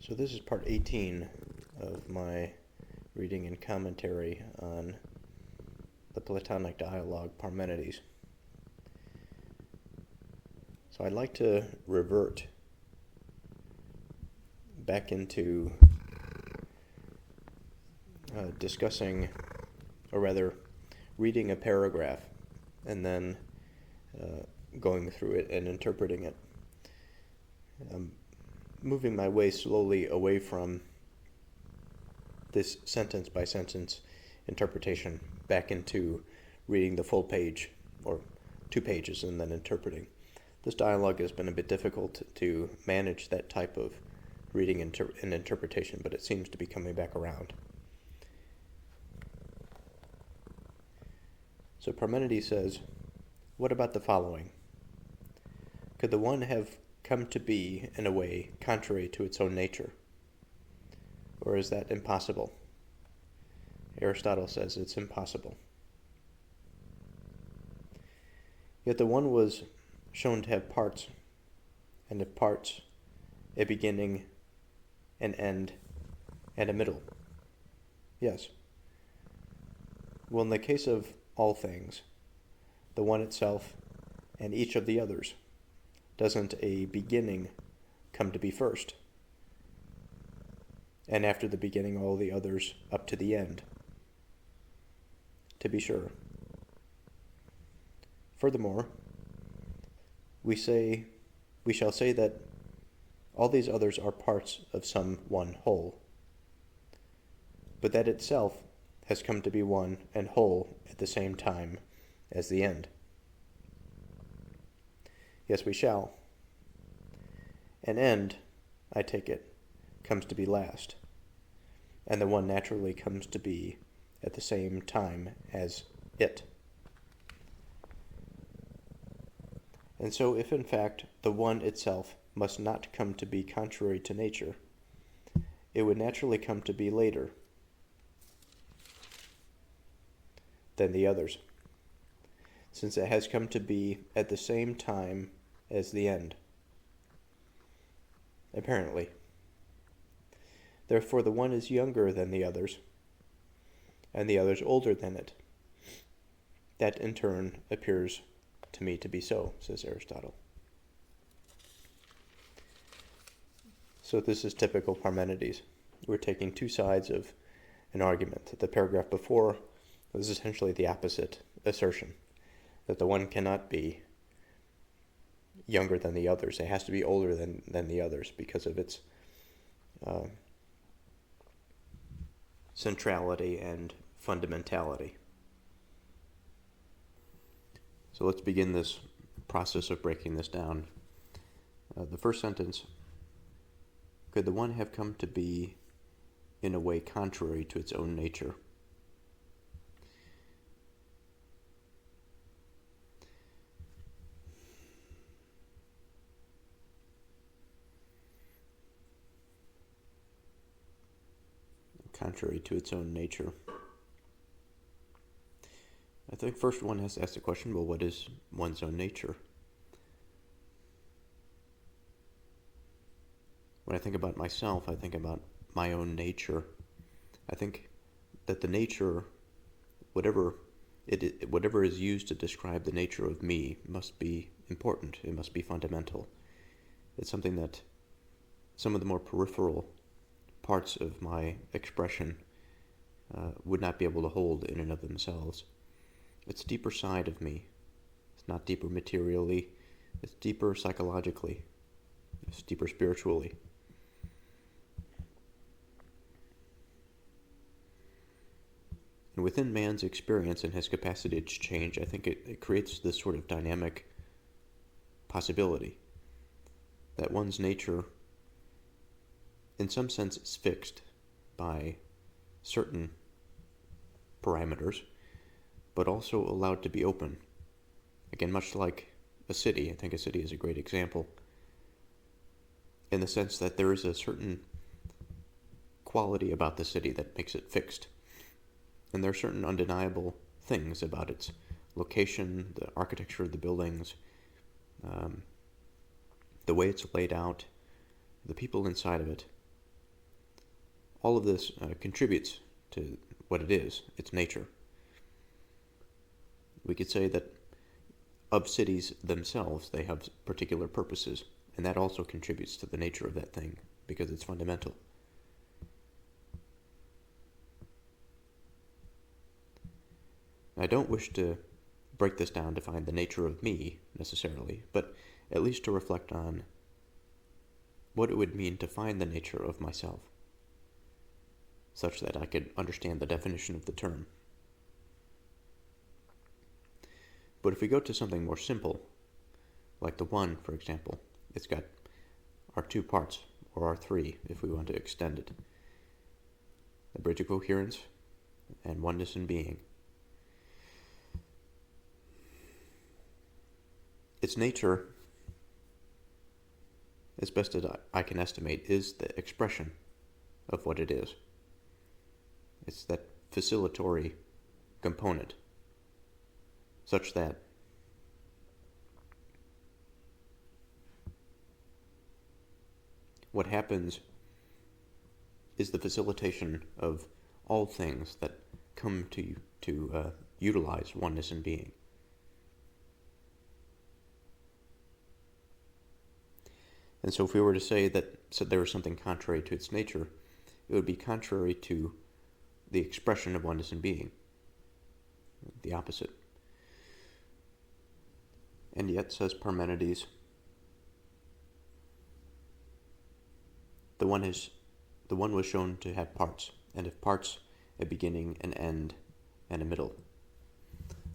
So this is part 18 of my reading and commentary on the Platonic dialogue Parmenides. So I'd like to revert back into discussing, or rather reading a paragraph and then going through it and interpreting it. Moving my way slowly away from this sentence by sentence interpretation back into reading the full page or 2 pages and then interpreting. This dialogue has been a bit difficult to manage that type of reading and interpretation, but it seems to be coming back around. So Parmenides says, what about the following? Could the one have come to be in a way contrary to its own nature? Or is that impossible? Aristotle says it's impossible. Yet the one was shown to have parts, and of parts, a beginning, an end, and a middle. Yes. Well, in the case of all things, the one itself and each of the others, doesn't a beginning come to be first? And after the beginning, all the others up to the end? To be sure. Furthermore, we shall say that all these others are parts of some one whole, but that itself has come to be one and whole at the same time as the end. Yes, we shall. An end, I take it, comes to be last, and the one naturally comes to be at the same time as it. And so if in fact the one itself must not come to be contrary to nature, it would naturally come to be later than the others, since it has come to be at the same time as the end. Apparently. Therefore the one is younger than the others, and the others older than it. That in turn appears to me to be so, says Aristotle. So this is typical Parmenides. We're taking 2 sides of an argument. The paragraph before was essentially the opposite assertion, that the one cannot be younger than the others. It has to be older than the others because of its centrality and fundamentality. So let's begin this process of breaking this down. The first sentence, could the one have come to be in a way contrary to its own nature? Contrary to its own nature. I think first one has to ask the question, well, what is one's own nature? When I think about myself, I think about my own nature. I think that the nature, whatever is used to describe the nature of me, must be important. It must be fundamental. It's something that some of the more peripheral parts of my expression would not be able to hold in and of themselves. It's deeper side of me. It's not deeper materially. It's deeper psychologically. It's deeper spiritually. And within man's experience and his capacity to change, I think it creates this sort of dynamic possibility that one's nature in some sense is fixed by certain parameters, but also allowed to be open. Again, much like a city, I think a city is a great example, in the sense that there is a certain quality about the city that makes it fixed. And there are certain undeniable things about its location, the architecture of the buildings, the way it's laid out, the people inside of it, all of this contributes to what it is, its nature. We could say that of cities themselves, they have particular purposes, and that also contributes to the nature of that thing, because it's fundamental. I don't wish to break this down to find the nature of me, necessarily, but at least to reflect on what it would mean to find the nature of myself, such that I could understand the definition of the term. But if we go to something more simple, like the one, for example, it's got our two parts, or our three, if we want to extend it. The bridge of coherence and oneness in being. Its nature, as best as I can estimate, is the expression of what it is. It's that facilitatory component, such that what happens is the facilitation of all things that come to utilize oneness in being. And so if we were to say that there was something contrary to its nature, it would be contrary to the expression of oneness in being, the opposite. And yet, says Parmenides, the one was shown to have parts, and if parts, a beginning, an end, and a middle.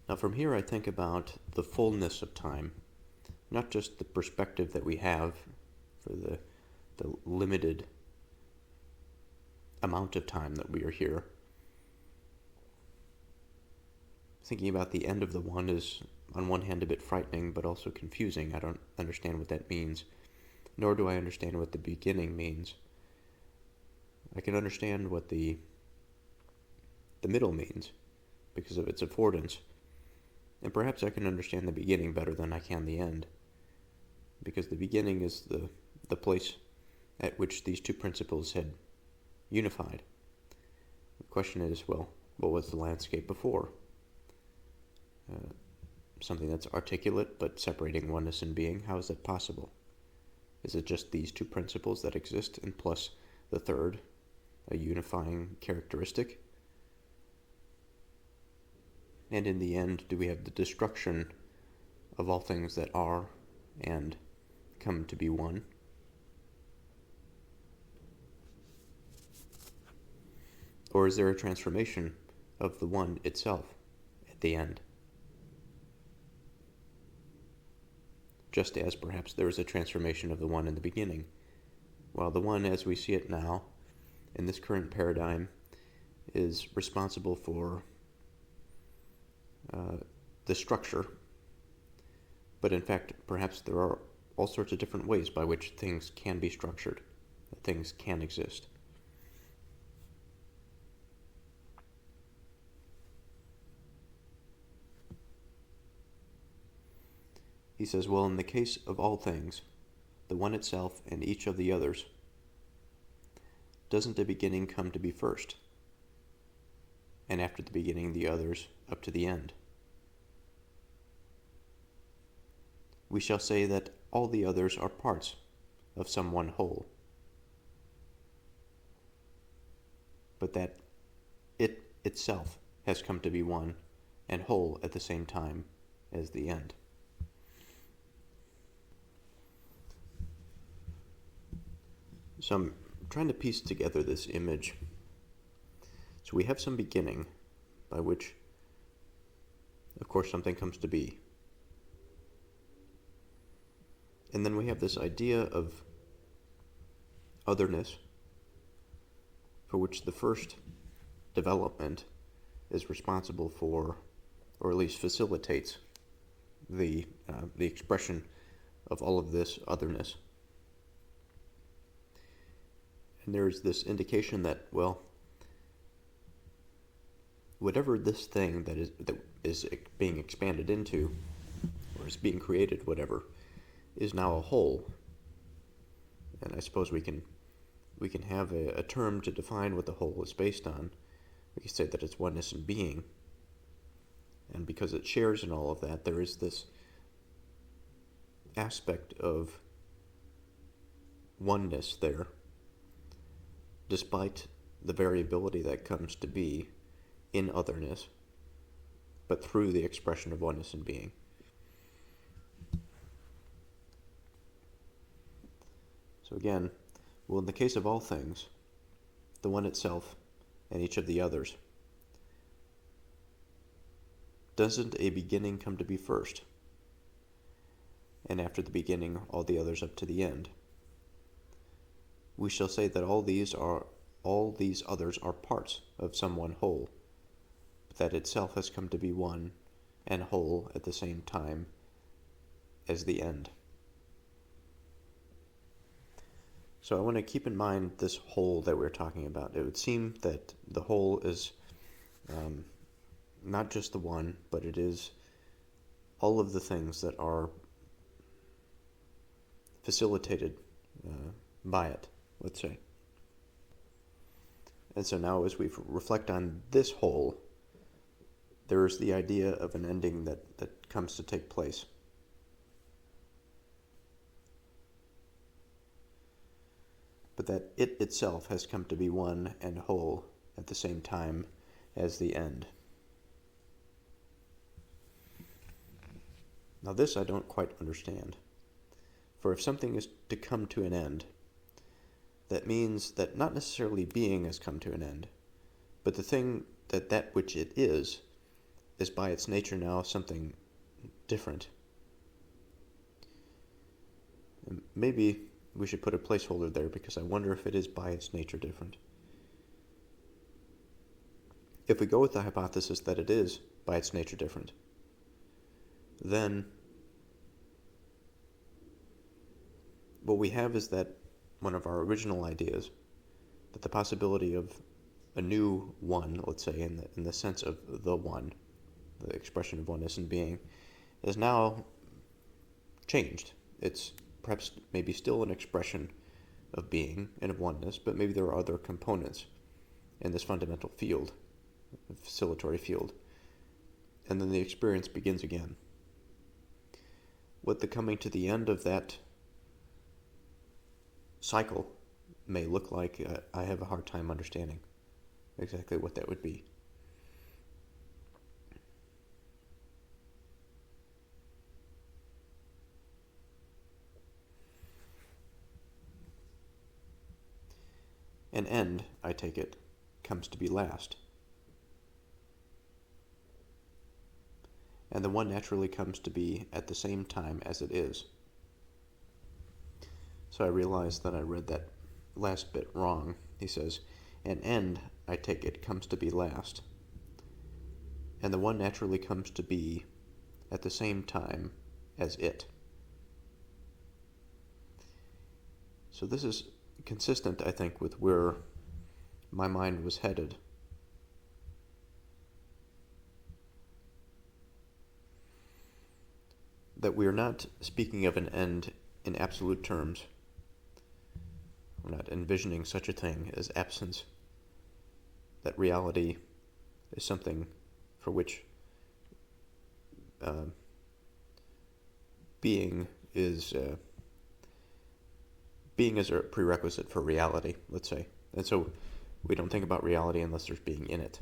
Now from here I think about the fullness of time, not just the perspective that we have for the limited amount of time that we are here. Thinking about the end of the one is, on one hand, a bit frightening, but also confusing. I don't understand what that means, nor do I understand what the beginning means. I can understand what the middle means, because of its affordance, and perhaps I can understand the beginning better than I can the end, because the beginning is the place at which these two principles had unified. The question is, well, what was the landscape before? Something that's articulate but separating oneness and being. How is that possible? Is it just these two principles that exist, and plus the third, a unifying characteristic? And in the end, do we have the destruction of all things that are and come to be one? Or is there a transformation of the one itself at the end? Just as perhaps there is a transformation of the one in the beginning, while the one as we see it now, in this current paradigm, is responsible for the structure, but in fact perhaps there are all sorts of different ways by which things can be structured, that things can exist. He says, well, in the case of all things, the one itself and each of the others, doesn't the beginning come to be first, and after the beginning the others up to the end? We shall say that all the others are parts of some one whole, but that it itself has come to be one and whole at the same time as the end. So I'm trying to piece together this image. So we have some beginning by which, of course, something comes to be. And then we have this idea of otherness, for which the first development is responsible for, or at least facilitates, the expression of all of this otherness. And there's this indication that, well, whatever this thing that is being expanded into, or is being created, whatever, is now a whole. And I suppose we can we can have a term to define what the whole is based on. We can say that it's oneness in being. And because it shares in all of that, there is this aspect of oneness there, despite the variability that comes to be in otherness, but through the expression of oneness in being. So again, well, in the case of all things, the one itself and each of the others, doesn't a beginning come to be first? And after the beginning, all the others up to the end. We shall say that all these others are parts of some one whole, but that itself has come to be one and whole at the same time as the end. So I want to keep in mind this whole that we're talking about. It would seem that the whole is not just the one, but it is all of the things that are facilitated by it, let's say. And so now as we reflect on this whole, there's the idea of an ending that comes to take place. But that it itself has come to be one and whole at the same time as the end. Now this I don't quite understand. For if something is to come to an end, that means that not necessarily being has come to an end, but the thing that which it is by its nature now something different. And maybe we should put a placeholder there, because I wonder if it is by its nature different. If we go with the hypothesis that it is by its nature different, then what we have is that one of our original ideas, that the possibility of a new one, let's say, in the sense of the one, the expression of oneness in being, is now changed. It's perhaps maybe still an expression of being and of oneness, but maybe there are other components in this fundamental field, facilitatory field. And then the experience begins again. What the coming to the end of that cycle may look like, I have a hard time understanding exactly what that would be. An end, I take it, comes to be last. And the one naturally comes to be at the same time as it is. So I realized that I read that last bit wrong. He says, an end, I take it, comes to be last. And the one naturally comes to be at the same time as it. So this is consistent, I think, with where my mind was headed. That we are not speaking of an end in absolute terms. We're not envisioning such a thing as absence. That reality is something for which being is a prerequisite for reality, let's say. And so we don't think about reality unless there's being in it.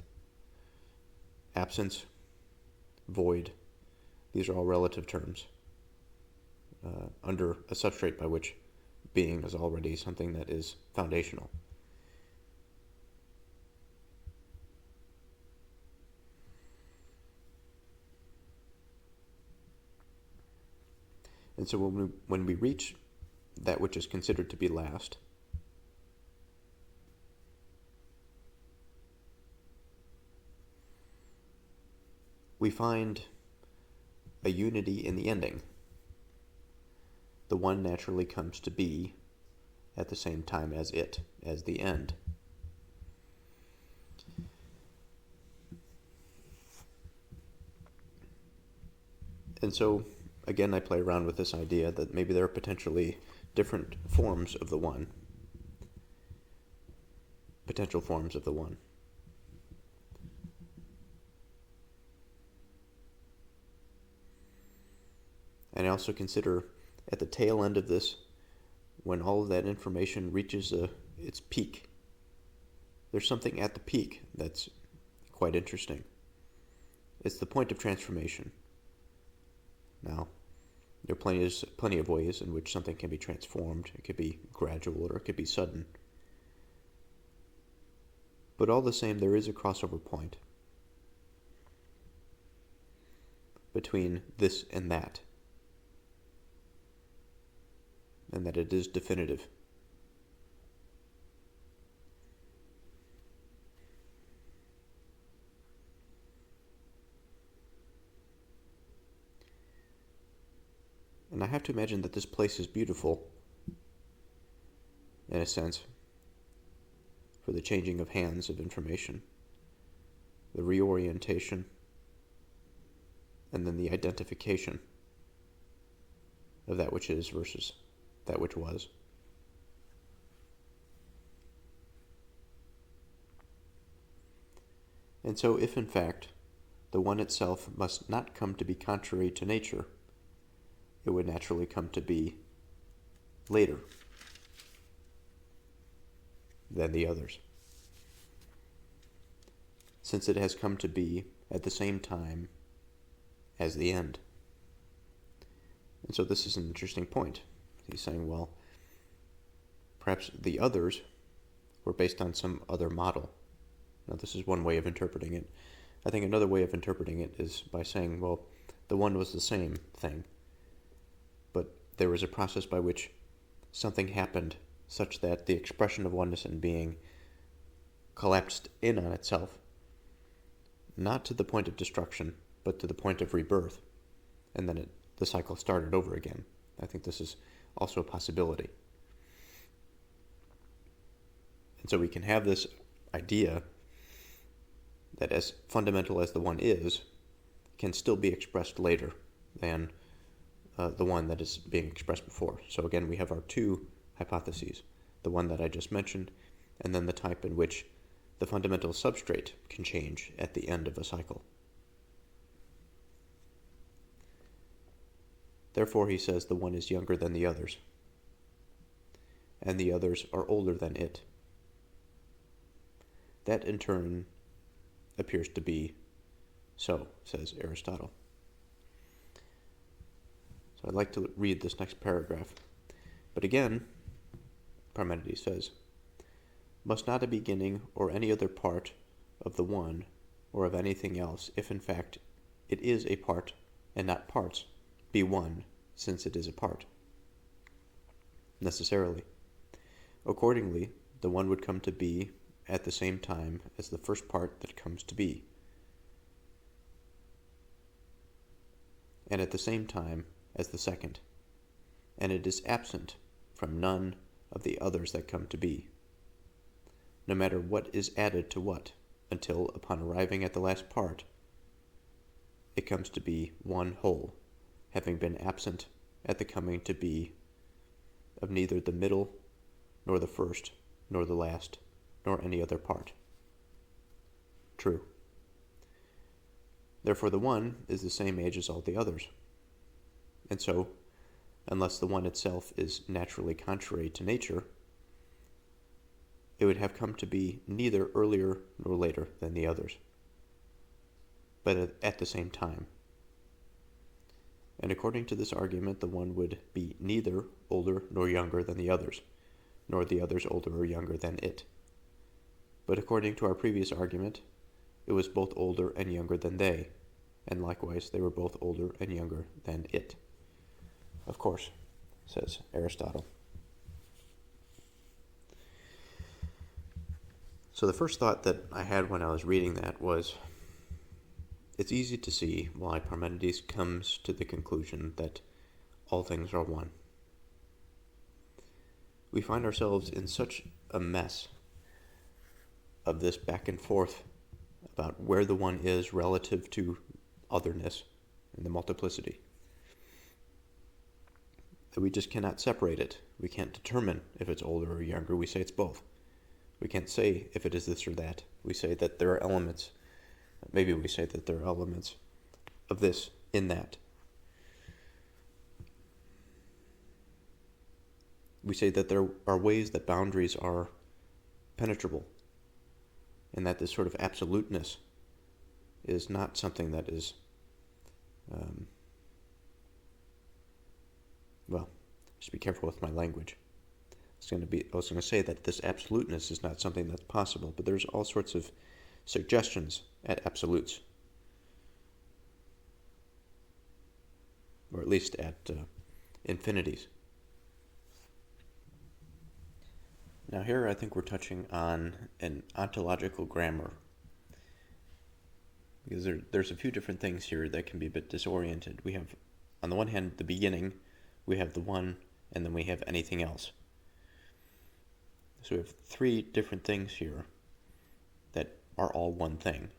Absence, void, these are all relative terms under a substrate by which being is already something that is foundational. And so when we reach that which is considered to be last, we find a unity in the ending. The one naturally comes to be at the same time as it, as the end. And so, again, I play around with this idea that maybe there are potentially different forms of the one. potential forms of the one. And I also consider at the tail end of this, when all of that information reaches its peak, there's something at the peak that's quite interesting. It's the point of transformation. Now, there are plenty of ways in which something can be transformed. It could be gradual or it could be sudden. But all the same, there is a crossover point between this and that it is definitive. And I have to imagine that this place is beautiful, in a sense, for the changing of hands of information, the reorientation, and then the identification of that which is versus that which was. And so if in fact the one itself must not come to be contrary to nature, it would naturally come to be later than the others, since it has come to be at the same time as the end. And so this is an interesting point. He's saying, well, perhaps the others were based on some other model. Now, this is one way of interpreting it. I think another way of interpreting it is by saying, well, the one was the same thing, but there was a process by which something happened such that the expression of oneness and being collapsed in on itself, not to the point of destruction, but to the point of rebirth, and then the cycle started over again. I think this is also a possibility. And so we can have this idea that as fundamental as the one is, can still be expressed later than the one that is being expressed before. So again, we have our two hypotheses, the one that I just mentioned, and then the type in which the fundamental substrate can change at the end of a cycle. Therefore, he says the one is younger than the others, and the others are older than it. That, in turn, appears to be so, says Aristotle. So I'd like to read this next paragraph. But again, Parmenides says, must not a beginning or any other part of the one or of anything else, if in fact it is a part and not parts, be one, since it is a part? Necessarily. Accordingly, the one would come to be at the same time as the first part that comes to be, and at the same time as the second, and it is absent from none of the others that come to be, no matter what is added to what, until, upon arriving at the last part, it comes to be one whole, having been absent at the coming to be of neither the middle, nor the first, nor the last, nor any other part. True. Therefore the one is the same age as all the others. And so, unless the one itself is naturally contrary to nature, it would have come to be neither earlier nor later than the others, but at the same time. And according to this argument, the one would be neither older nor younger than the others, nor the others older or younger than it. But according to our previous argument, it was both older and younger than they, and likewise they were both older and younger than it. Of course, says Aristotle. So the first thought that I had when I was reading that was, it's easy to see why Parmenides comes to the conclusion that all things are one. We find ourselves in such a mess of this back and forth about where the one is relative to otherness and the multiplicity, that we just cannot separate it. We can't determine if it's older or younger. We say it's both. We can't say if it is this or that. We say that there are elements. Maybe we say that there are elements of this in that. We say that there are ways that boundaries are penetrable, and that this sort of absoluteness is not something that is, just be careful with my language. I was going to say that this absoluteness is not something that's possible, but there's all sorts of suggestions at absolutes, or at least at infinities. Now here I think we're touching on an ontological grammar, because there's a few different things here that can be a bit disoriented. We have, on the one hand, the beginning, we have the one, and then we have anything else. So we have three different things here that are all one thing.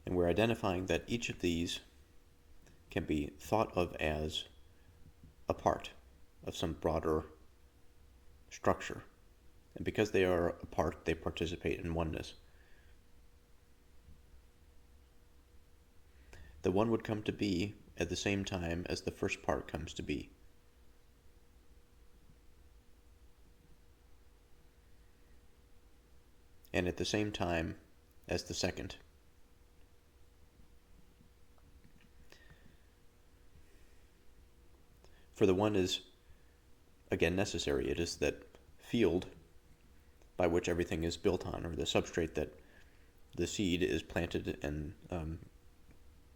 And we're identifying that each of these can be thought of as a part of some broader structure. And because they are a part, they participate in oneness. The one would come to be at the same time as the first part comes to be. And at the same time as the second. For the one is, again, necessary. It is that field by which everything is built on, or the substrate that the seed is planted and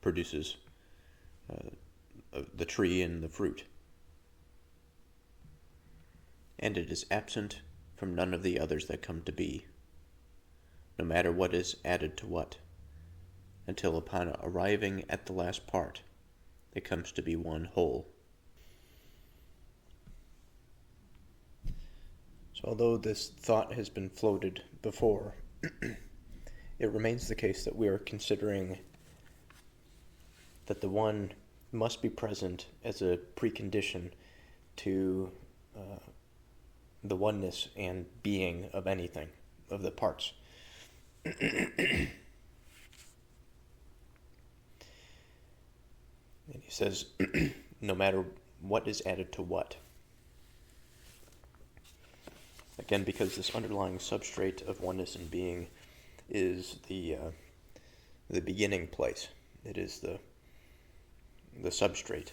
produces the tree and the fruit. And it is absent from none of the others that come to be, no matter what is added to what, until upon arriving at the last part, it comes to be one whole. So although this thought has been floated before, it remains the case that we are considering that the one must be present as a precondition to the oneness and being of anything, of the parts. And he says, no matter what is added to what. Again, because this underlying substrate of oneness and being is the beginning place. It is the substrate.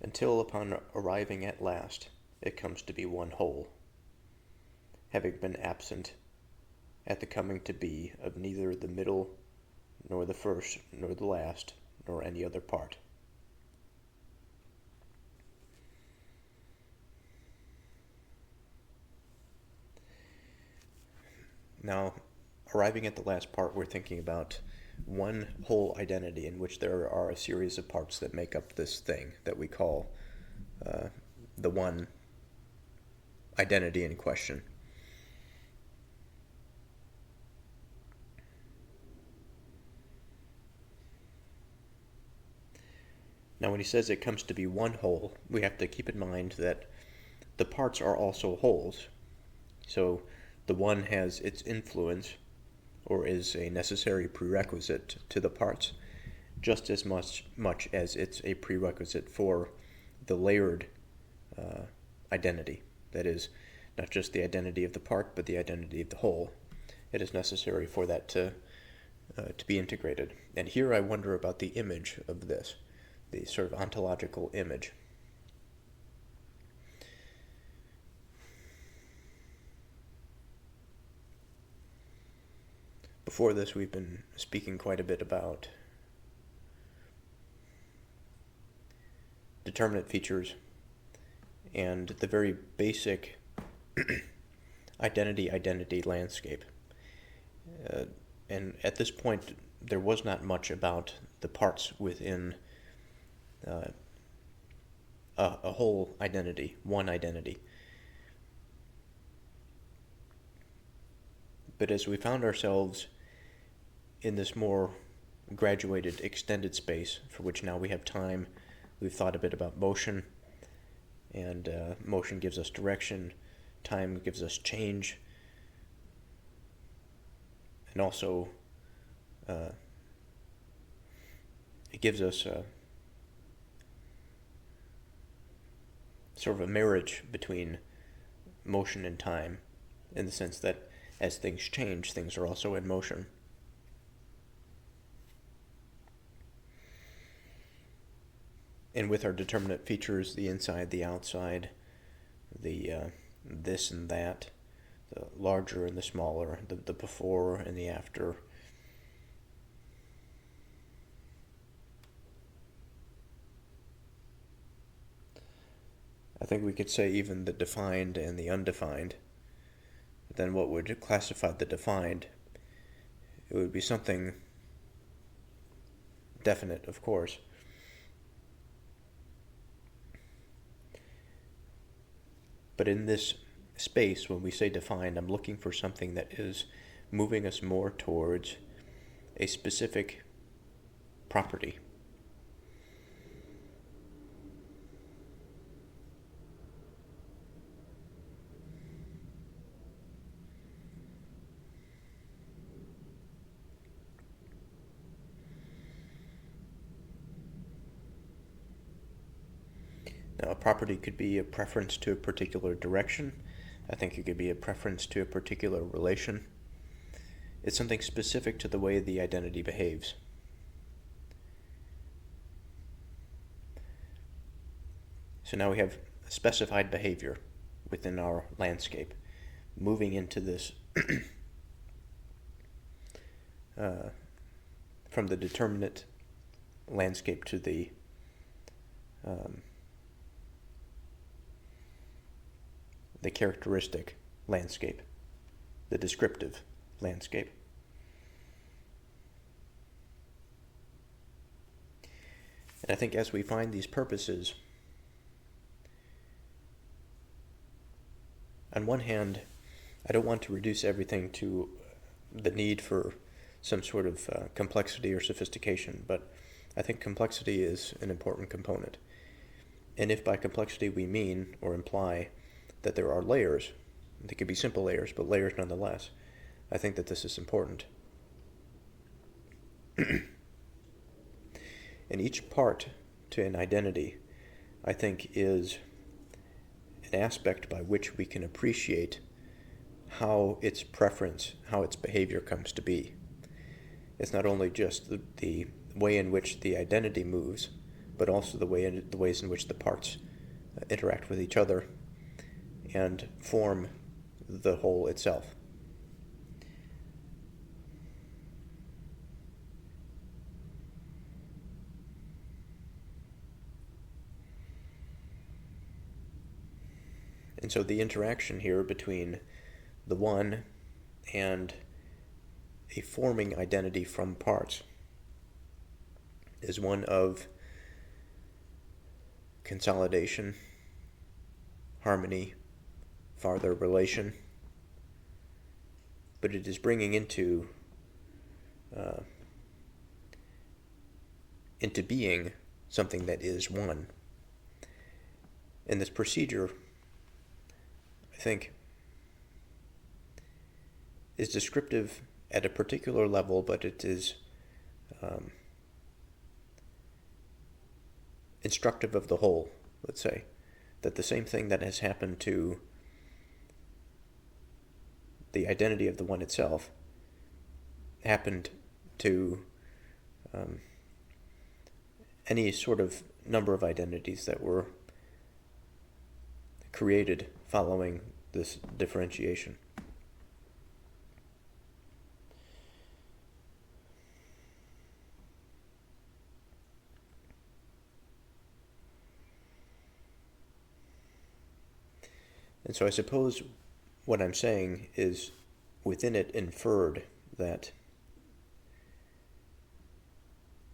Until upon arriving at last, it comes to be one whole, having been absent at the coming to be of neither the middle, nor the first, nor the last, nor any other part. Now, arriving at the last part, we're thinking about one whole identity in which there are a series of parts that make up this thing that we call the one identity in question. Now, when he says it comes to be one whole, we have to keep in mind that the parts are also wholes. So the one has its influence, or is a necessary prerequisite to the parts, just as much as it's a prerequisite for the layered identity. That is, not just the identity of the part, but the identity of the whole. It is necessary for that to be integrated. And here I wonder about the image of this, the sort of ontological image. Before this, we've been speaking quite a bit about determinate features and the very basic identity landscape. And at this point, there was not much about the parts within a whole identity, one identity. But as we found ourselves in this more graduated, extended space, for which now we have time, we've thought a bit about motion, and motion gives us direction, time gives us change, and also it gives us sort of a marriage between motion and time, in the sense that as things change, things are also in motion. And with our determinate features, the inside, the outside, the this and that, the larger and the smaller, the before and the after, I think we could say even the defined and the undefined. But then what would classify the defined? It would be something definite, of course. But in this space, when we say defined, I'm looking for something that is moving us more towards a specific property. Now, a property could be a preference to a particular direction. I think it could be a preference to a particular relation. It's something specific to the way the identity behaves. So now we have specified behavior within our landscape, moving into this from the determinate landscape to the characteristic landscape, the descriptive landscape. And I think as we find these purposes, on one hand, I don't want to reduce everything to the need for some sort of complexity or sophistication, but I think complexity is an important component. And if by complexity we mean or imply that there are layers, they could be simple layers, but layers nonetheless, I think that this is important. And each part to an identity, I think, is an aspect by which we can appreciate how its preference, how its behavior comes to be. It's not only just the way in which the identity moves, but also the ways in which the parts interact with each other and form the whole itself. And so the interaction here between the one and a forming identity from parts is one of consolidation, harmony, farther relation, but it is bringing into being something that is one. And this procedure, I think, is descriptive at a particular level, but it is instructive of the whole, let's say, that the same thing that has happened to the identity of the one itself happened to any sort of number of identities that were created following this differentiation. And so I suppose what I'm saying is within it inferred that,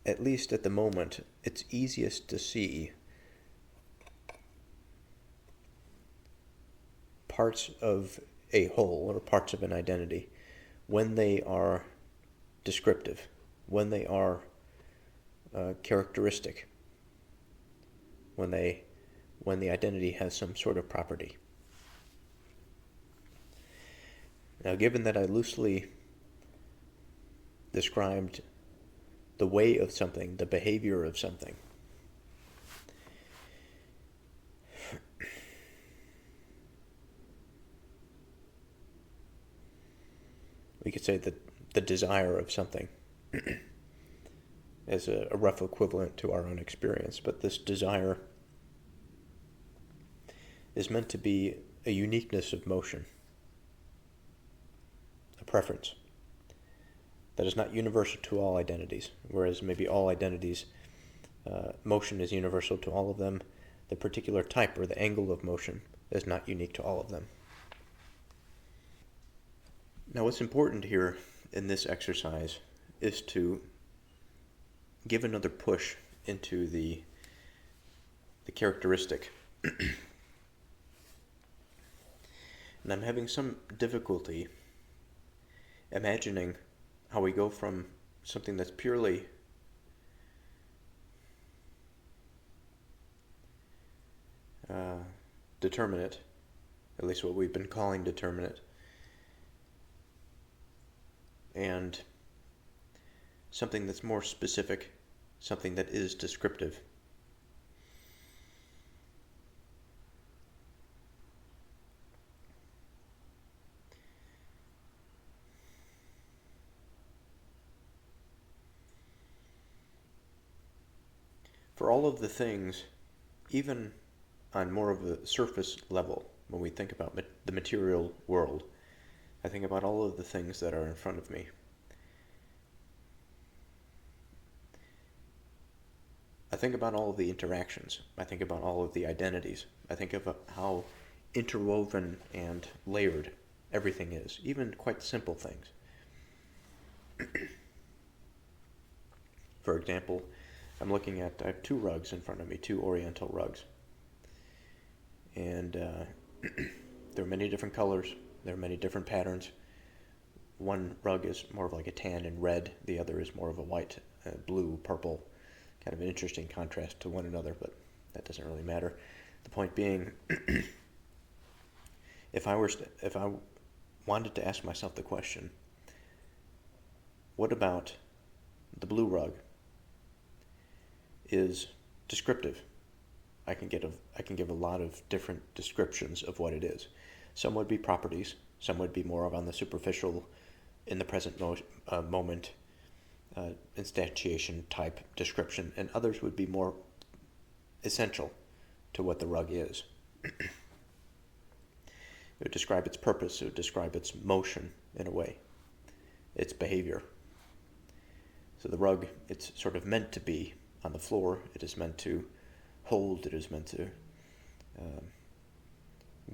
at least at the moment, it's easiest to see parts of a whole or parts of an identity when they are descriptive, when they are characteristic, when the identity has some sort of property. Now, given that I loosely described the way of something, the behavior of something, we could say that the desire of something as a rough equivalent to our own experience, but this desire is meant to be a uniqueness of motion, a preference that is not universal to all identities, whereas maybe all identities, motion is universal to all of them. The particular type or the angle of motion is not unique to all of them. Now, what's important here in this exercise is to give another push into the characteristic. And I'm having some difficulty imagining how we go from something that's purely determinate, at least what we've been calling determinate, and something that's more specific, something that is descriptive. For all of the things, even on more of a surface level, when we think about the material world, I think about all of the things that are in front of me. I think about all of the interactions. I think about all of the identities. I think of how interwoven and layered everything is, even quite simple things. For example, I have two rugs in front of me, two oriental rugs. And there are many different colors, there are many different patterns. One rug is more of like a tan and red, the other is more of a white, blue, purple, kind of an interesting contrast to one another, but that doesn't really matter. The point being, if I wanted to ask myself the question, what about the blue rug is descriptive? I can give a lot of different descriptions of what it is. Some would be properties, some would be more of on the superficial, in the present moment, instantiation type description, and others would be more essential to what the rug is. It would describe its purpose, it would describe its motion in a way, its behavior. So the rug, it's sort of meant to be on the floor, it is meant to hold, it is meant to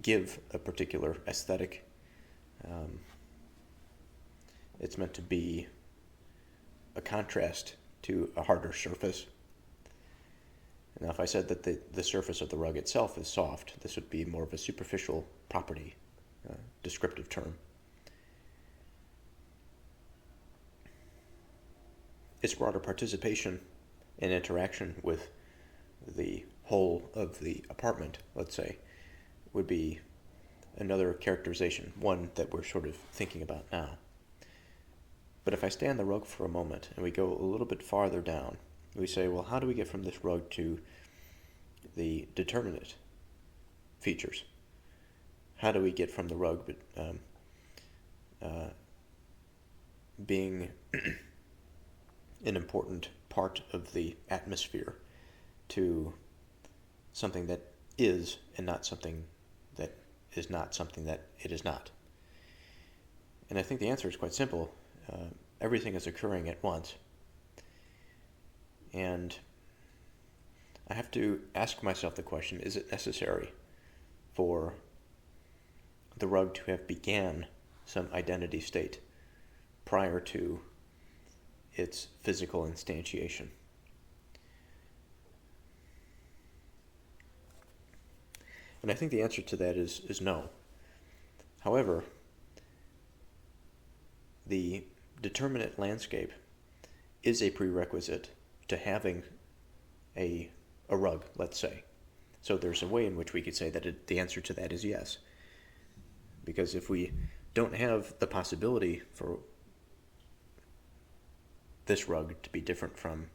give a particular aesthetic. It's meant to be a contrast to a harder surface. Now, if I said that the surface of the rug itself is soft, this would be more of a superficial property, descriptive term. Its broader participation and interaction with the whole of the apartment, let's say, would be another characterization, one that we're sort of thinking about now. But if I stay on the rug for a moment and we go a little bit farther down, we say, well, how do we get from this rug to the determinate features? How do we get from the rug being an important part of the atmosphere to something that is and not something that is not something that it is not? And I think the answer is quite simple. Everything is occurring at once. And I have to ask myself the question, is it necessary for the rug to have began some identity state prior to its physical instantiation? And I think the answer to that is no. However, the determinate landscape is a prerequisite to having a rug, let's say. So there's a way in which we could say that the answer to that is yes. Because if we don't have the possibility for this rug to be different from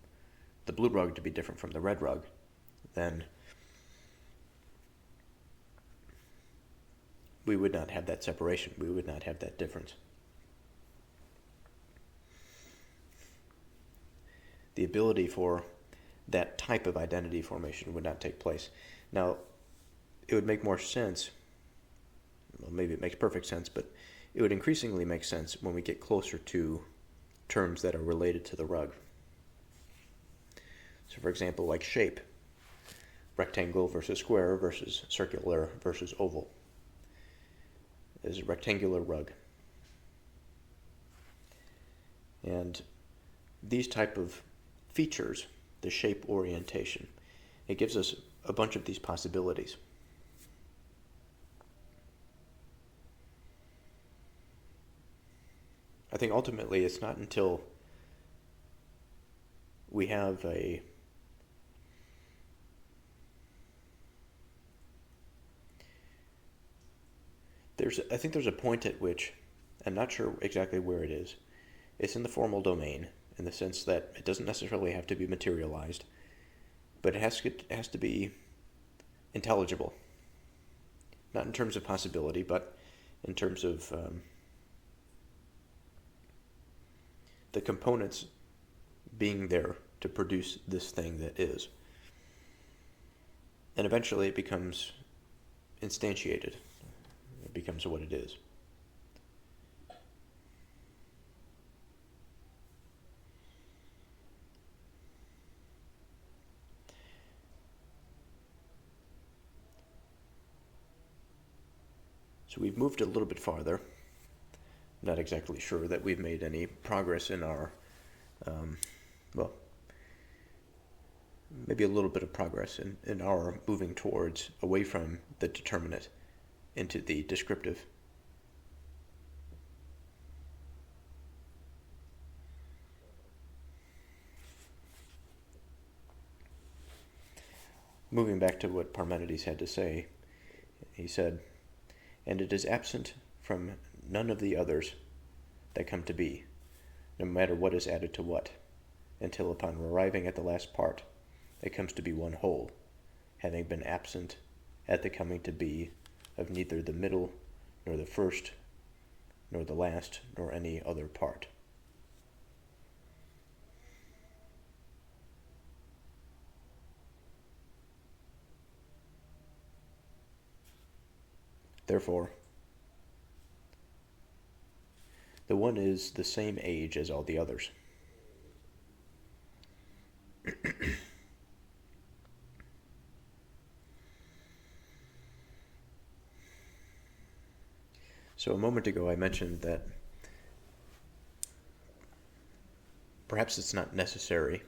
the blue rug to be different from the red rug, then we would not have that separation. We would not have that difference. The ability for that type of identity formation would not take place. Now, it would make more sense, well, maybe it makes perfect sense, but it would increasingly make sense when we get closer to terms that are related to the rug. So for example, like shape, rectangle versus square versus circular versus oval. Is a rectangular rug. And these type of features, the shape orientation, it gives us a bunch of these possibilities. I think ultimately it's not until we have I think there's a point at which, I'm not sure exactly where it is, it's in the formal domain, in the sense that it doesn't necessarily have to be materialized, but it has to be intelligible. Not in terms of possibility, but in terms of the components being there to produce this thing that is. And eventually it becomes instantiated. It becomes what it is. So we've moved a little bit farther. Not exactly sure that we've made any progress in our, well, maybe a little bit of progress in our moving towards, away from the determinate into the descriptive. Moving back to what Parmenides had to say, he said, "And it is absent from none of the others that come to be, no matter what is added to what, until upon arriving at the last part, it comes to be one whole, having been absent at the coming to be of neither the middle, nor the first, nor the last, nor any other part." Therefore, the one is the same age as all the others. So a moment ago I mentioned that perhaps it's not necessary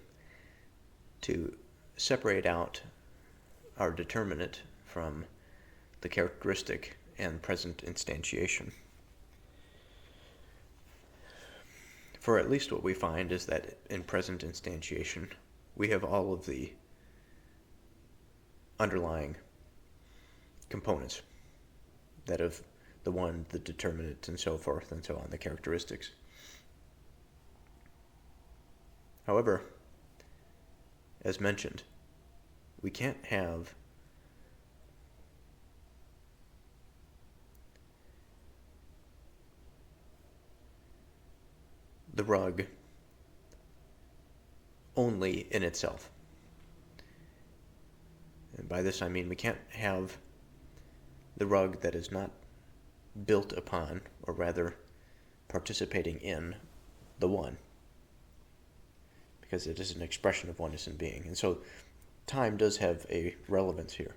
to separate out our determinate from the characteristic and present instantiation. For at least what we find is that in present instantiation, we have all of the underlying components that of the one, the determinate, and so forth and so on, the characteristics. However, as mentioned, we can't have the rug only in itself. And by this I mean we can't have the rug that is not built upon, or rather participating in, the one, because it is an expression of oneness in being. And so time does have a relevance here.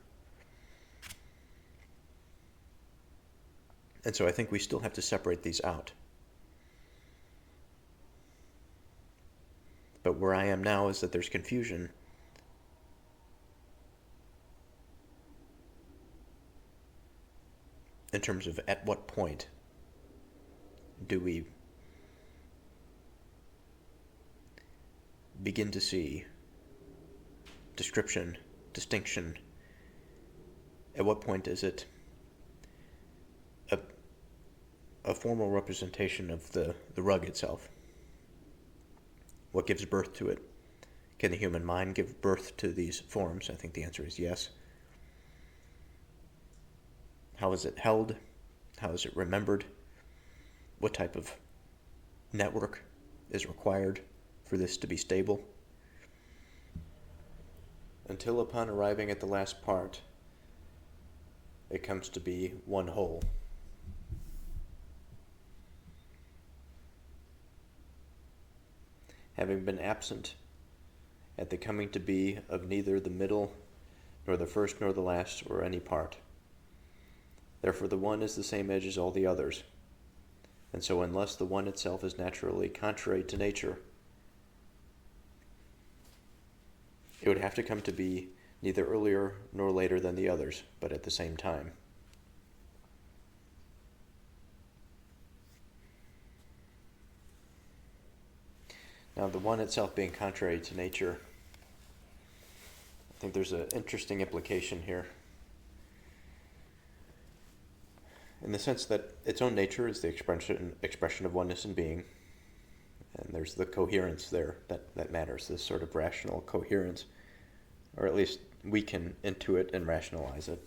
And so I think we still have to separate these out. But where I am now is that there's confusion in terms of at what point do we begin to see description, distinction? At what point is it a, a formal representation of the rug itself? What gives birth to it? Can the human mind give birth to these forms? I think the answer is yes. How is it held? How is it remembered? What type of network is required for this to be stable? Until upon arriving at the last part, it comes to be one whole. Having been absent at the coming to be of neither the middle, nor the first, nor the last, or any part. Therefore the one is the same edge as all the others. And so unless the one itself is naturally contrary to nature, it would have to come to be neither earlier nor later than the others, but at the same time. Now, the one itself being contrary to nature, I think there's an interesting implication here, in the sense that its own nature is the expression of oneness in being, and there's the coherence there that matters, this sort of rational coherence, or at least we can intuit and rationalize it.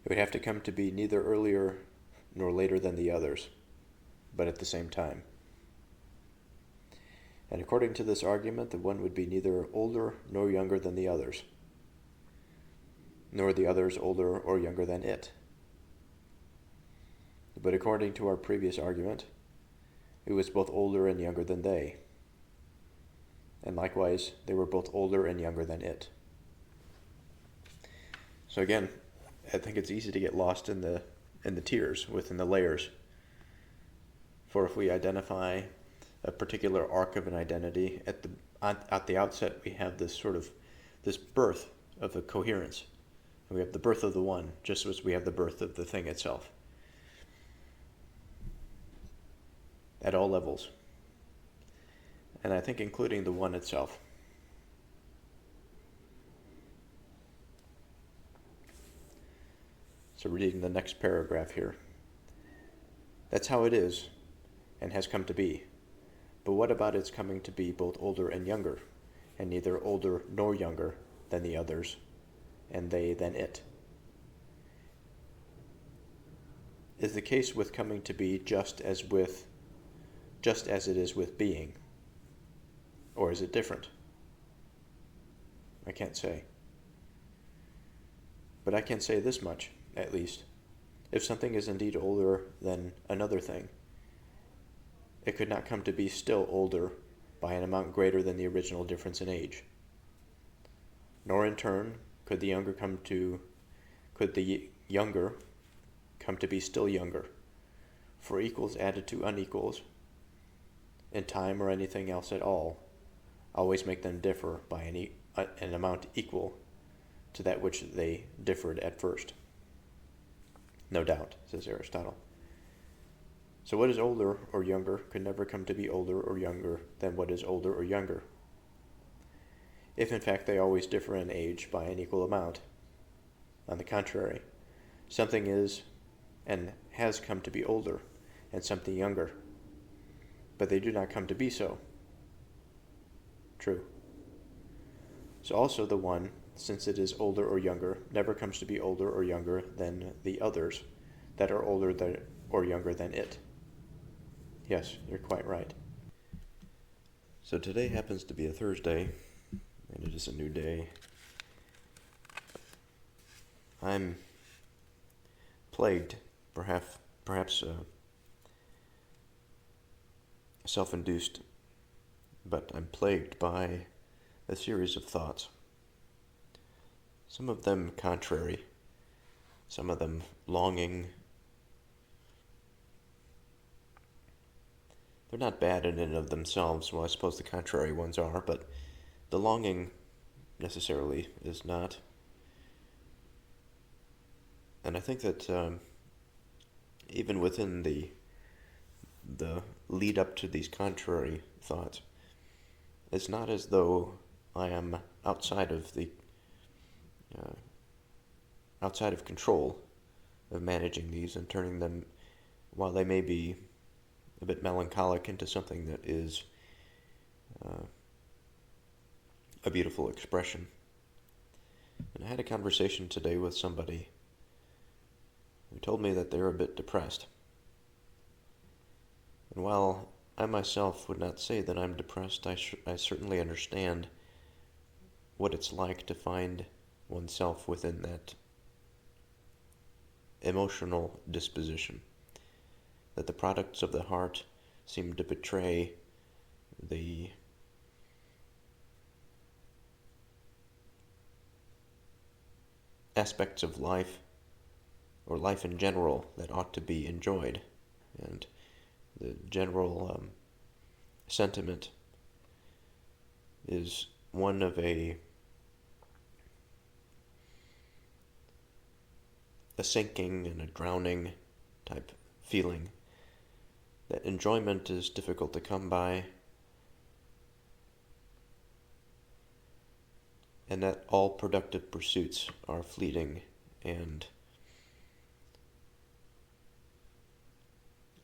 It would have to come to be neither earlier nor later than the others, but at the same time. And according to this argument, the one would be neither older nor younger than the others, nor the others older or younger than it. But according to our previous argument, it was both older and younger than they, and likewise they were both older and younger than it. So again, I think it's easy to get lost in the tiers, within the layers. For if we identify a particular arc of an identity at the outset, we have this sort of this birth of the coherence, and we have the birth of the one, just as we have the birth of the thing itself, at all levels, and I think including the one itself. So reading the next paragraph here. That's how it is, and has come to be. But what about its coming to be both older and younger, and neither older nor younger than the others, and they than it? Is the case with coming to be just as it is with being? Or is it different? I can't say. But I can say this much, at least. If something is indeed older than another thing, it could not come to be still older by an amount greater than the original difference in age. Nor in turn could the younger come to be still younger, for equals added to unequals, in time or anything else at all, always make them differ by an amount equal to that which they differed at first. No doubt, says Aristotle. So what is older or younger could never come to be older or younger than what is older or younger, if in fact they always differ in age by an equal amount. On the contrary, something is and has come to be older, and something younger, but they do not come to be so. True. So also the one, since it is older or younger, never comes to be older or younger than the others that are older or younger than it. Yes, you're quite right. So today happens to be a Thursday, and it is a new day. I'm plagued, perhaps self-induced, but I'm plagued by a series of thoughts. Some of them contrary, some of them longing. They're not bad in and of themselves. Well, I suppose the contrary ones are, but the longing necessarily is not. And I think that even within the lead up to these contrary thoughts, it's not as though I am uh, outside of control of managing these and turning them, while they may be a bit melancholic, into something that is a beautiful expression. And I had a conversation today with somebody who told me that they're a bit depressed. And while I myself would not say that I'm depressed, I certainly understand what it's like to find oneself within that emotional disposition, that the products of the heart seem to betray the aspects of life, or life in general, that ought to be enjoyed. And the general sentiment is one of a sinking and a drowning type feeling, that enjoyment is difficult to come by, and that all productive pursuits are fleeting and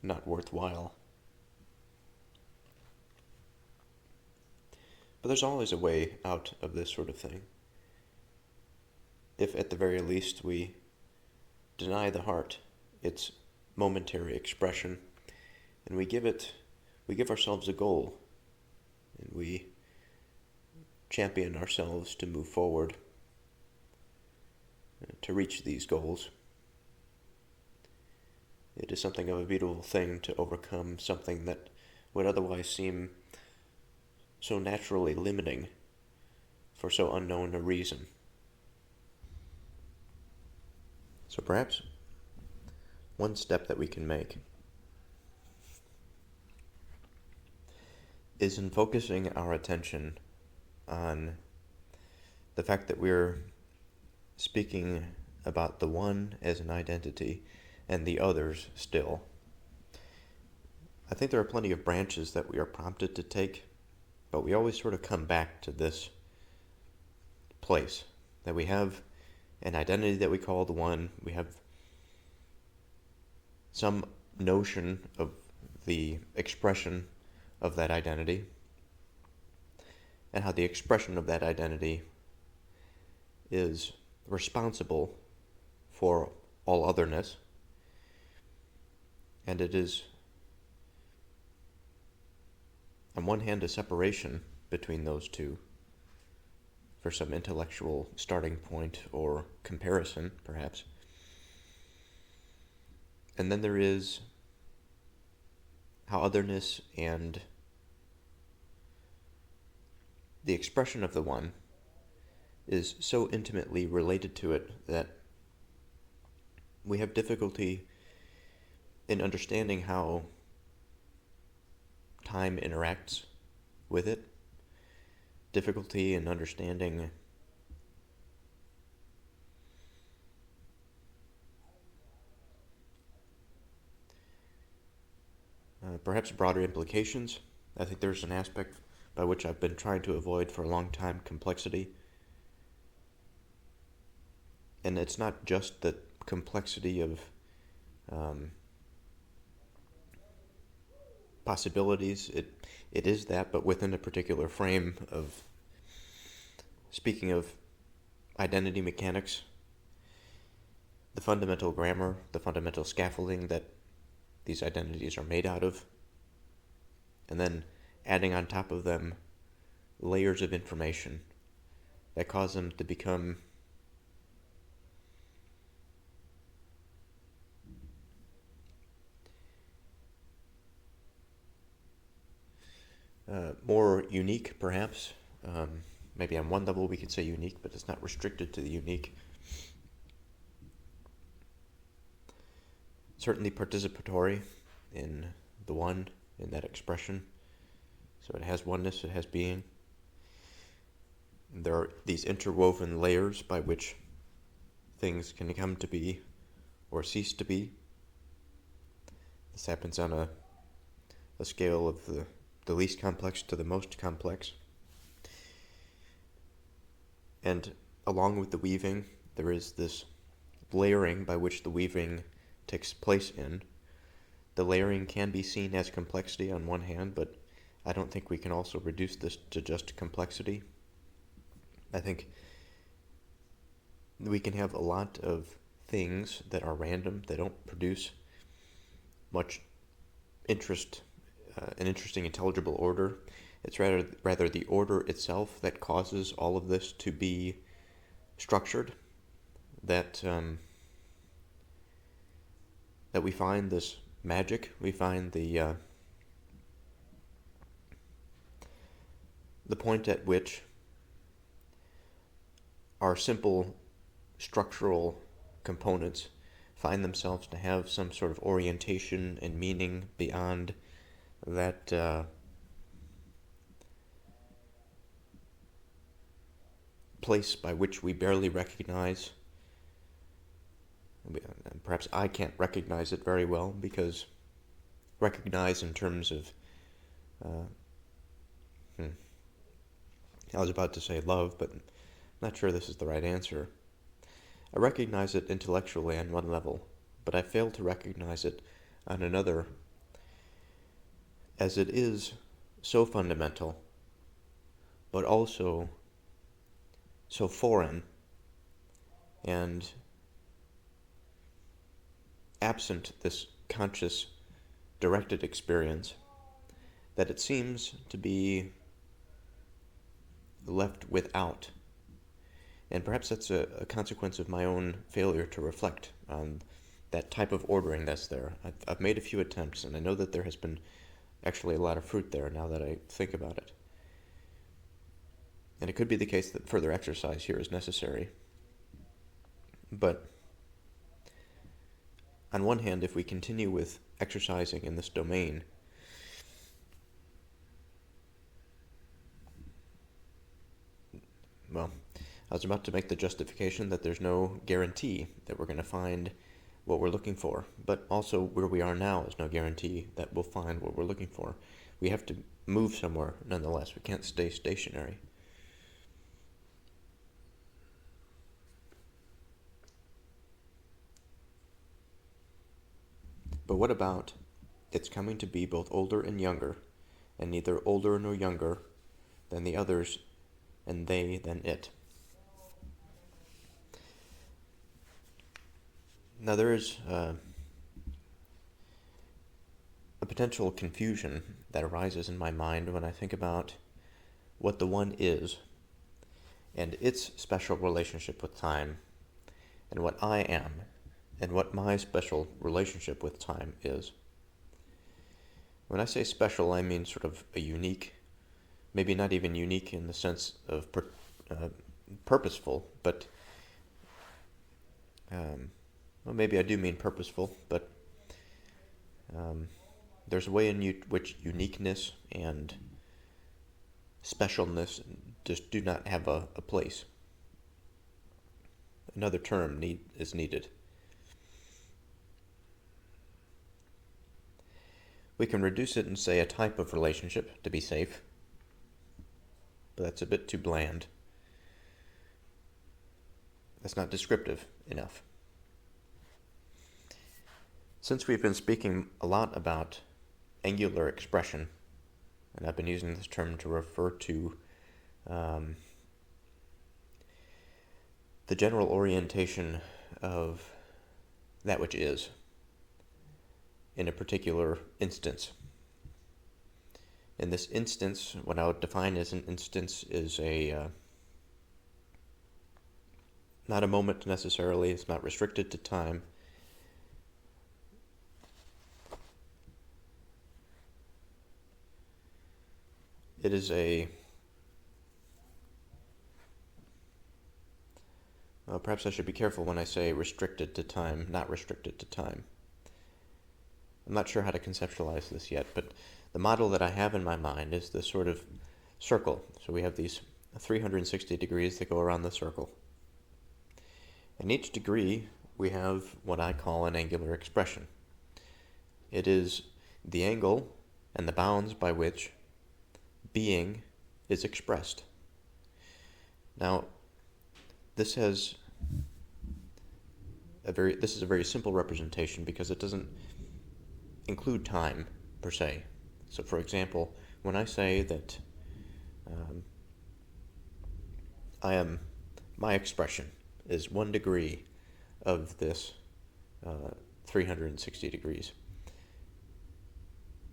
not worthwhile. But there's always a way out of this sort of thing, if at the very least we deny the heart its momentary expression, and we give ourselves a goal, and we champion ourselves to move forward, to reach these goals. It is something of a beautiful thing to overcome something that would otherwise seem so naturally limiting for so unknown a reason. So perhaps one step that we can make is in focusing our attention on the fact that we're speaking about the one as an identity and the others still. I think there are plenty of branches that we are prompted to take, but we always sort of come back to this place, that we have an identity that we call the one, we have some notion of the expression of that identity, and how the expression of that identity is responsible for all otherness, and it is, on one hand, a separation between those two for some intellectual starting point or comparison, perhaps. And then there is how otherness and the expression of the one is so intimately related to it that we have difficulty in understanding how time interacts with it, difficulty in understanding perhaps broader implications. I think there's an aspect by which I've been trying to avoid for a long time: complexity. And it's not just the complexity of possibilities. It is that, but within a particular frame of, speaking of identity mechanics, the fundamental grammar, the fundamental scaffolding that these identities are made out of, and then adding on top of them layers of information that cause them to become more unique, perhaps. Maybe on one level we could say unique, but it's not restricted to the unique. Certainly participatory in the one, in that expression. So it has oneness, it has being. There are these interwoven layers by which things can come to be or cease to be. This happens on a scale of the least complex to the most complex. And along with the weaving, there is this layering by which the weaving takes place in. The layering can be seen as complexity on one hand, but I don't think we can also reduce this to just complexity. I think we can have a lot of things that are random, that don't produce much interest, an interesting, intelligible order. It's rather the order itself that causes all of this to be structured, that we find this magic, we find the point at which our simple structural components find themselves to have some sort of orientation and meaning beyond that place by which we barely recognize. Perhaps I can't recognize it very well, because recognize in terms of I was about to say love, but I'm not sure this is the right answer. I recognize it intellectually on one level, but I fail to recognize it on another, as it is so fundamental, but also so foreign and absent this conscious, directed experience, that it seems to be left without. And perhaps that's a consequence of my own failure to reflect on that type of ordering that's there. I've made a few attempts, and I know that there has been actually a lot of fruit there now that I think about it. And it could be the case that further exercise here is necessary. But on one hand, if we continue with exercising in this domain, well, I was about to make the justification that there's no guarantee that we're going to find what we're looking for, but also where we are now is no guarantee that we'll find what we're looking for. We have to move somewhere nonetheless. We can't stay stationary. But what about its coming to be both older and younger, and neither older nor younger than the others, and they than it? Now there is a potential confusion that arises in my mind when I think about what the One is, and its special relationship with time, and what I am, and what my special relationship with time is. When I say special, I mean sort of a unique, maybe not even unique in the sense of purposeful, but well, maybe I do mean purposeful, but there's a way in which uniqueness and specialness just do not have a place. Another term is needed. We can reduce it and say a type of relationship to be safe, but that's a bit too bland. That's not descriptive enough. Since we've been speaking a lot about angular expression, and I've been using this term to refer to the general orientation of that which is in a particular instance. In this instance, what I would define as an instance is not a moment necessarily, it's not restricted to time. It is well, perhaps I should be careful when I say restricted to time, not restricted to time. I'm not sure how to conceptualize this yet, but the model that I have in my mind is this sort of circle. So we have these 360 degrees that go around the circle. In each degree, we have what I call an angular expression. It is the angle and the bounds by which being is expressed. Now, this is a very simple representation because it doesn't include time per se. So, for example, when I say that my expression is 1 degree of this 360 degrees.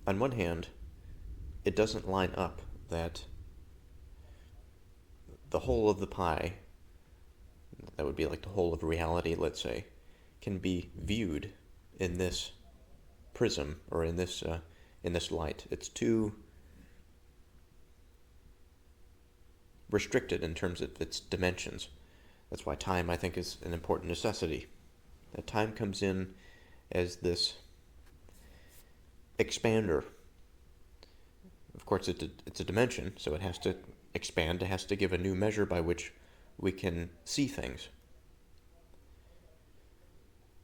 On one hand, it doesn't line up that the whole of the pie, that would be like the whole of reality, let's say, can be viewed in this prism or in this light. It's too restricted in terms of its dimensions. That's why time, I think, is an important necessity. That time comes in as this expander. Of course, it's a dimension, so it has to expand. It has to give a new measure by which we can see things.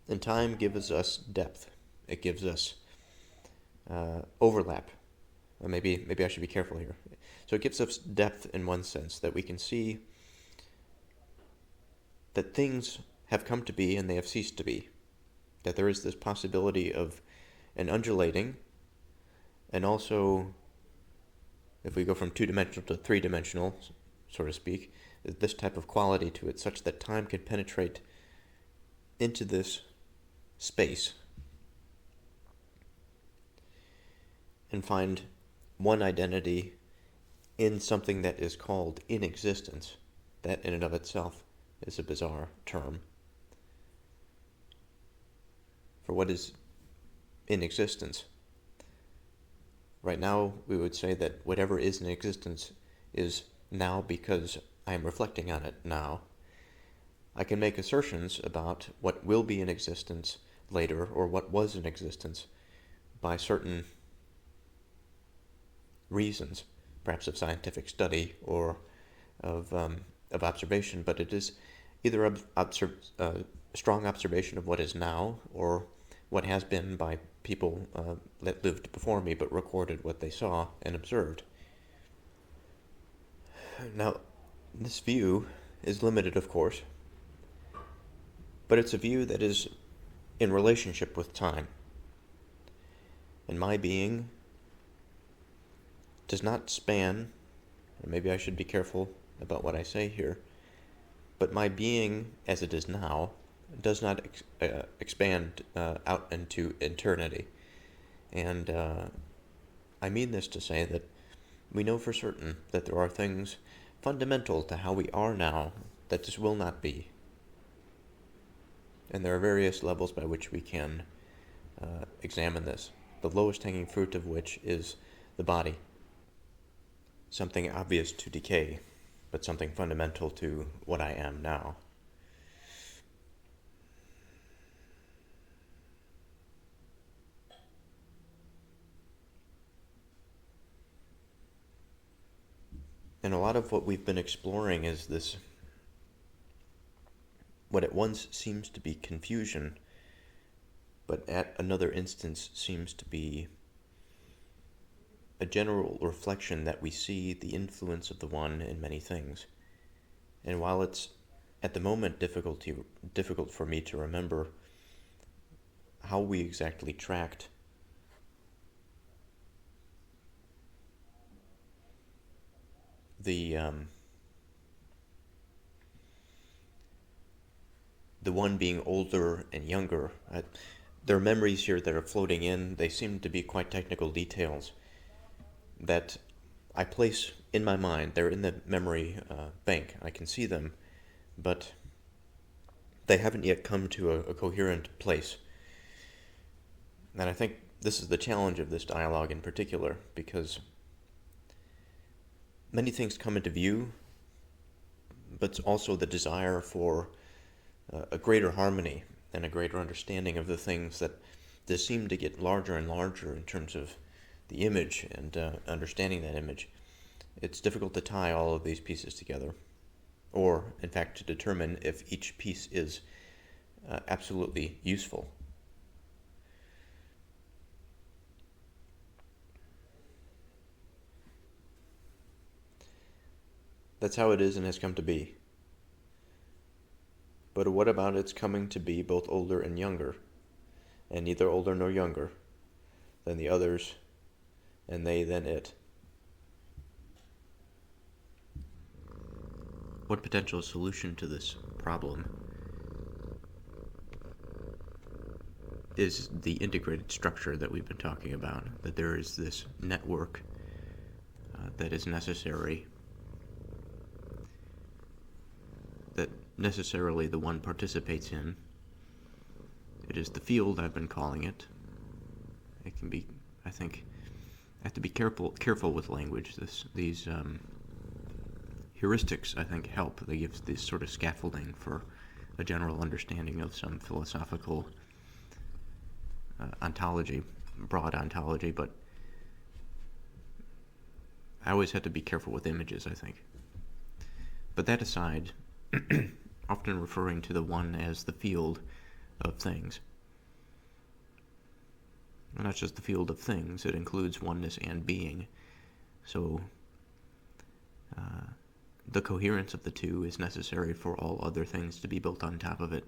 And time gives us depth. It gives us overlap. Maybe I should be careful here. So it gives us depth in one sense, that we can see that things have come to be and they have ceased to be. That there is this possibility of an undulating, and also, if we go from 2-dimensional to 3-dimensional, so to speak, this type of quality to it, such that time can penetrate into this space and find one identity in something that is called inexistence. That in and of itself is a bizarre term. For what is in existence? Right now, we would say that whatever is in existence is now because I am reflecting on it now. I can make assertions about what will be in existence later, or what was in existence, by certain reasons, perhaps of scientific study or of observation, but it is either strong observation of what is now, or what has been by people that lived before me but recorded what they saw and observed. Now, this view is limited, of course, but it's a view that is in relationship with time. And my being does not span, or maybe I should be careful about what I say here, but my being as it is now does not expand out into eternity. And I mean this to say that we know for certain that there are things fundamental to how we are now that just will not be. And there are various levels by which we can examine this, the lowest hanging fruit of which is the body. Something obvious to decay, but something fundamental to what I am now. And a lot of what we've been exploring is this, what at once seems to be confusion, but at another instance seems to be a general reflection that we see the influence of the one in many things. And while it's at the moment difficult for me to remember how we exactly tracked the one being older and younger, there are memories here that are floating in. They seem to be quite technical details that I place in my mind. They're in the memory bank. I can see them, but they haven't yet come to a coherent place. And I think this is the challenge of this dialogue in particular, because many things come into view, but also the desire for a greater harmony and a greater understanding of the things that seem to get larger and larger in terms of the image and understanding that image. it's difficult to tie all of these pieces together, or, in fact, to determine if each piece is absolutely useful. That's how it is and has come to be. But what about its coming to be both older and younger, and neither older nor younger than the others, and they than it? What potential solution to this problem is the integrated structure that we've been talking about, that there is this network that is necessary, that necessarily the one participates in. It is the field, I've been calling it. It can be, I think, I have to be careful with language. These heuristics, I think, help. They give this sort of scaffolding for a general understanding of some philosophical ontology, broad ontology, but I always have to be careful with images, I think. But that aside, often referring to the one as the field of things. And not just the field of things, it includes oneness and being. So the coherence of the two is necessary for all other things to be built on top of it.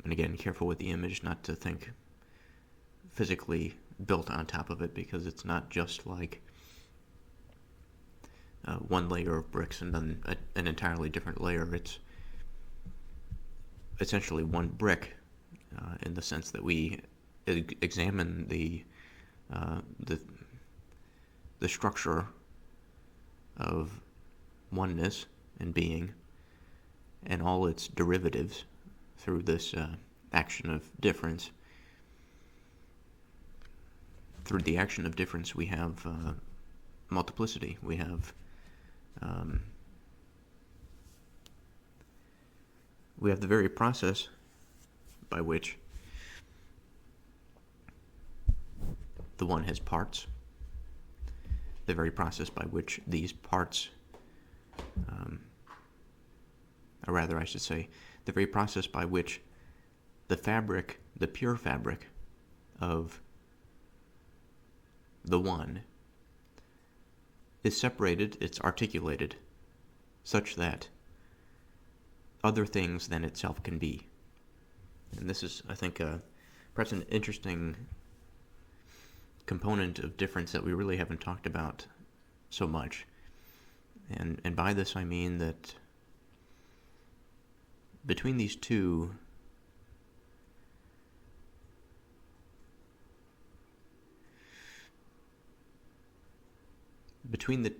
And again, careful with the image not to think physically built on top of it, because it's not just like one layer of bricks and then an entirely different layer. It's essentially one brick in the sense that we examine the structure of oneness and being and all its derivatives through this action of difference. Through the action of difference, we have multiplicity. We have the very process by which the one has parts, the very process by which these parts, or rather I should say, the very process by which the fabric, the pure fabric of the one is separated, it's articulated, such that other things than itself can be. And this is, I think, perhaps an interesting component of difference that we really haven't talked about so much. And by this I mean that between these two, between the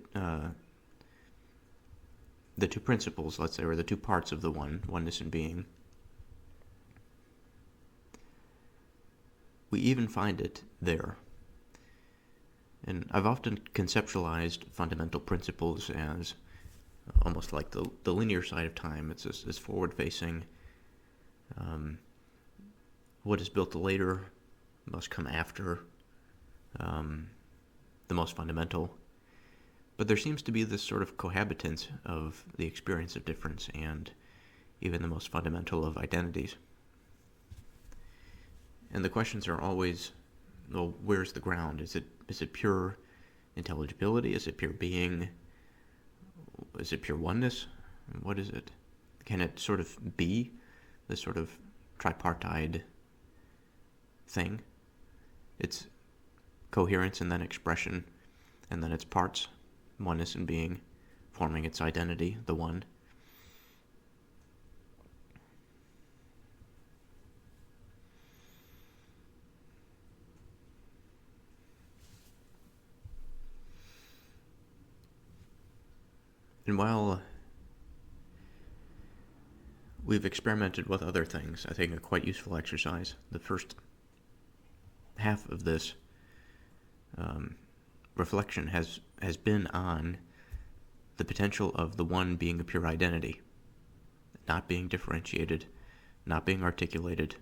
two principles, let's say, or the two parts of the one, oneness and being, we even find it there. And I've often conceptualized fundamental principles as almost like the linear side of time. It's this forward-facing. What is built later must come after the most fundamental. But there seems to be this sort of cohabitance of the experience of difference and even the most fundamental of identities. And the questions are always, well, where's the ground? Is it pure intelligibility? Is it pure being? Is it pure oneness? What is it? Can it sort of be this sort of tripartite thing? It's coherence and then expression, and then its parts, oneness and being, forming its identity, the one. And while we've experimented with other things, I think a quite useful exercise, the first half of this reflection has been on the potential of the one being a pure identity, not being differentiated, not being articulated,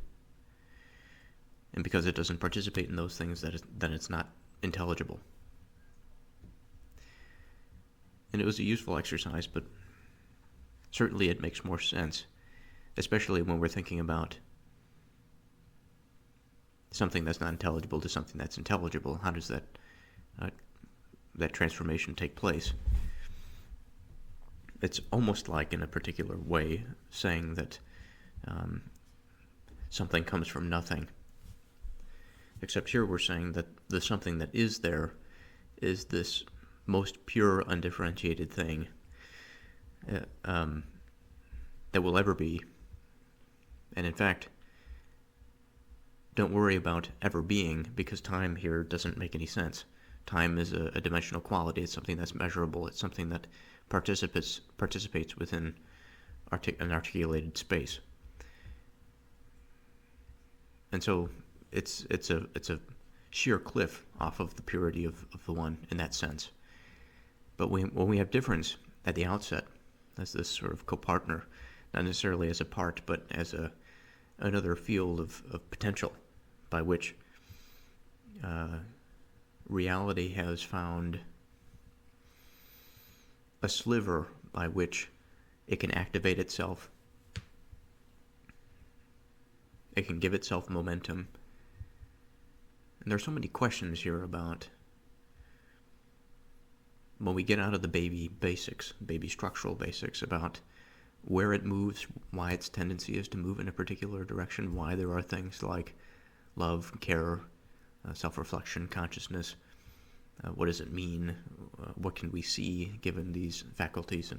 and because it doesn't participate in those things, then it's not intelligible. And it was a useful exercise, but certainly it makes more sense, especially when we're thinking about something that's not intelligible to something that's intelligible. How does that transformation take place? It's almost like, in a particular way, saying that something comes from nothing. Except here we're saying that the something that is there is this most pure, undifferentiated thing that will ever be. And in fact, don't worry about ever being, because time here doesn't make any sense. Time is a dimensional quality. It's something that's measurable. It's something that participates within an articulated space. And so it's a sheer cliff off of the purity of the one in that sense. But when we have difference at the outset, as this sort of co-partner, not necessarily as a part, but as another field of potential by which reality has found a sliver by which it can activate itself. It can give itself momentum. And there's so many questions here about when we get out of the baby basics, baby structural basics, about where it moves, why its tendency is to move in a particular direction, why there are things like love, care, self-reflection, consciousness. What does it mean? What can we see given these faculties?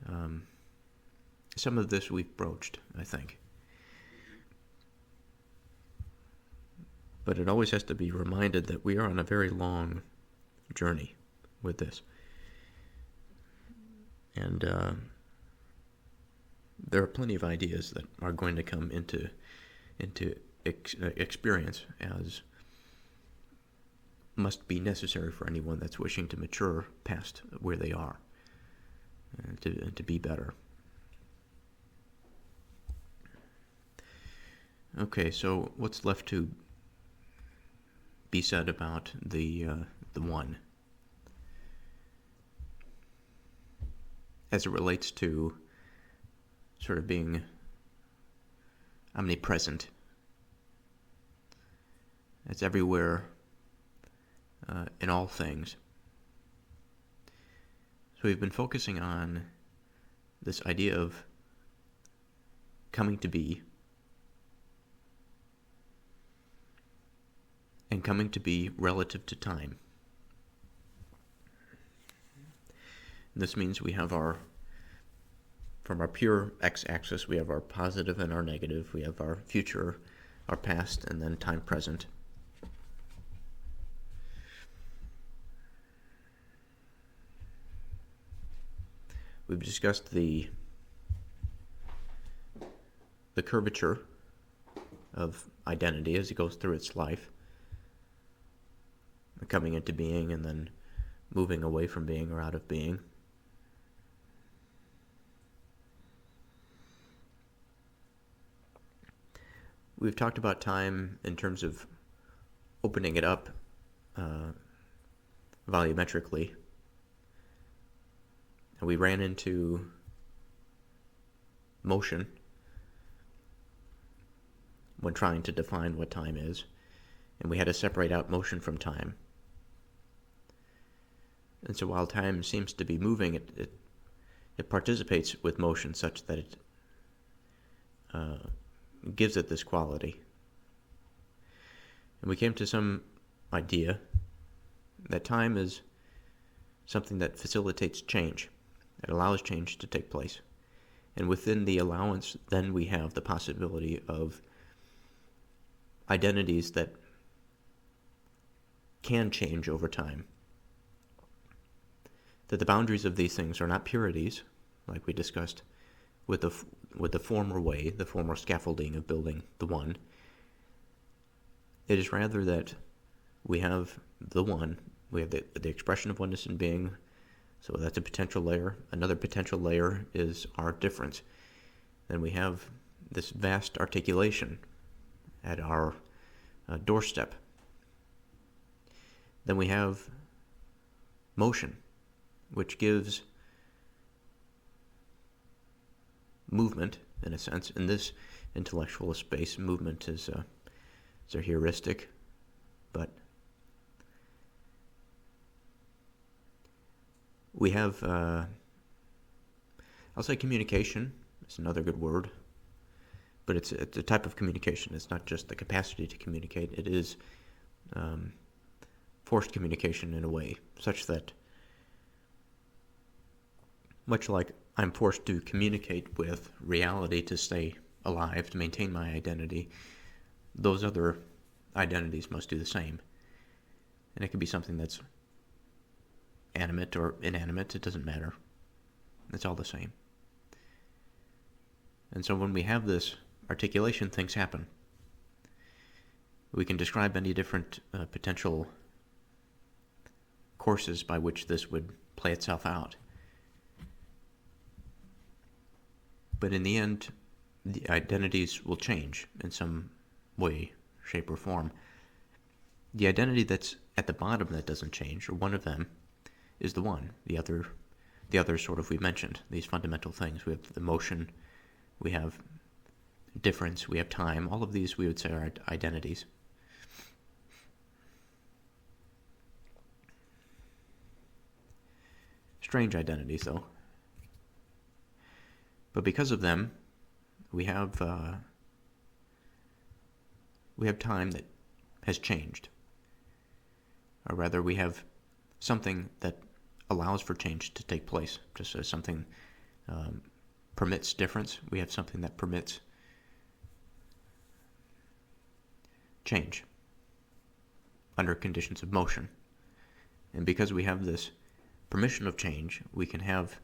And some of this we've broached, I think. But it always has to be reminded that we are on a very long journey with this. And there are plenty of ideas that are going to come into experience as must be necessary for anyone that's wishing to mature past where they are and to be better. Okay, so what's left to be said about the one as it relates to sort of being omnipresent? It's everywhere, in all things. So we've been focusing on this idea of coming to be, and coming to be relative to time. And this means we have from our pure x-axis, we have our positive and our negative. We have our future, our past, and then time present. We've discussed the curvature of identity as it goes through its life, coming into being and then moving away from being or out of being. We've talked about time in terms of opening it up volumetrically. And we ran into motion when trying to define what time is, and we had to separate out motion from time. And so while time seems to be moving, it participates with motion such that it gives it this quality. And we came to some idea that time is something that facilitates change. It allows change to take place. And within the allowance, then we have the possibility of identities that can change over time. That the boundaries of these things are not purities, like we discussed with the former way, the former scaffolding of building the one. It is rather that we have the one, we have the expression of oneness in being, so that's a potential layer. Another potential layer is our difference. Then we have this vast articulation at our doorstep. Then we have motion which gives movement, in a sense. In this intellectual space, movement is a heuristic, but we have, I'll say communication is another good word, but it's a type of communication. It's not just the capacity to communicate. It is forced communication in a way, such that, much like I'm forced to communicate with reality to stay alive, to maintain my identity, those other identities must do the same. And it could be something that's animate or inanimate, it doesn't matter. It's all the same. And so when we have this articulation, things happen. We can describe many different potential courses by which this would play itself out. But in the end, the identities will change in some way, shape, or form. The identity that's at the bottom that doesn't change, or one of them, is the one. The other sort of, we mentioned, these fundamental things. We have emotion, we have difference, we have time. All of these we would say are identities. Strange identities, though. But because of them, we have time that has changed. Or rather, we have something that allows for change to take place. Just as something permits difference, we have something that permits change under conditions of motion. And because we have this permission of change, we can have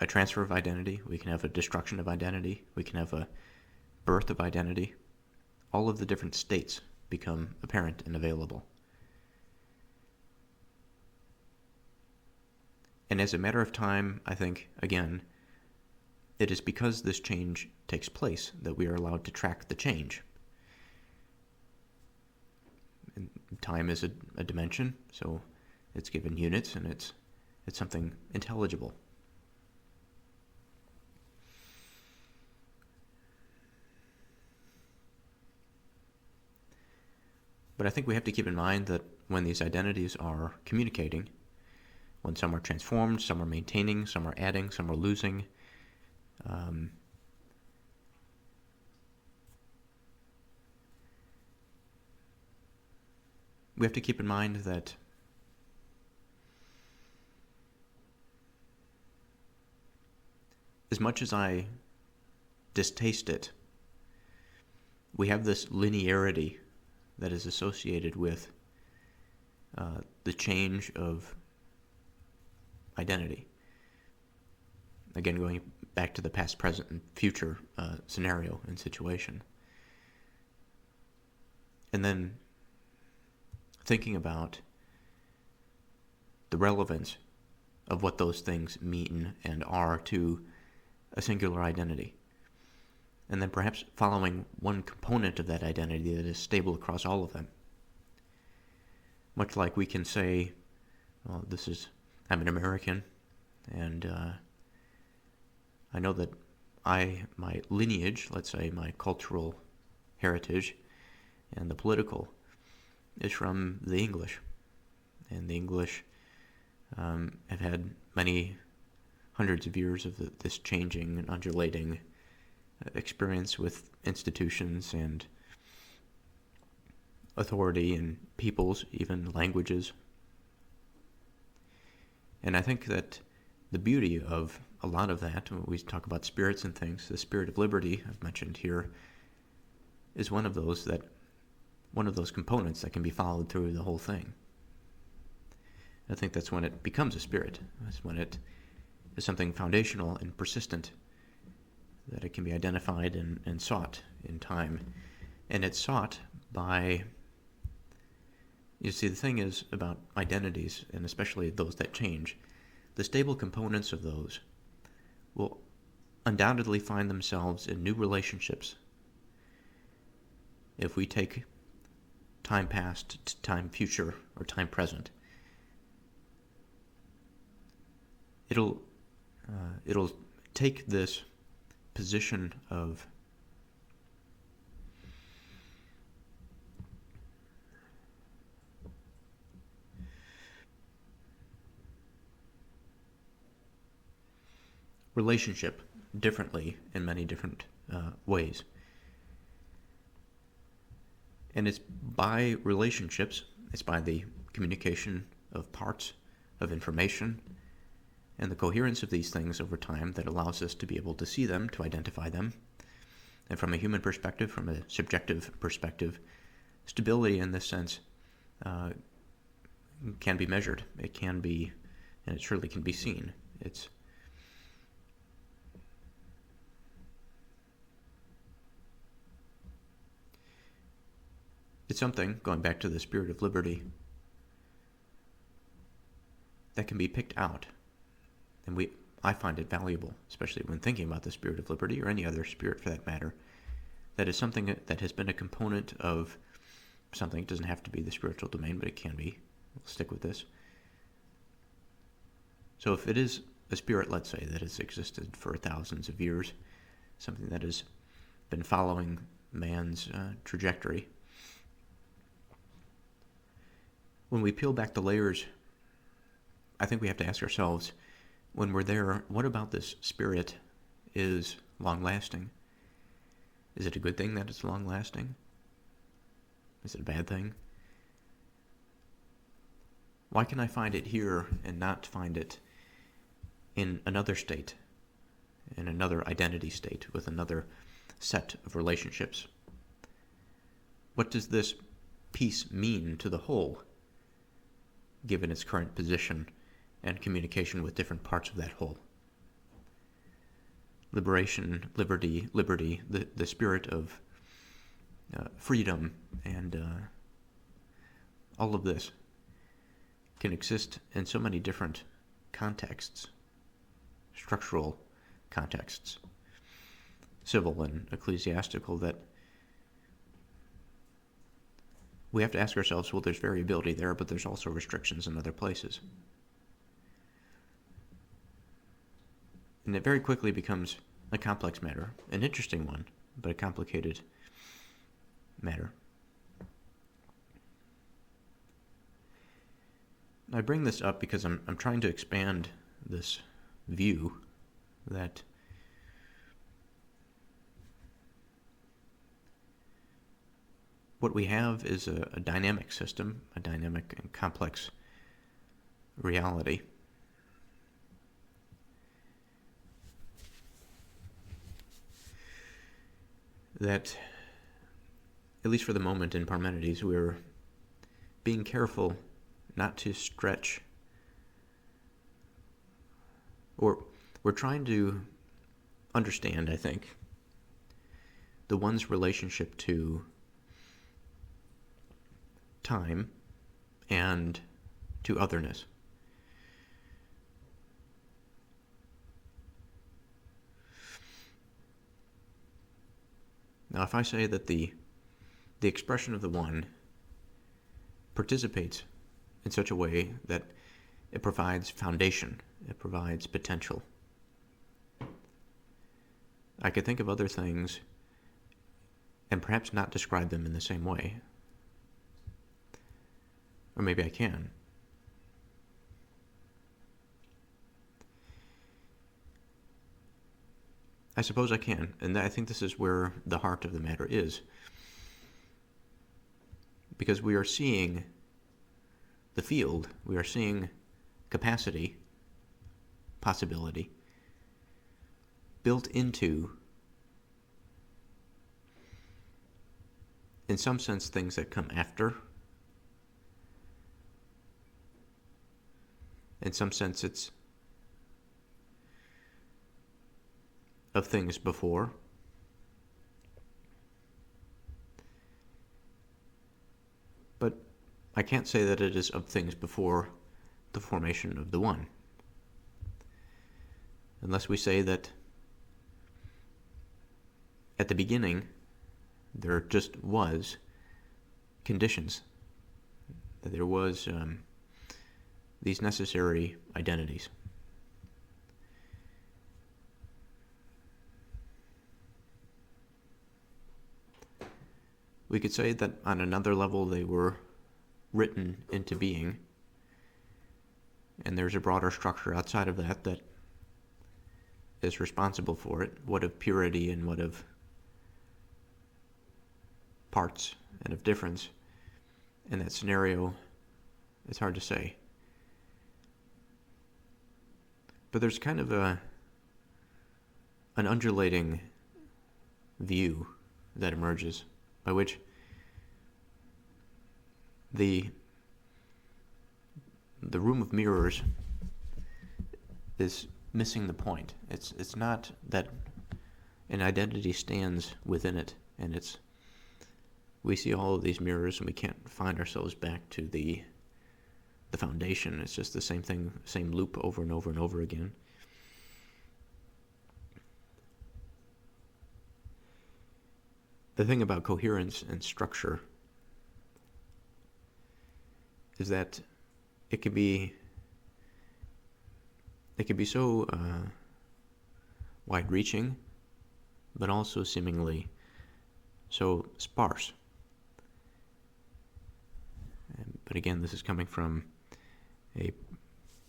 a transfer of identity, we can have a destruction of identity, we can have a birth of identity. All of the different states become apparent and available. And as a matter of time, I think, again, it is because this change takes place that we are allowed to track the change. And time is a dimension, so it's given units, and it's something intelligible. But I think we have to keep in mind that when these identities are communicating, when some are transformed, some are maintaining, some are adding, some are losing, we have to keep in mind that as much as I distaste it, we have this linearity that is associated with the change of identity. Again, going back to the past, present, and future scenario and situation. And then thinking about the relevance of what those things mean and are to a singular identity. And then perhaps following one component of that identity that is stable across all of them. Much like we can say, well, I'm an American, and I know that my lineage, let's say my cultural heritage and the political, is from the English. And the English have had many hundreds of years of this changing and undulating experience with institutions and authority and peoples, even languages. And I think that the beauty of a lot of that, when we talk about spirits and things, the spirit of liberty I've mentioned here, is one of those components that can be followed through the whole thing. I think that's when it becomes a spirit. That's when it is something foundational and persistent, that it can be identified and sought in time. And it's sought by, you see, the thing is about identities, and especially those that change, the stable components of those will undoubtedly find themselves in new relationships if we take time past to time future or time present. it'll take this position of relationship differently in many different ways. And it's by relationships, it's by the communication of parts of information and the coherence of these things over time that allows us to be able to see them, to identify them. And from a human perspective, from a subjective perspective, stability in this sense can be measured. It can be, and it surely can be seen. It's something, going back to the spirit of liberty, that can be picked out. And I find it valuable, especially when thinking about the spirit of liberty, or any other spirit for that matter, that is something that has been a component of something. It doesn't have to be the spiritual domain, but it can be. We'll stick with this. So if it is a spirit, let's say, that has existed for thousands of years, something that has been following man's trajectory, when we peel back the layers, I think we have to ask ourselves, when we're there, what about this spirit is long-lasting? Is it a good thing that it's long-lasting? Is it a bad thing? Why can I find it here and not find it in another state, in another identity state, with another set of relationships? What does this piece mean to the whole, given its current position and communication with different parts of that whole? Liberation, liberty, the spirit of freedom, and all of this can exist in so many different contexts, structural contexts, civil and ecclesiastical, that we have to ask ourselves, well, there's variability there, but there's also restrictions in other places. And it very quickly becomes a complex matter, an interesting one, but a complicated matter. I bring this up because I'm trying to expand this view that what we have is a dynamic system, a dynamic and complex reality. That, at least for the moment in Parmenides, we're being careful not to stretch, or we're trying to understand, I think, the one's relationship to time and to otherness. Now, if I say that the expression of the one participates in such a way that it provides foundation, it provides potential, I could think of other things and perhaps not describe them in the same way. Or maybe I can. I suppose I can, and I think this is where the heart of the matter is. Because we are seeing the field, we are seeing capacity, possibility, built into, in some sense, things that come after. In some sense, it's of things before. But I can't say that it is of things before the formation of the one, unless we say that at the beginning there just was conditions, that there was these necessary identities. We could say that on another level they were written into being, and there's a broader structure outside of that that is responsible for it. What of purity and what of parts and of difference? In that scenario, it's hard to say. But there's kind of an undulating view that emerges, by which the room of mirrors is missing the point. It's not that an identity stands within it, and we see all of these mirrors and we can't find ourselves back to the foundation. It's just the same thing, same loop over and over and over again. The thing about coherence and structure is that it can be so wide-reaching, but also seemingly so sparse. But again, this is coming from a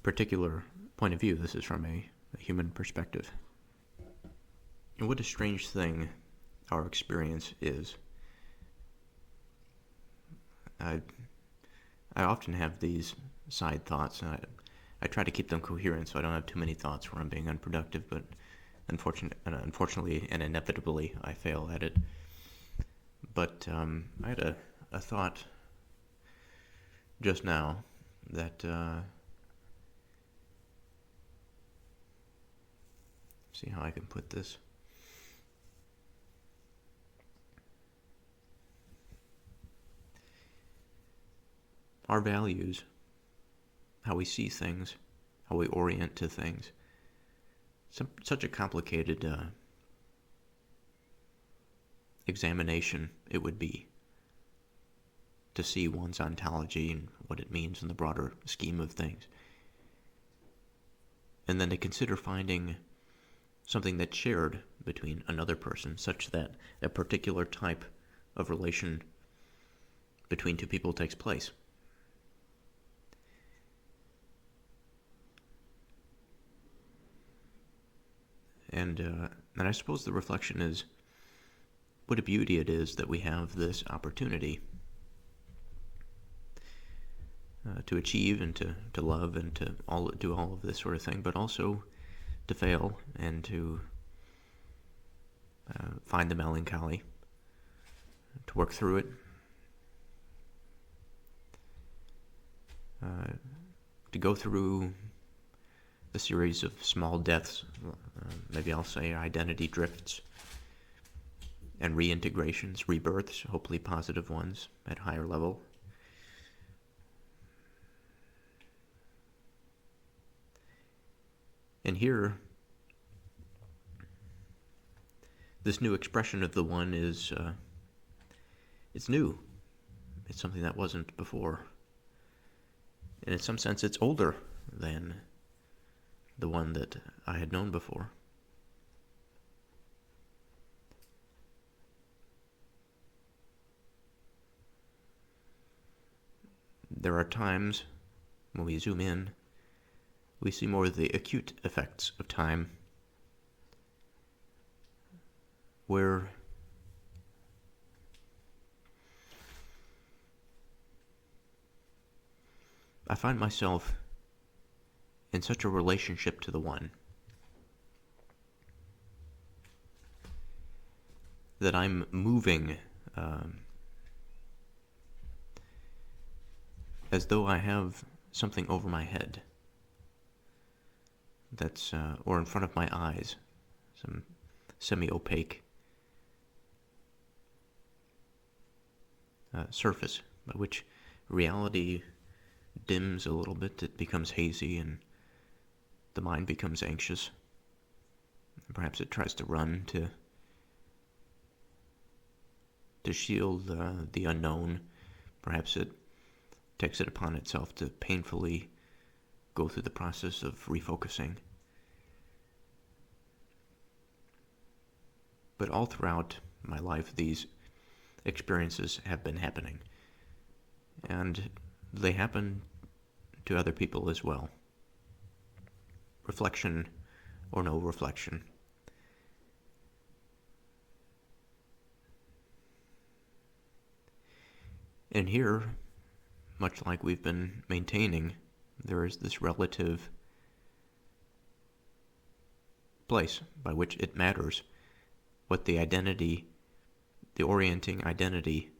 particular point of view. This is from a human perspective. And what a strange thing our experience is. I often have these side thoughts, and I try to keep them coherent so I don't have too many thoughts where I'm being unproductive, but unfortunately and inevitably I fail at it. But I had a thought just now that see how I can put this. Our values, how we see things, how we orient to things, such a complicated examination it would be to see one's ontology and what it means in the broader scheme of things. And then to consider finding something that's shared between another person, such that a particular type of relation between two people takes place. And I suppose the reflection is what a beauty it is that we have this opportunity to achieve and to love and to do all of this sort of thing, but also to fail and to find the melancholy, to work through it, to go through the series of small deaths, maybe I'll say identity drifts, and reintegrations, rebirths, hopefully positive ones at a higher level. And here, this new expression of the one is, it's new. It's something that wasn't before. And in some sense, it's older than the one that I had known before. There are times when we zoom in, we see more of the acute effects of time, where I find myself in such a relationship to the one that I'm moving as though I have something over my head that's or in front of my eyes, some semi-opaque surface by which reality dims a little bit. It becomes hazy and the mind becomes anxious. Perhaps it tries to run to shield the unknown. Perhaps it takes it upon itself to painfully go through the process of refocusing. But all throughout my life, these experiences have been happening. And they happen to other people as well. Reflection or no reflection. And here, much like we've been maintaining, there is this relative place by which it matters what the identity, the orienting identity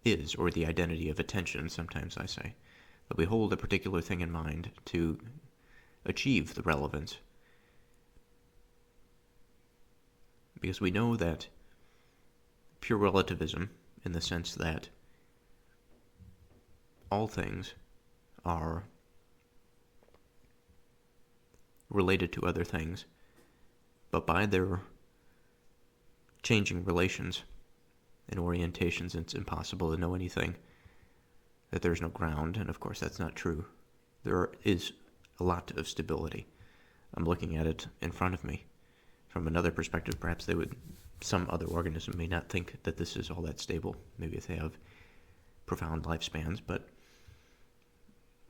is, or the identity of attention, sometimes I say. That we hold a particular thing in mind to achieve the relevance. Because we know that pure relativism, in the sense that all things are related to other things, but by their changing relations and orientations, it's impossible to know anything, that there's no ground, and of course that's not true. There is a lot of stability. I'm looking at it in front of me. From another perspective, perhaps some other organism may not think that this is all that stable, maybe if they have profound lifespans, but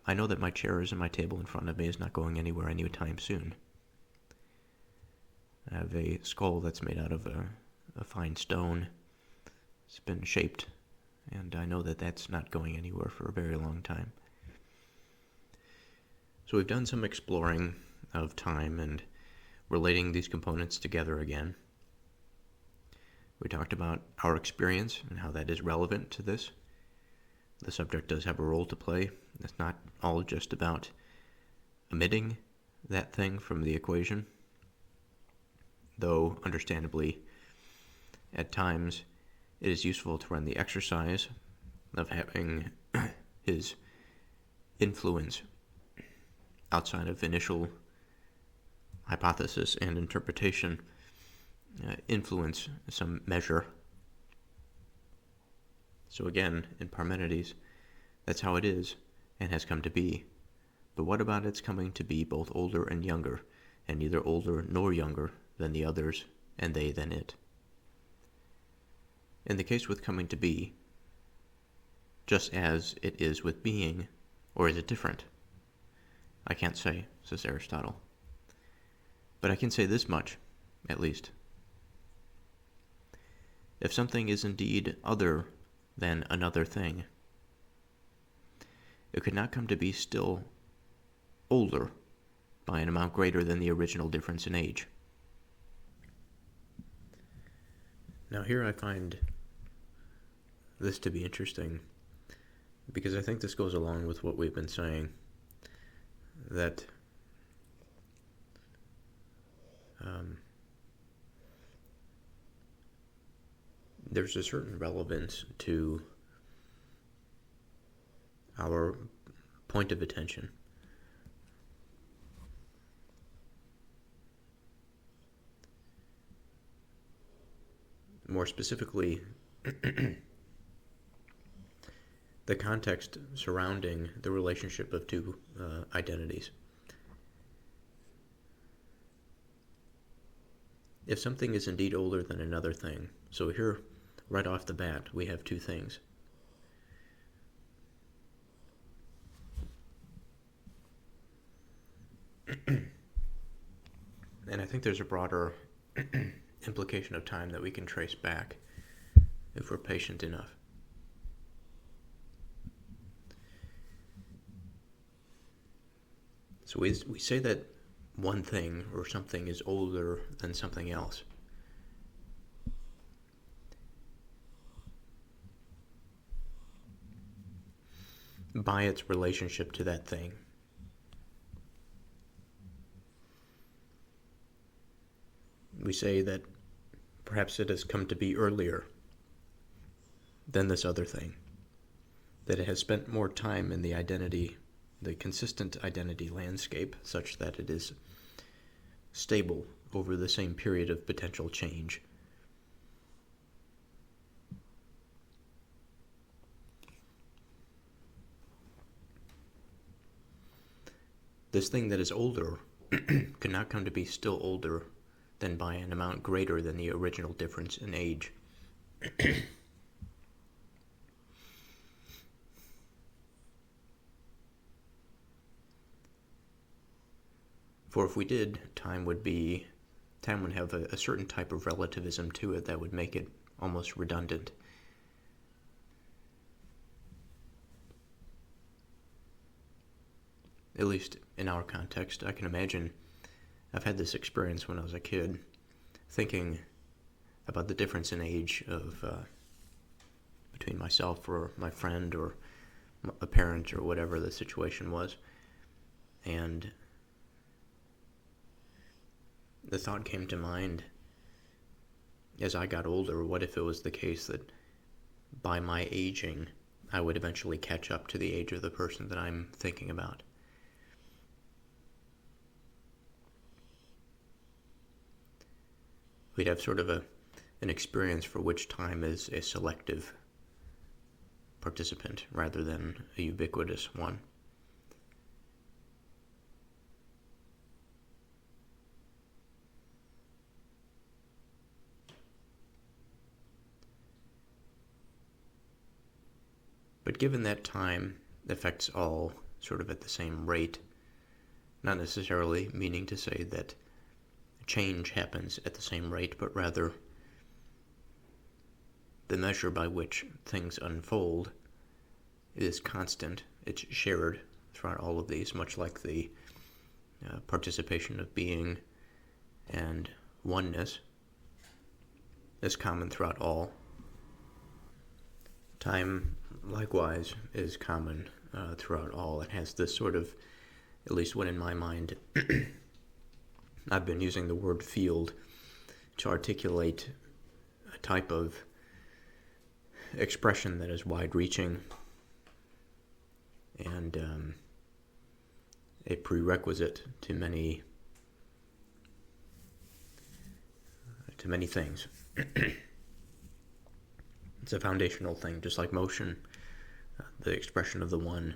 I know that my chairs and my table in front of me is not going anywhere anytime soon. I have a skull that's made out of a fine stone. It's been shaped, and I know that that's not going anywhere for a very long time. So we've done some exploring of time and relating these components together again. We talked about our experience and how that is relevant to this. The subject does have a role to play. It's not all just about omitting that thing from the equation, though understandably at times it is useful to run the exercise of having his influence outside of initial hypothesis and interpretation influence some measure. So again, in Parmenides, that's how it is and has come to be. But what about its coming to be both older and younger, and neither older nor younger than the others, and they than it? In the case with coming to be, just as it is with being, or is it different? I can't say, says Aristotle. But I can say this much, at least. If something is indeed other than another thing, it could not come to be still older by an amount greater than the original difference in age. Now here I find this to be interesting, because I think this goes along with what we've been saying, that there's a certain relevance to our point of attention. More specifically, the context surrounding the relationship of two identities. If something is indeed older than another thing, so here, right off the bat, we have two things. And I think there's a broader implication of time that we can trace back if we're patient enough. So we say that one thing or something is older than something else. By its relationship to that thing. We say that perhaps it has come to be earlier than this other thing, that it has spent more time in the identity, the consistent identity landscape, such that it is stable over the same period of potential change. This thing that is older could not come to be still older than by an amount greater than the original difference in age. For if we did, time would have a certain type of relativism to it that would make it almost redundant. At least in our context, I can imagine I've had this experience when I was a kid, thinking about the difference in age of between myself or my friend or a parent or whatever the situation was. And the thought came to mind as I got older, what if it was the case that by my aging, I would eventually catch up to the age of the person that I'm thinking about? We'd have sort of an experience for which time is a selective participant rather than a ubiquitous one. But given that time affects all sort of at the same rate, not necessarily meaning to say that change happens at the same rate, but rather the measure by which things unfold is constant. It's shared throughout all of these, much like the participation of being and oneness is common throughout all. Time, likewise, is common throughout all. It has this sort of, at least when in my mind, I've been using the word field to articulate a type of expression that is wide-reaching and a prerequisite to many things. It's a foundational thing, just like motion, the expression of the one.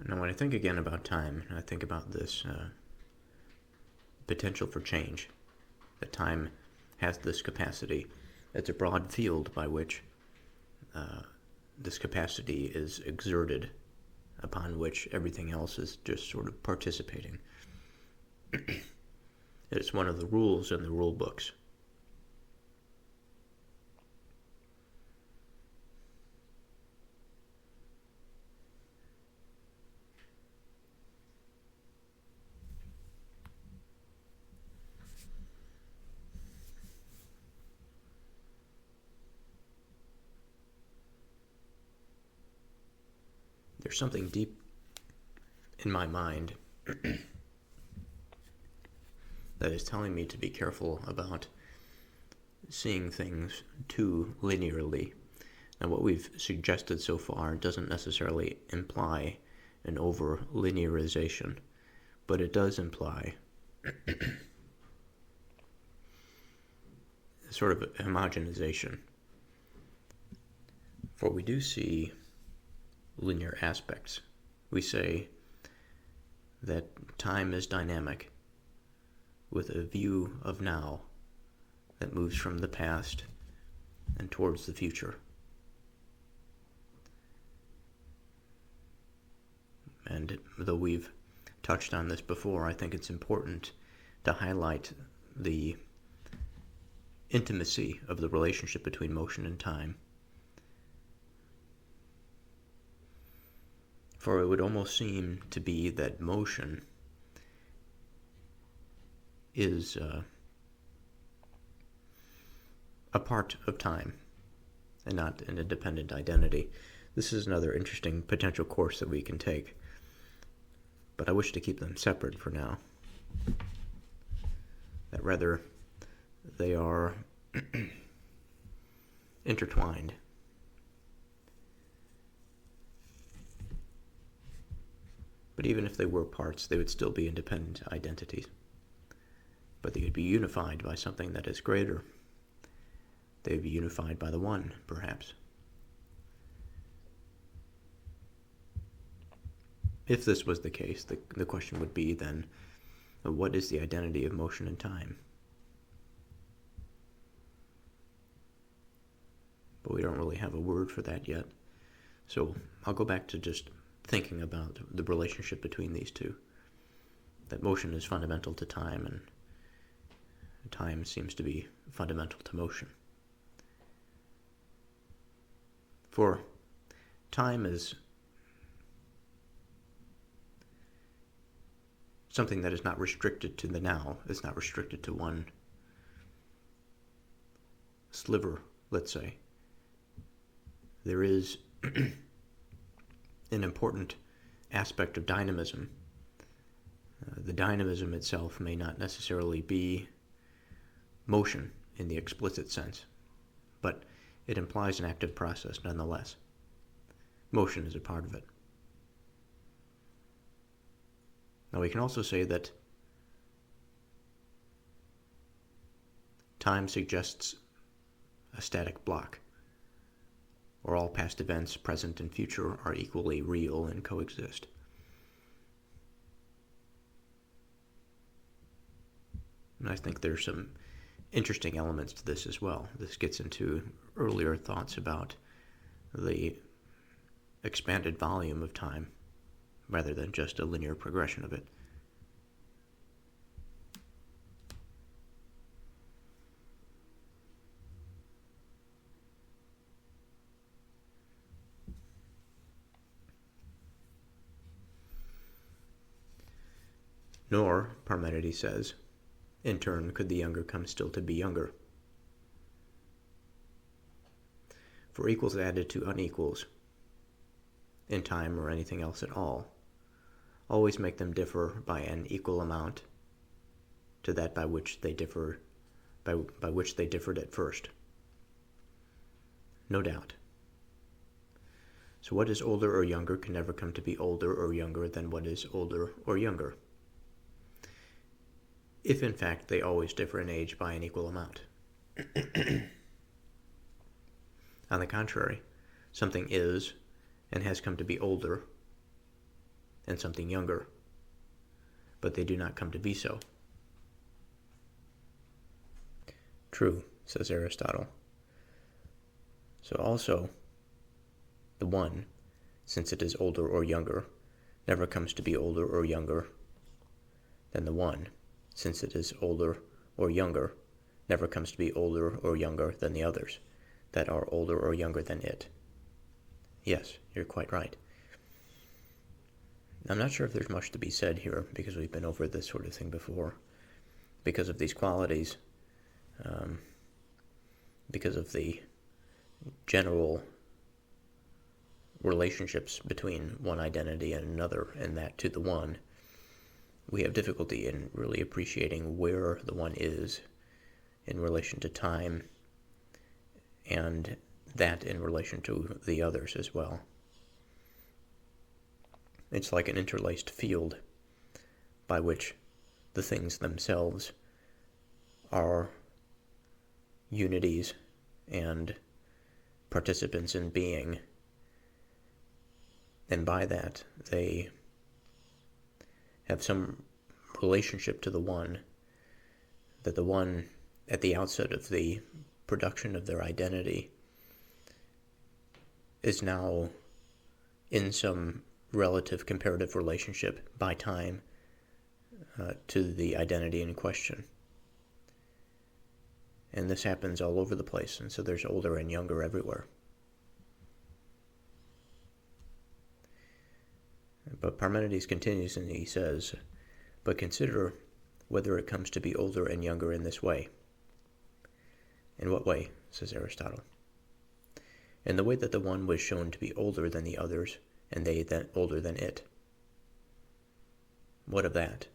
Now, when I think again about time, I think about this potential for change. That time has this capacity. It's a broad field by which this capacity is exerted, upon which everything else is just sort of participating. It's one of the rules in the rule books. There's something deep in my mind that is telling me to be careful about seeing things too linearly. Now, what we've suggested so far doesn't necessarily imply an over-linearization, but it does imply a sort of homogenization. For we do see linear aspects. We say that time is dynamic, with a view of now that moves from the past and towards the future. And though we've touched on this before, I think it's important to highlight the intimacy of the relationship between motion and time. For it would almost seem to be that motion is a part of time and not an independent identity. This is another interesting potential course that we can take, but I wish to keep them separate for now. That rather they are intertwined. But even if they were parts, they would still be independent identities. But they would be unified by something that is greater. They would be unified by the one, perhaps. If this was the case, the question would be then, what is the identity of motion and time? But we don't really have a word for that yet. So I'll go back to just thinking about the relationship between these two. That motion is fundamental to time, and time seems to be fundamental to motion. For time is something that is not restricted to the now. It's not restricted to one sliver, let's say. There is an important aspect of dynamism. The dynamism itself may not necessarily be motion in the explicit sense, but it implies an active process nonetheless. Motion is a part of it. Now we can also say that time suggests a static block, or all past events, present and future, are equally real and coexist. And I think there's some interesting elements to this as well. This gets into earlier thoughts about the expanded volume of time, rather than just a linear progression of it. Nor, Parmenides says, in turn, could the younger come still to be younger. For equals added to unequals, in time or anything else at all, always make them differ by an equal amount to that by which they differed at first. No doubt. So what is older or younger can never come to be older or younger than what is older or younger, if in fact they always differ in age by an equal amount. On the contrary, something is and has come to be older and something younger, but they do not come to be so. True, says Aristotle. So also, the one, since it is older or younger, never comes to be older or younger than the one, since it is older or younger, never comes to be older or younger than the others that are older or younger than it. Yes, you're quite right. I'm not sure if there's much to be said here, because we've been over this sort of thing before. Because of these qualities, because of the general relationships between one identity and another, and that to the one, we have difficulty in really appreciating where the one is in relation to time, and that in relation to the others as well. It's like an interlaced field by which the things themselves are unities and participants in being, and by that they have some relationship to the one, that the one at the outset of the production of their identity is now in some relative comparative relationship by time to the identity in question. And this happens all over the place, and so there's older and younger everywhere. But Parmenides continues and he says, but consider whether it comes to be older and younger in this way. In what way, says Aristotle? In the way that the one was shown to be older than the others, and they then older than it. What of that?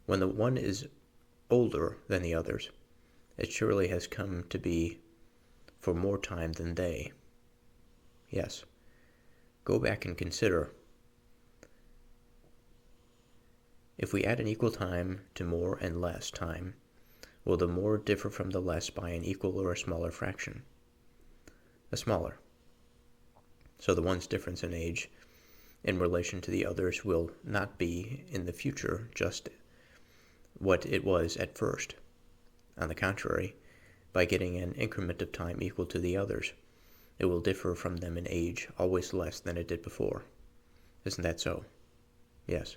When the one is older than the others, it surely has come to be for more time than they. Yes. Go back and consider If we add an equal time to more and less time, will the more differ from the less by an equal or a smaller fraction? A smaller. So the one's difference in age in relation to the others will not be in the future just what it was at first. On the contrary, by getting an increment of time equal to the others, it will differ from them in age always less than it did before. Isn't that so? Yes.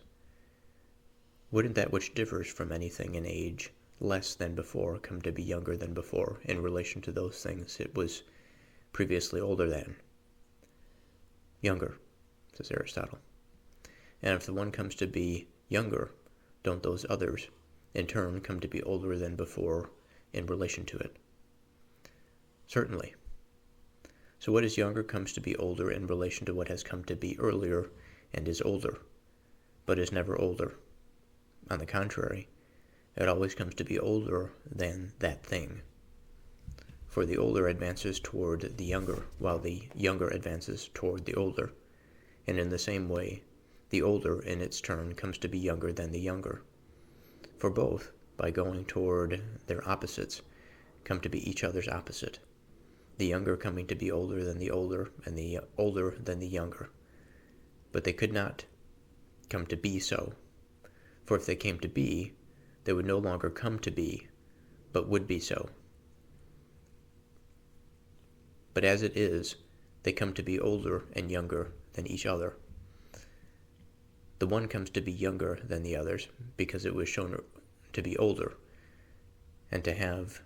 Wouldn't that which differs from anything in age less than before come to be younger than before in relation to those things it was previously older than? Younger, says Aristotle. And if the one comes to be younger, don't those others, in turn, come to be older than before in relation to it? Certainly. So what is younger comes to be older in relation to what has come to be earlier and is older, but is never older. On the contrary, it always comes to be older than that thing. For the older advances toward the younger, while the younger advances toward the older. And in the same way, the older in its turn comes to be younger than the younger. For both, by going toward their opposites, come to be each other's opposite. The younger coming to be older than the older, and the older than the younger. But they could not come to be so. For if they came to be, they would no longer come to be, but would be so. But as it is, they come to be older and younger than each other. The one comes to be younger than the others because it was shown to be older, and to have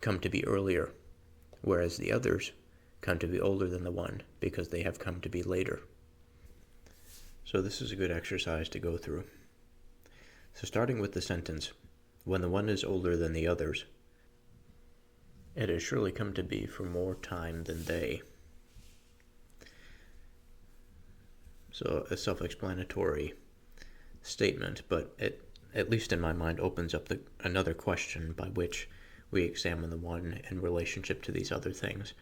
come to be earlier, whereas the others come to be older than the one because they have come to be later. So this is a good exercise to go through. So starting with the sentence, when the one is older than the others, it has surely come to be for more time than they. So a self-explanatory statement, but it, at least in my mind, opens up another question by which we examine the one in relationship to these other things.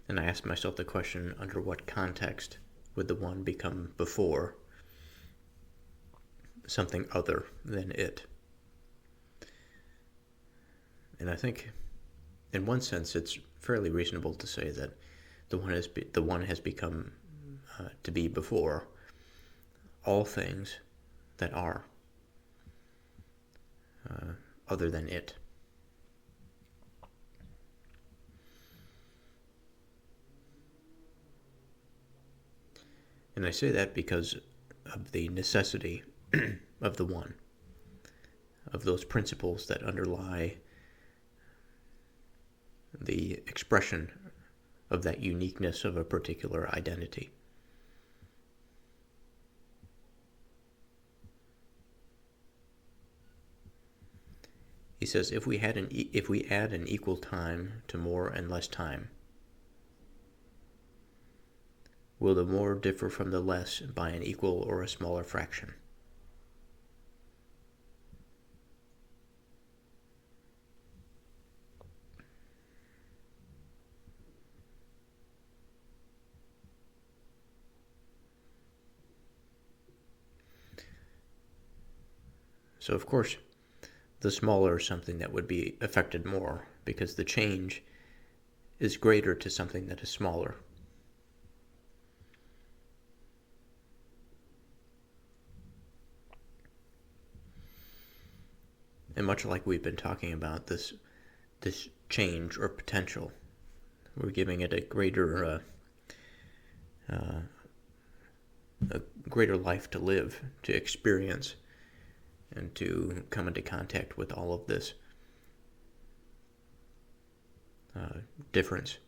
And I ask myself the question, under what context would the one become before something other than it? And I think, in one sense, it's fairly reasonable to say that the one has become to be before all things that are other than it. And I say that because of the necessity of the one, of those principles that underlie the expression of that uniqueness of a particular identity. He says, if we add an equal time to more and less time, will the more differ from the less by an equal or a smaller fraction? So, of course, the smaller is something that would be affected more, because the change is greater to something that is smaller. And much like we've been talking about, this change or potential, we're giving it a greater life to live, to experience, and to come into contact with all of this difference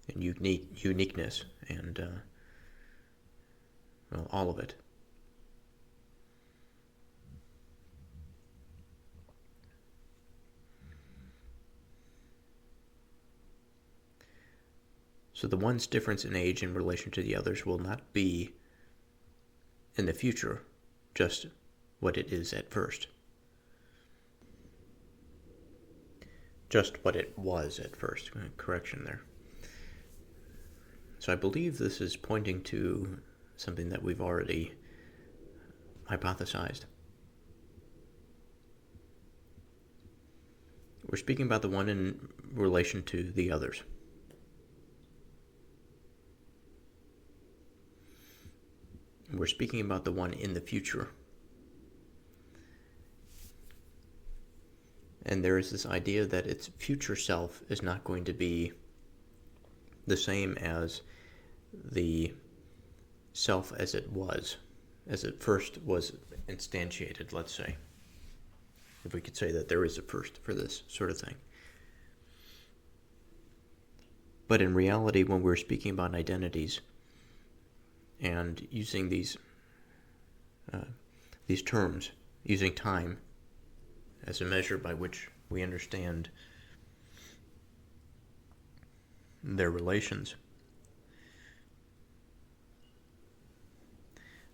and uniqueness and all of it. So the one's difference in age in relation to the others will not be, in the future, just what it is at first. Just what it was at first. Correction there. So I believe this is pointing to something that we've already hypothesized. We're speaking about the one in relation to the others. We're speaking about the one in the future. And there is this idea that its future self is not going to be the same as the self as it first was instantiated, let's say. If we could say that there is a first for this sort of thing. But in reality, when we're speaking about identities and using these terms, using time as a measure by which we understand their relations,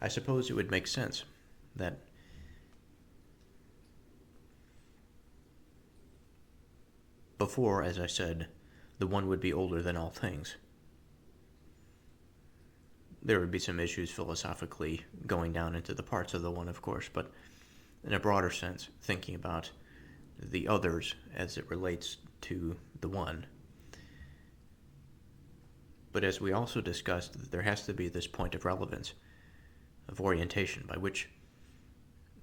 I suppose it would make sense that before, as I said, the one would be older than all things. There would be some issues philosophically going down into the parts of the one, of course, but in a broader sense, thinking about the others as it relates to the one. But as we also discussed, there has to be this point of relevance, of orientation, by which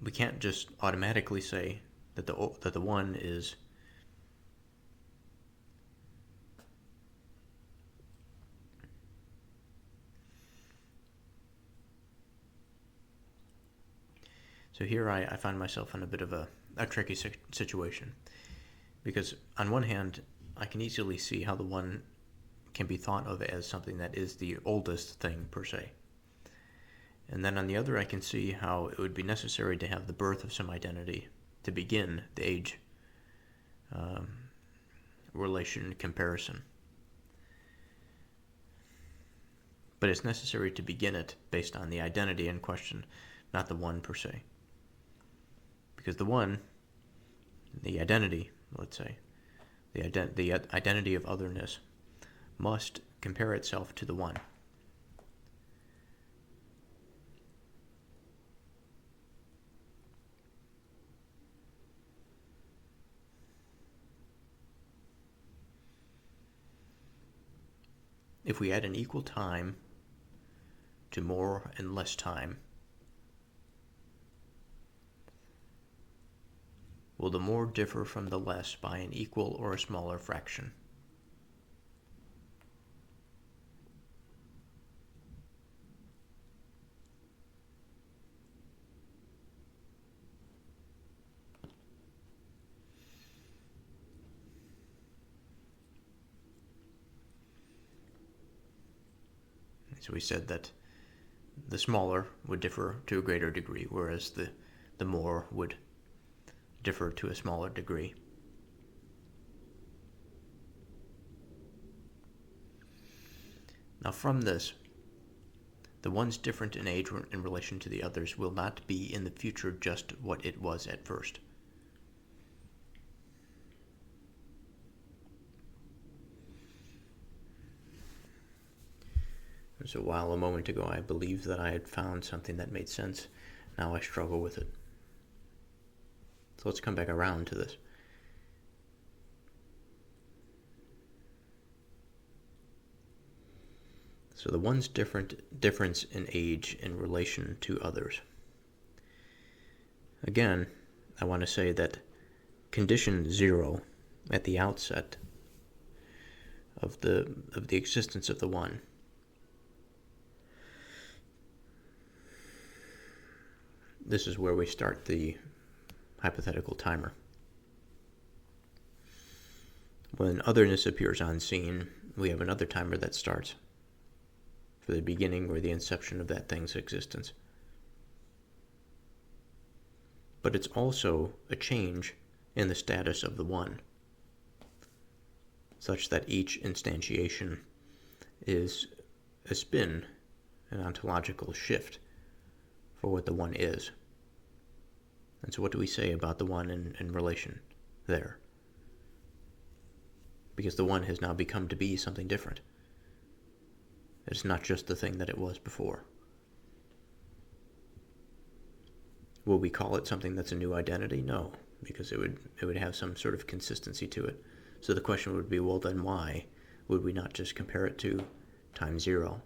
we can't just automatically say that the one is So here I find myself in a bit of a tricky situation, because on one hand, I can easily see how the one can be thought of as something that is the oldest thing per se. And then on the other, I can see how it would be necessary to have the birth of some identity to begin the age relation comparison. But it's necessary to begin it based on the identity in question, not the one per se. Because the one, the identity, let's say, the identity of otherness, must compare itself to the one. If we add an equal time to more and less time, will the more differ from the less by an equal or a smaller fraction? So we said that the smaller would differ to a greater degree, whereas the more would differ to a smaller degree. Now from this, the one's different in age in relation to the others will not be in the future just what it was at first. So while a moment ago I believed that I had found something that made sense, now I struggle with it. So let's come back around to this. So the one's difference in age in relation to others. Again, I want to say that condition 0 at the outset of the existence of the one this is where we start the hypothetical timer. When otherness appears on scene, we have another timer that starts for the beginning or the inception of that thing's existence. But it's also a change in the status of the one, such that each instantiation is a spin, an ontological shift for what the one is. And so what do we say about the one in relation there? Because the one has now become to be something different. It's not just the thing that it was before. Will we call it something that's a new identity? No, because it would have some sort of consistency to it. So the question would be, well, then why would we not just compare it to time zero?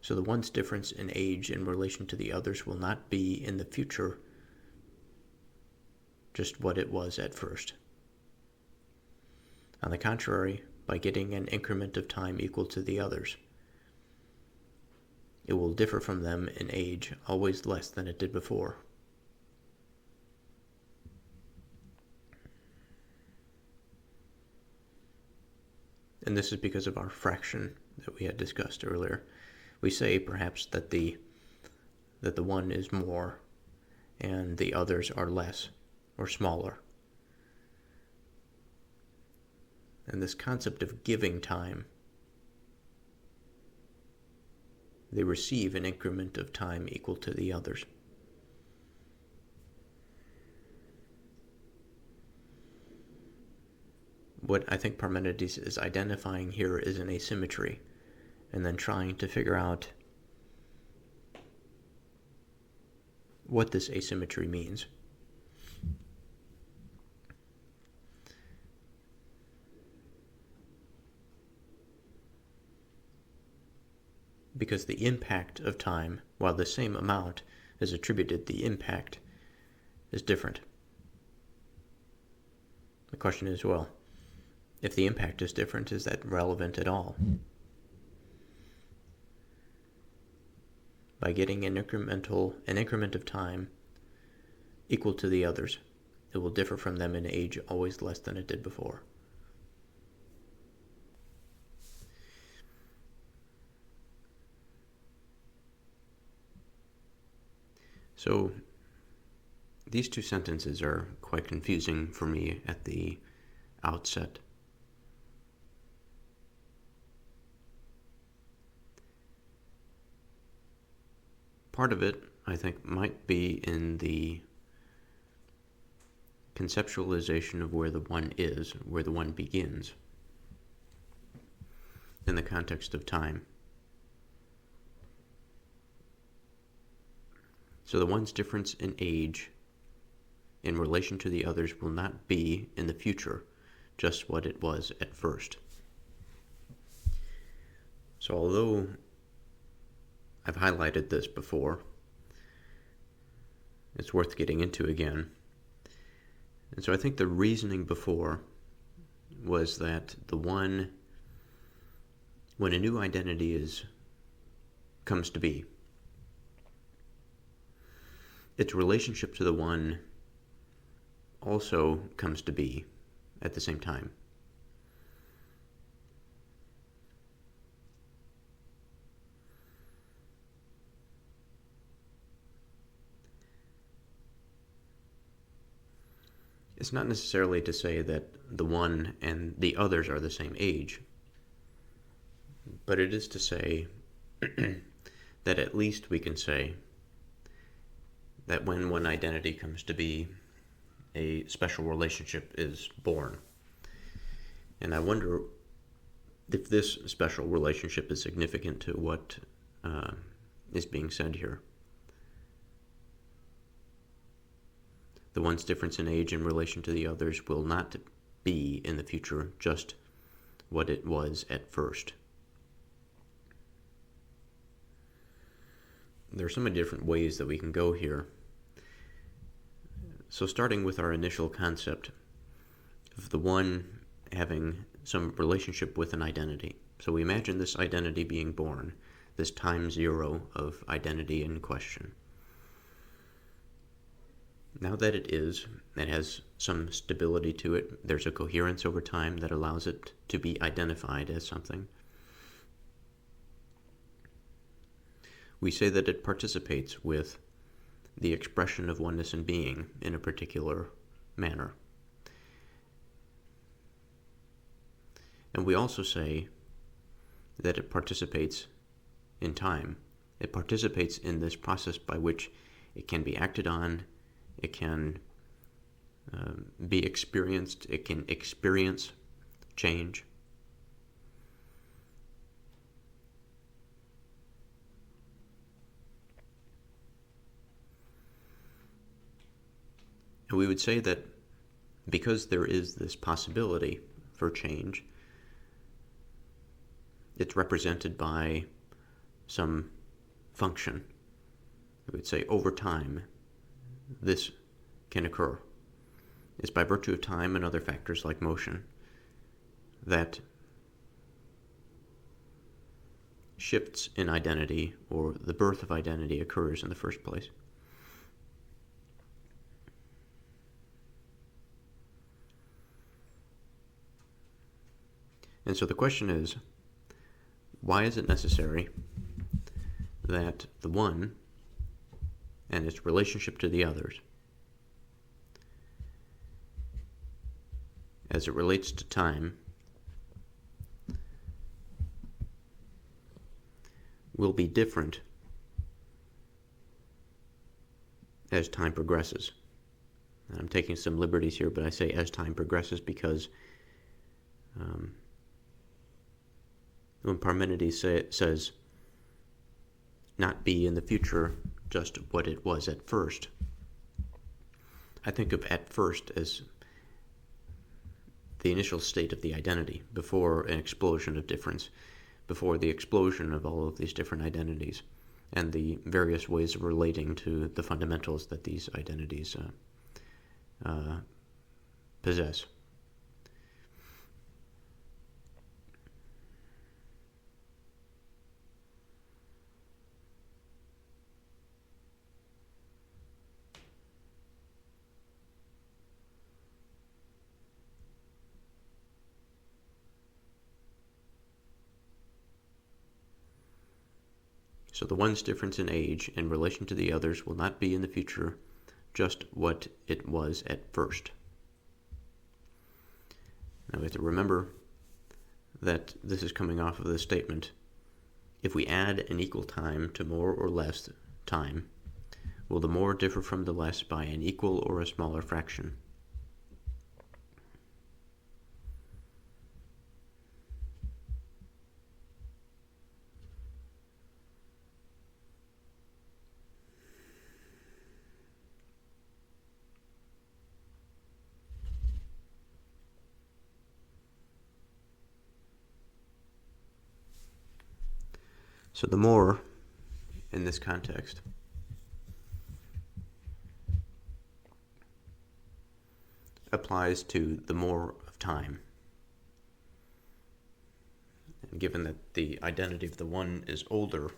So the one's difference in age in relation to the others will not be in the future just what it was at first. On the contrary, by getting an increment of time equal to the others, it will differ from them in age always less than it did before. And this is because of our fraction that we had discussed earlier. We say perhaps that the one is more and the others are less or smaller. And this concept of giving time, they receive an increment of time equal to the others. What I think Parmenides is identifying here is an asymmetry, and then trying to figure out what this asymmetry means. Because the impact of time, while the same amount is attributed, the impact is different. The question is, well, if the impact is different, is that relevant at all? By getting an increment of time equal to the others, it will differ from them in age always less than it did before. So these two sentences are quite confusing for me at the outset. Part of it, I think, might be in the conceptualization of where the one is, where the one begins, in the context of time. So the one's difference in age in relation to the others will not be in the future just what it was at first. So although I've highlighted this before, it's worth getting into again. And so I think the reasoning before was that the one, when a new identity comes to be, its relationship to the one also comes to be at the same time. It's not necessarily to say that the one and the others are the same age, but it is to say that at least we can say that when one identity comes to be, a special relationship is born. And I wonder if this special relationship is significant to what is being said here. The one's difference in age in relation to the others will not be in the future just what it was at first. There are so many different ways that we can go here. So starting with our initial concept of the one having some relationship with an identity. So we imagine this identity being born, this time zero of identity in question. Now that it has some stability to it. There's a coherence over time that allows it to be identified as something. We say that it participates with the expression of oneness and being in a particular manner. And we also say that it participates in time. It participates in this process by which it can be acted on, it can be experienced, it can experience change. we would say that because there is this possibility for change, it's represented by some function. We would say over time, this can occur. It's by virtue of time and other factors like motion that shifts in identity, or the birth of identity, occurs in the first place. And so the question is, why is it necessary that the one and its relationship to the others, as it relates to time, will be different as time progresses? And I'm taking some liberties here, but I say as time progresses because when Parmenides says not be in the future just what it was at first, I think of at first as the initial state of the identity, before an explosion of difference, before the explosion of all of these different identities and the various ways of relating to the fundamentals that these identities possess. So the one's difference in age in relation to the others will not be in the future just what it was at first. Now we have to remember that this is coming off of the statement, if we add an equal time to more or less time, will the more differ from the less by an equal or a smaller fraction? So the more, in this context, applies to the more of time. And given that the identity of the one is older,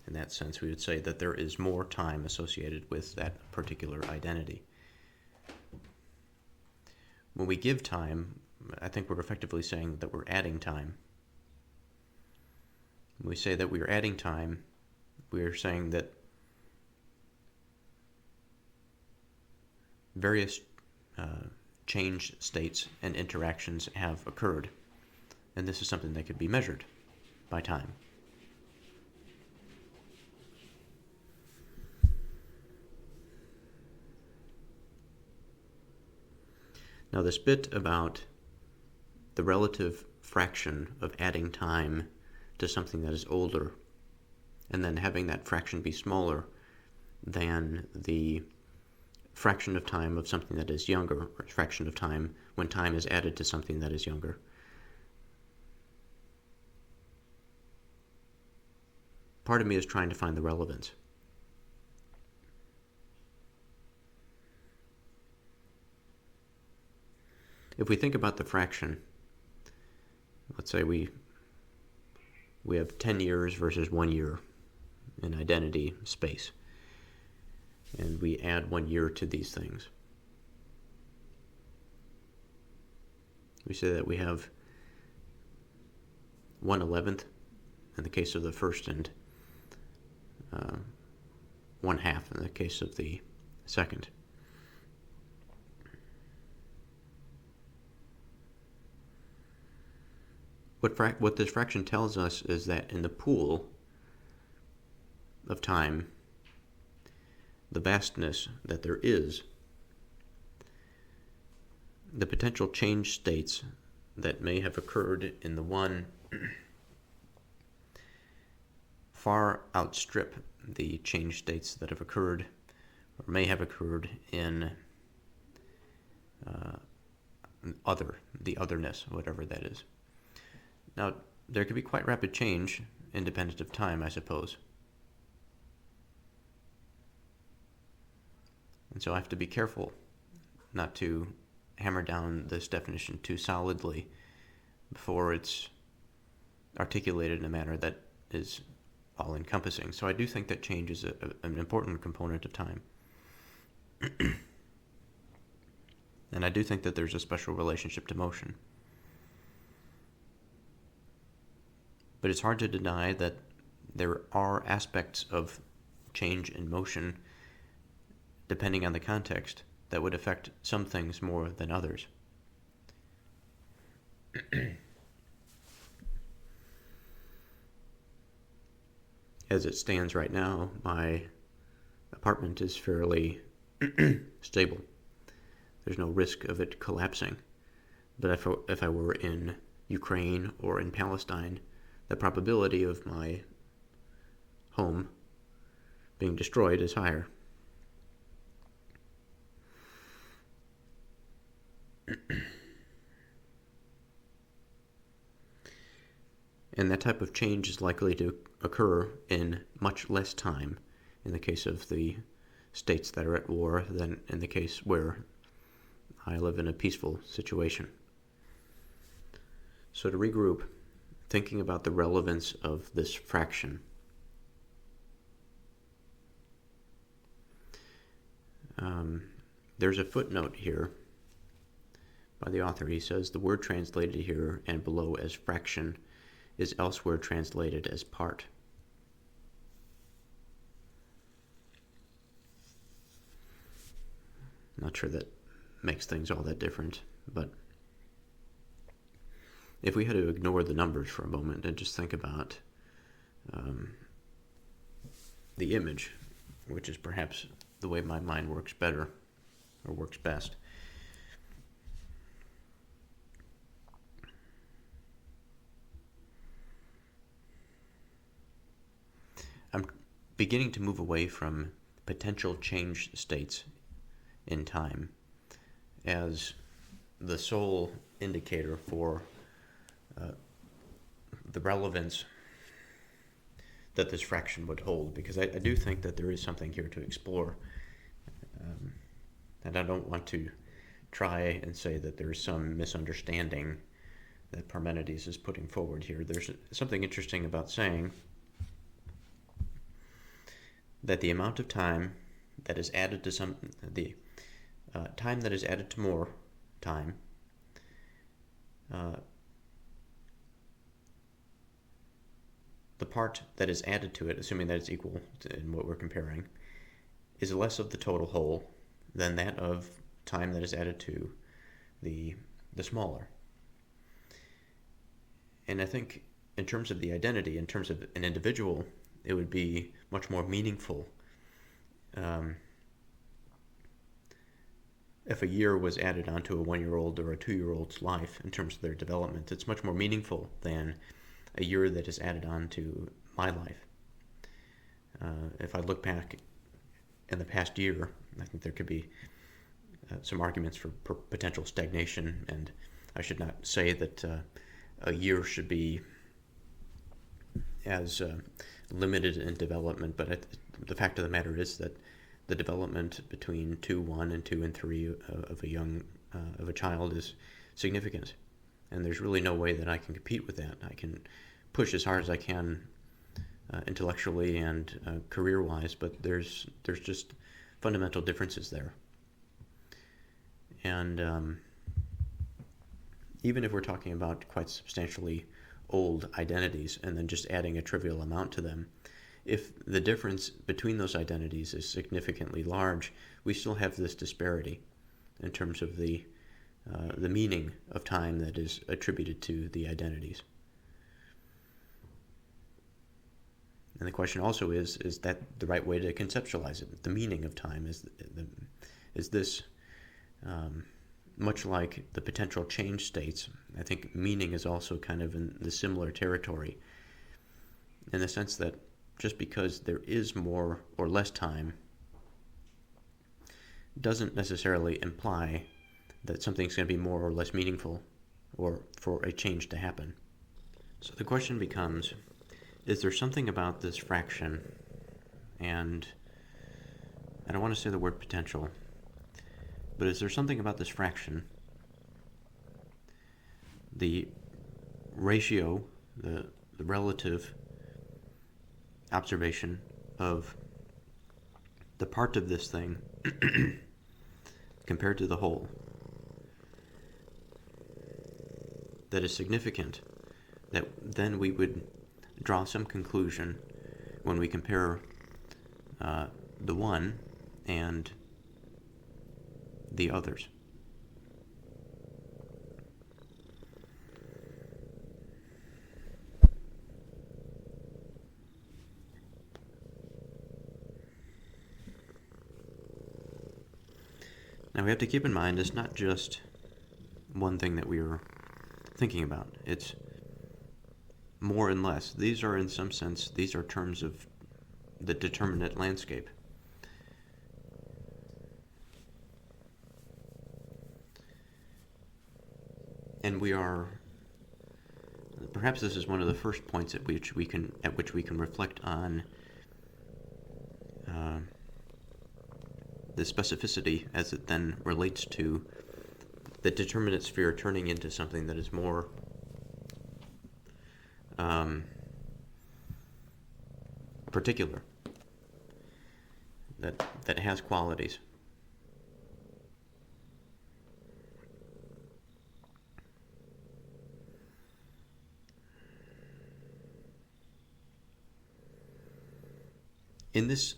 in that sense, we would say that there is more time associated with that particular identity. When we give time, I think we're effectively saying that we're adding time. When we say that we are adding time, we are saying that various change states and interactions have occurred, and this is something that could be measured by time. Now this bit about the relative fraction of adding time to something that is older, and then having that fraction be smaller than the fraction of time of something that is younger, or fraction of time when time is added to something that is younger. Part of me is trying to find the relevance. If we think about the fraction, let's say we have 10 years versus 1 year in identity space, and we add 1 year to these things. We say that we have 1/11th in the case of the first, and 1/2 in the case of the second. What this fraction tells us is that in the pool of time, the vastness that there is, the potential change states that may have occurred in the one far outstrip the change states that have occurred or may have occurred in the otherness, whatever that is. Now, there could be quite rapid change independent of time, I suppose. And so I have to be careful not to hammer down this definition too solidly before it's articulated in a manner that is all-encompassing. So I do think that change is an important component of time. And I do think that there's a special relationship to motion. But it's hard to deny that there are aspects of change in motion, depending on the context, that would affect some things more than others. As it stands right now, my apartment is fairly stable. There's no risk of it collapsing. But if I were in Ukraine or in Palestine, the probability of my home being destroyed is higher. And that type of change is likely to occur in much less time in the case of the states that are at war than in the case where I live in a peaceful situation. So to regroup, thinking about the relevance of this fraction. There's a footnote here by the author. He says the word translated here and below as fraction is elsewhere translated as part. Not sure that makes things all that different, but if we had to ignore the numbers for a moment and just think about the image, which is perhaps the way my mind works better or works best. I'm beginning to move away from potential change states in time as the sole indicator for the relevance that this fraction would hold, because I do think that there is something here to explore. And I don't want to try and say that there's some misunderstanding that Parmenides is putting forward here. There's something interesting about saying that the amount of time that is added to time that is added to more time the part that is added to it, assuming that it's equal in what we're comparing, is less of the total whole than that of time that is added to the smaller. And I think in terms of the identity, in terms of an individual, it would be much more meaningful if a year was added onto a 1-year-old or a 2-year-old's life in terms of their development. It's much more meaningful than a year that is added on to my life. If I look back in the past year, I think there could be some arguments for potential stagnation, and I should not say that a year should be as limited in development, but the fact of the matter is that the development between 2-1 and 2 and 3 of a child is significant, and there's really no way that I can compete with that. I can push as hard as I can intellectually and career-wise, but there's just fundamental differences there. And even if we're talking about quite substantially old identities and then just adding a trivial amount to them, if the difference between those identities is significantly large, we still have this disparity in terms of the meaning of time that is attributed to the identities. And the question also is that the right way to conceptualize it? The meaning of time, is this much like the potential change states? I think meaning is also kind of in the similar territory, in the sense that just because there is more or less time doesn't necessarily imply that something's going to be more or less meaningful, or for a change to happen. So the question becomes, is there something about this fraction, and I don't want to say the word potential, but is there something about this fraction, the ratio, the relative observation of the part of this thing compared to the whole, that is significant, that then we would draw some conclusion when we compare the one and the others. Now we have to keep in mind it's not just one thing that we are thinking about. It's more and less. These are, in some sense, these are terms of the determinate landscape. And we are, perhaps this is one of the first points at which we can reflect on the specificity as it then relates to the determinate sphere turning into something that is more particular, that has qualities. In this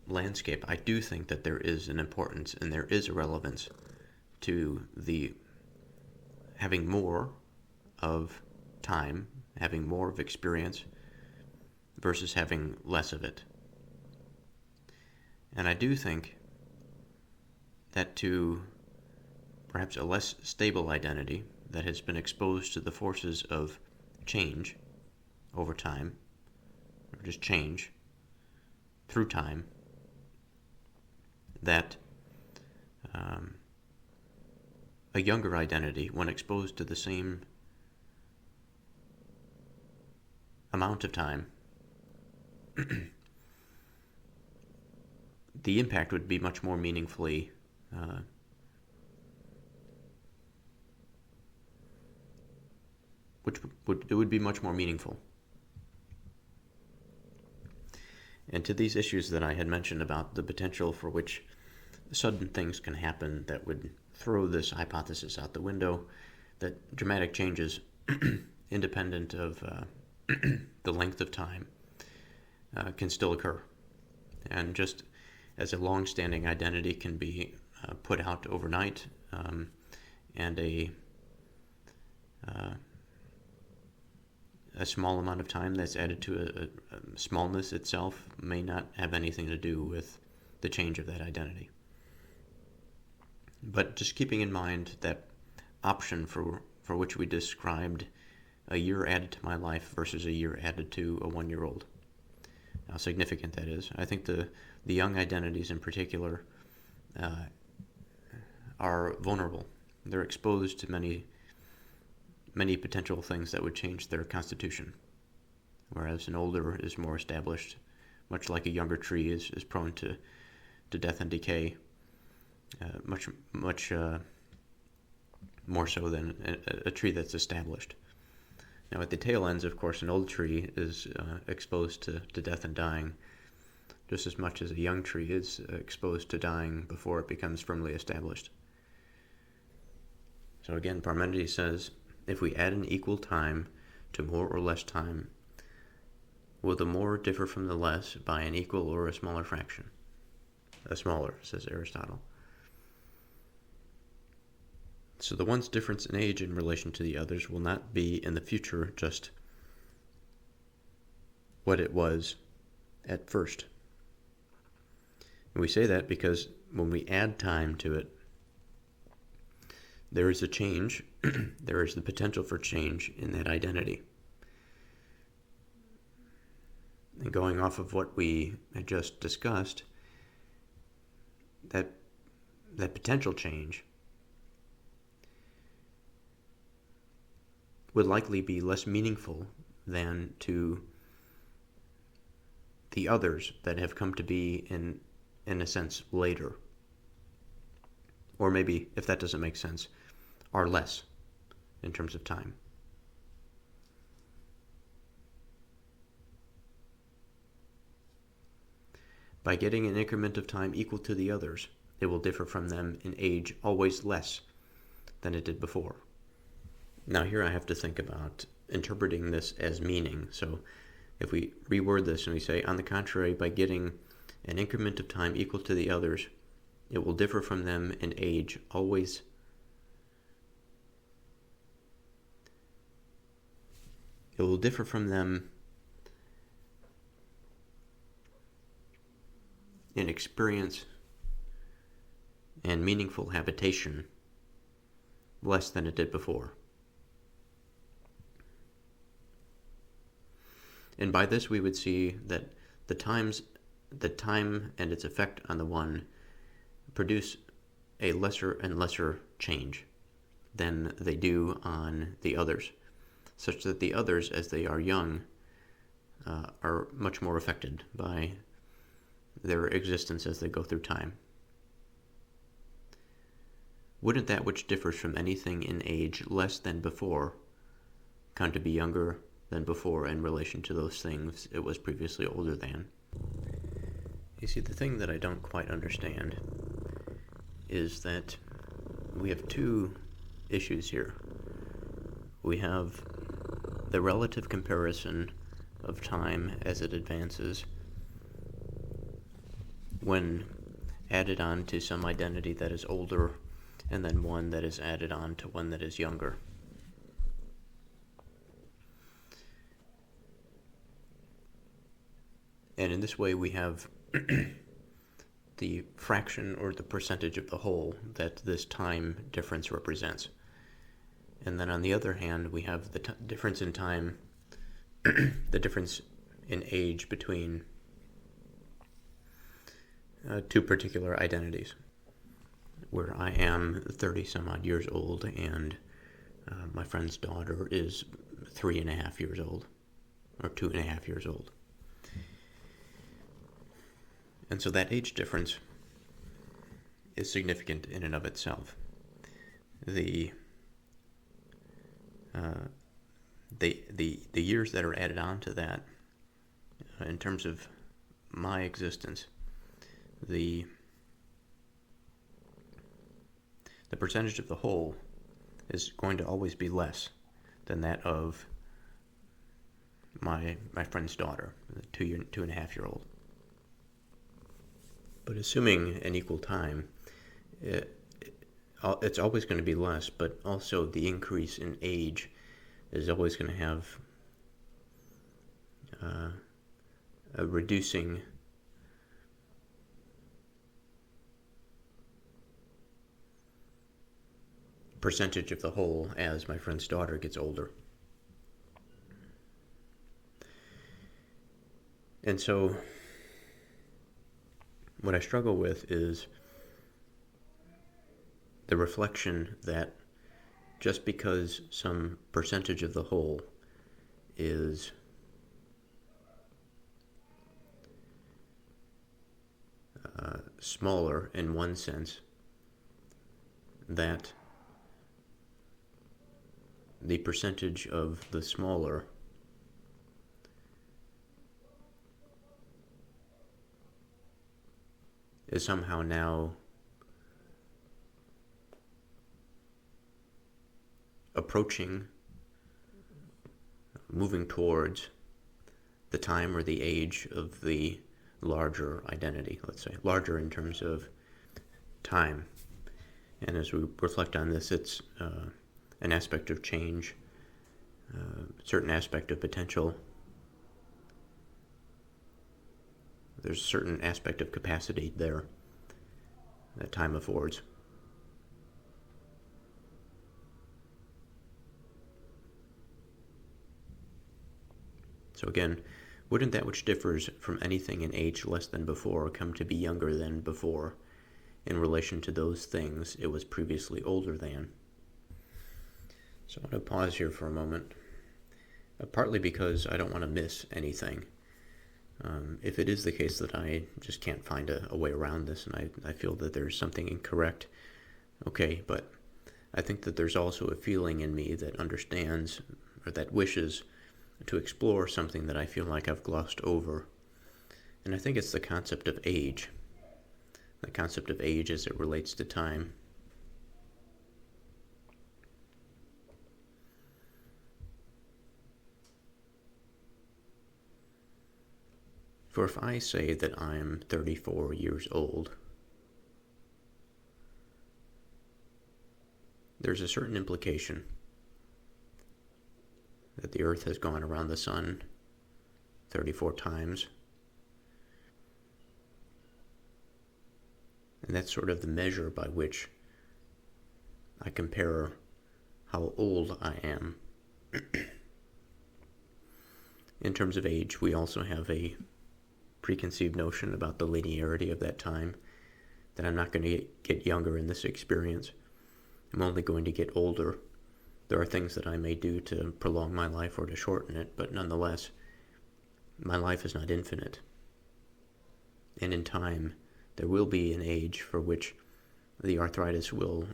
landscape, I do think that there is an importance and there is a relevance to the having more of time, having more of experience versus having less of it. And I do think that to perhaps a less stable identity that has been exposed to the forces of change over time, or just change through time, that a younger identity, when exposed to the same amount of time, the impact would be much more meaningfully it would be much more meaningful. And to these issues that I had mentioned about the potential for which sudden things can happen that would throw this hypothesis out the window, that dramatic changes, independent of the length of time, can still occur. And just as a long-standing identity can be put out overnight, and a small amount of time that's added to a smallness itself may not have anything to do with the change of that identity. But just keeping in mind that option for which we described a year added to my life versus a year added to a 1-year-old. How significant that is. I think the young identities in particular are vulnerable. They're exposed to many potential things that would change their constitution, whereas an older is more established, much like a younger tree is prone to death and decay, much more so than a tree that's established. Now, at the tail ends, of course, an old tree is exposed to death and dying just as much as a young tree is exposed to dying before it becomes firmly established. So again, Parmenides says, if we add an equal time to more or less time, will the more differ from the less by an equal or a smaller fraction? A smaller, says Aristotle. So the one's difference in age in relation to the others will not be in the future just what it was at first. And we say that because when we add time to it, there is a change, there is the potential for change in that identity. And going off of what we had just discussed, that potential change would likely be less meaningful than to the others that have come to be in a sense later. Or maybe, if that doesn't make sense, are less in terms of time. By getting an increment of time equal to the others, it will differ from them in age always less than it did before. Now here I have to think about interpreting this as meaning. So if we reword this and we say, on the contrary, by getting an increment of time equal to the others, it will differ from them in age always it will differ from them in experience and meaningful habitation less than it did before. And by this we would see that the time and its effect on the one produce a lesser and lesser change than they do on the others, such that the others, as they are young, are much more affected by their existence as they go through time. Wouldn't that which differs from anything in age less than before come to be younger than before in relation to those things it was previously older than? You see, the thing that I don't quite understand is that we have two issues here. We have the relative comparison of time as it advances when added on to some identity that is older, and then one that is added on to one that is younger. And in this way we have the fraction or the percentage of the whole that this time difference represents. And then on the other hand, we have the difference in time, the difference in age between two particular identities, where I am 30 some odd years old and my friend's daughter is 3.5 years old, or 2.5 years old. And so that age difference is significant in and of itself. The years that are added on to that, in terms of my existence, the percentage of the whole is going to always be less than that of my friend's daughter, the 2.5-year-old. But assuming an equal time, it's always going to be less, but also the increase in age is always going to have a reducing percentage of the whole as my friend's daughter gets older. And so what I struggle with is the reflection that just because some percentage of the whole is smaller in one sense, that the percentage of the smaller is somehow now approaching, moving towards the time or the age of the larger identity, let's say, larger in terms of time. And as we reflect on this, it's an aspect of change, a certain aspect of potential. There's a certain aspect of capacity there that time affords. So again, wouldn't that which differs from anything in age less than before come to be younger than before in relation to those things it was previously older than? So I'm going to pause here for a moment, partly because I don't want to miss anything. If it is the case that I just can't find a way around this and I feel that there's something incorrect, okay, but I think that there's also a feeling in me that understands or that wishes to explore something that I feel like I've glossed over. And I think it's the concept of age. The concept of age as it relates to time. For if I say that I'm 34 years old, there's a certain implication that the Earth has gone around the Sun 34 times. And that's sort of the measure by which I compare how old I am. In terms of age, we also have a preconceived notion about the linearity of that time, that I'm not going to get younger in this experience. I'm only going to get older. There are things that I may do to prolong my life or to shorten it, but nonetheless, my life is not infinite. And in time, there will be an age for which the arthritis will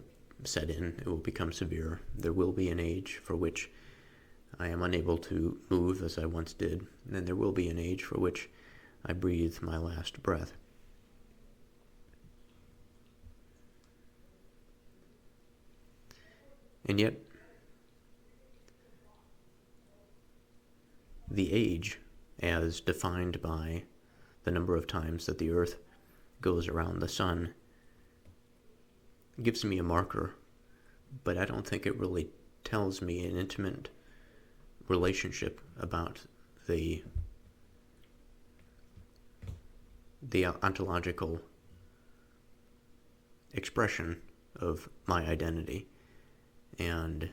set in, it will become severe. There will be an age for which I am unable to move as I once did, and there will be an age for which I breathe my last breath. And yet, the age, as defined by the number of times that the Earth goes around the Sun, gives me a marker, but I don't think it really tells me an intimate relationship about the ontological expression of my identity and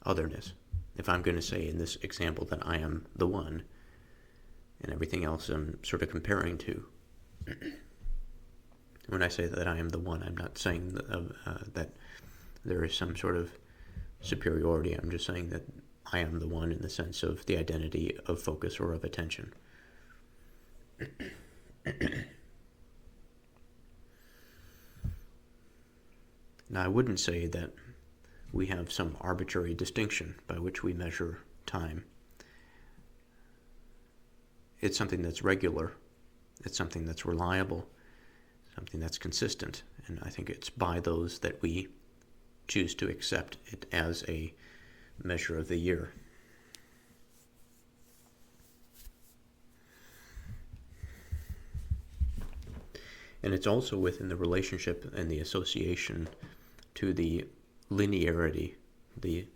otherness. If I'm going to say in this example that I am the one, and everything else I'm sort of comparing to. When I say that I am the one, I'm not saying that there is some sort of superiority. I'm just saying that I am the one in the sense of the identity of focus or of attention. Now, I wouldn't say that we have some arbitrary distinction by which we measure time. It's something that's regular, it's something that's reliable, something that's consistent, and I think it's by those that we choose to accept it as a measure of the year. And it's also within the relationship and the association to the linearity, the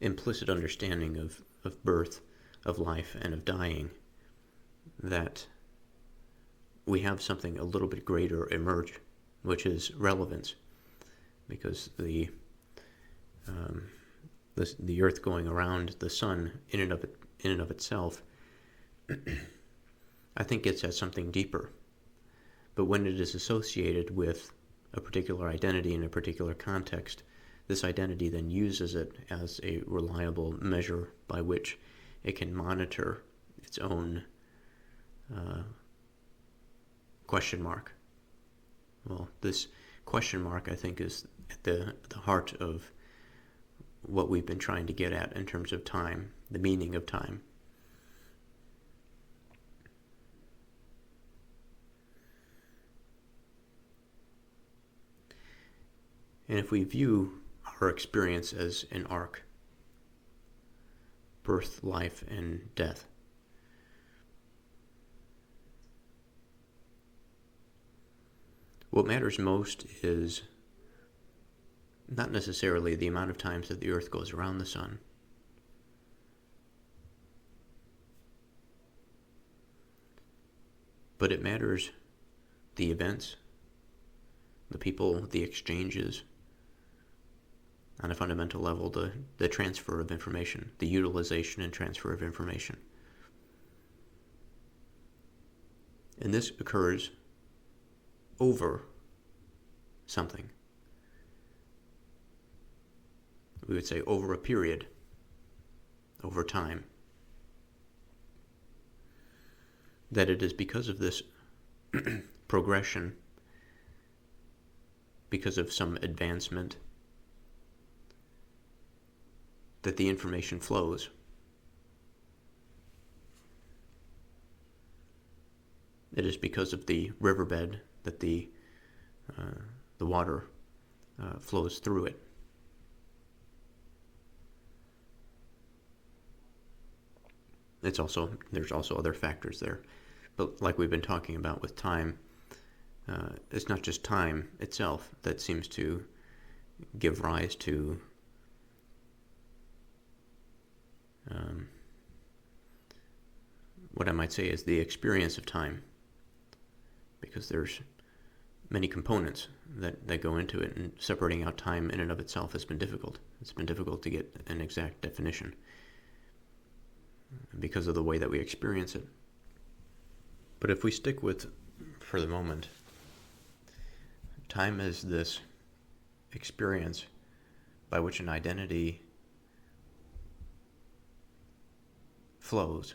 implicit understanding of birth, of life, and of dying, that we have something a little bit greater emerge, which is relevance, because the Earth going around the Sun in and of itself, I think gets at something deeper. But when it is associated with a particular identity in a particular context, this identity then uses it as a reliable measure by which it can monitor its own question mark. Well, this question mark, I think, is at the heart of what we've been trying to get at in terms of time, the meaning of time. And if we view our experience as an arc, birth, life, and death, what matters most is not necessarily the amount of times that the Earth goes around the Sun, but it matters the events, the people, the exchanges, on a fundamental level, the transfer of information, the utilization and transfer of information. And this occurs over something. we would say over a period, over time, that it is because of this progression, because of some advancement, that the information flows. It is because of the riverbed that the water flows through it. There's also other factors there. But like we've been talking about with time, it's not just time itself that seems to give rise to what I might say is the experience of time, because there's many components that go into it, and separating out time in and of itself has been difficult. It's been difficult to get an exact definition because of the way that we experience it. But if we stick with, for the moment, time as this experience by which an identity flows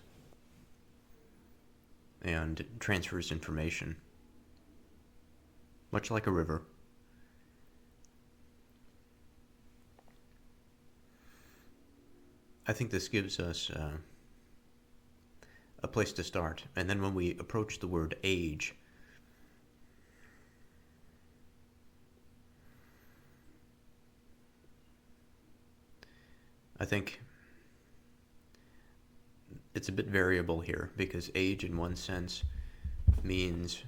and transfers information, much like a river. I think this gives us a place to start. And then when we approach the word age, I think it's a bit variable here, because age in one sense means,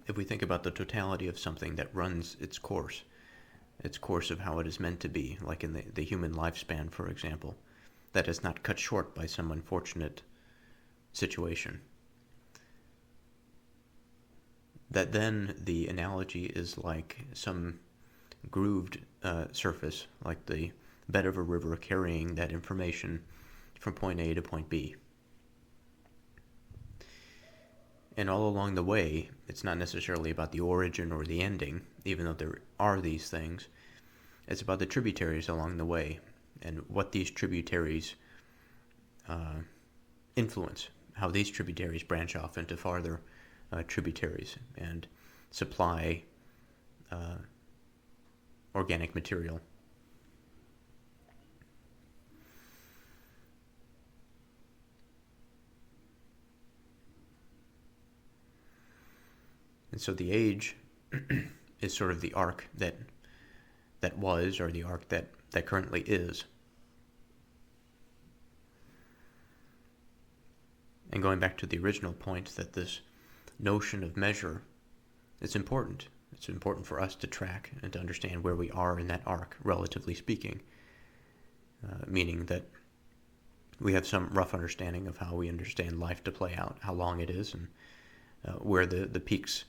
if we think about the totality of something that runs its course of how it is meant to be, like in the human lifespan, for example, that is not cut short by some unfortunate situation, that then the analogy is like some grooved surface, like the bed of a river carrying that information from point A to point B. And all along the way, it's not necessarily about the origin or the ending, even though there are these things. It's about the tributaries along the way, and what these tributaries influence, how these tributaries branch off into farther tributaries and supply organic material. And so the age is sort of the arc that was, or the arc that currently is. And going back to the original point, that this notion of measure is important. It's important for us to track and to understand where we are in that arc, relatively speaking, meaning that we have some rough understanding of how we understand life to play out, how long it is, and where the peaks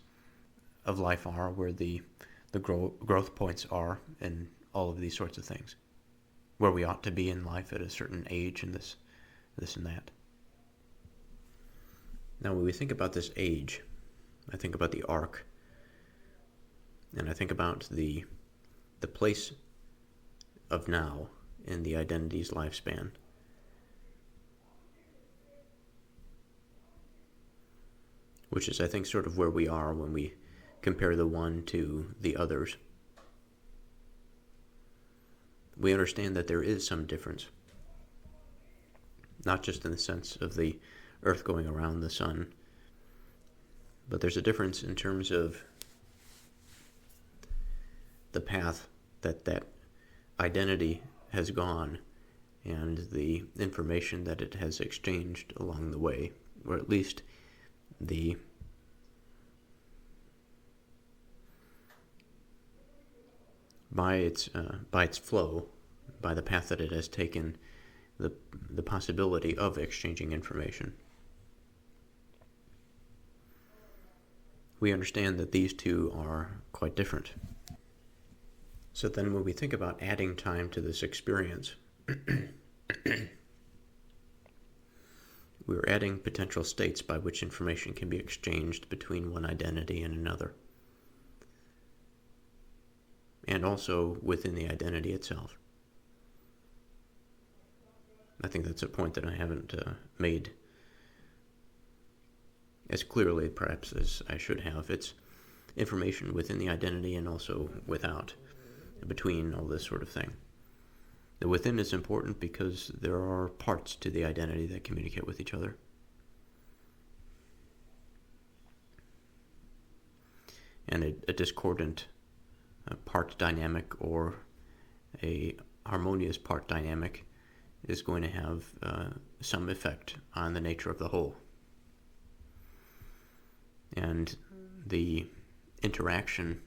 of life are, where the growth points are, and all of these sorts of things, where we ought to be in life at a certain age, and this and that. Now, when we think about this age, I think about the arc, and I think about the place of now in the identity's lifespan. Which is, I think, sort of where we are when we compare the one to the others. We understand that there is some difference, not just in the sense of the Earth going around the sun, but there's a difference in terms of the path that identity has gone and the information that it has exchanged along the way, or at least by its flow, by the path that it has taken, the possibility of exchanging information. We understand that these two are quite different. So then when we think about adding time to this experience, we're adding potential states by which information can be exchanged between one identity and another. and also within the identity itself. I think that's a point that I haven't made as clearly, perhaps, as I should have. It's information within the identity and also without, between, all this sort of thing. The within is important because there are parts to the identity that communicate with each other. And a discordant part dynamic or a harmonious part dynamic is going to have some effect on the nature of the whole. And the interaction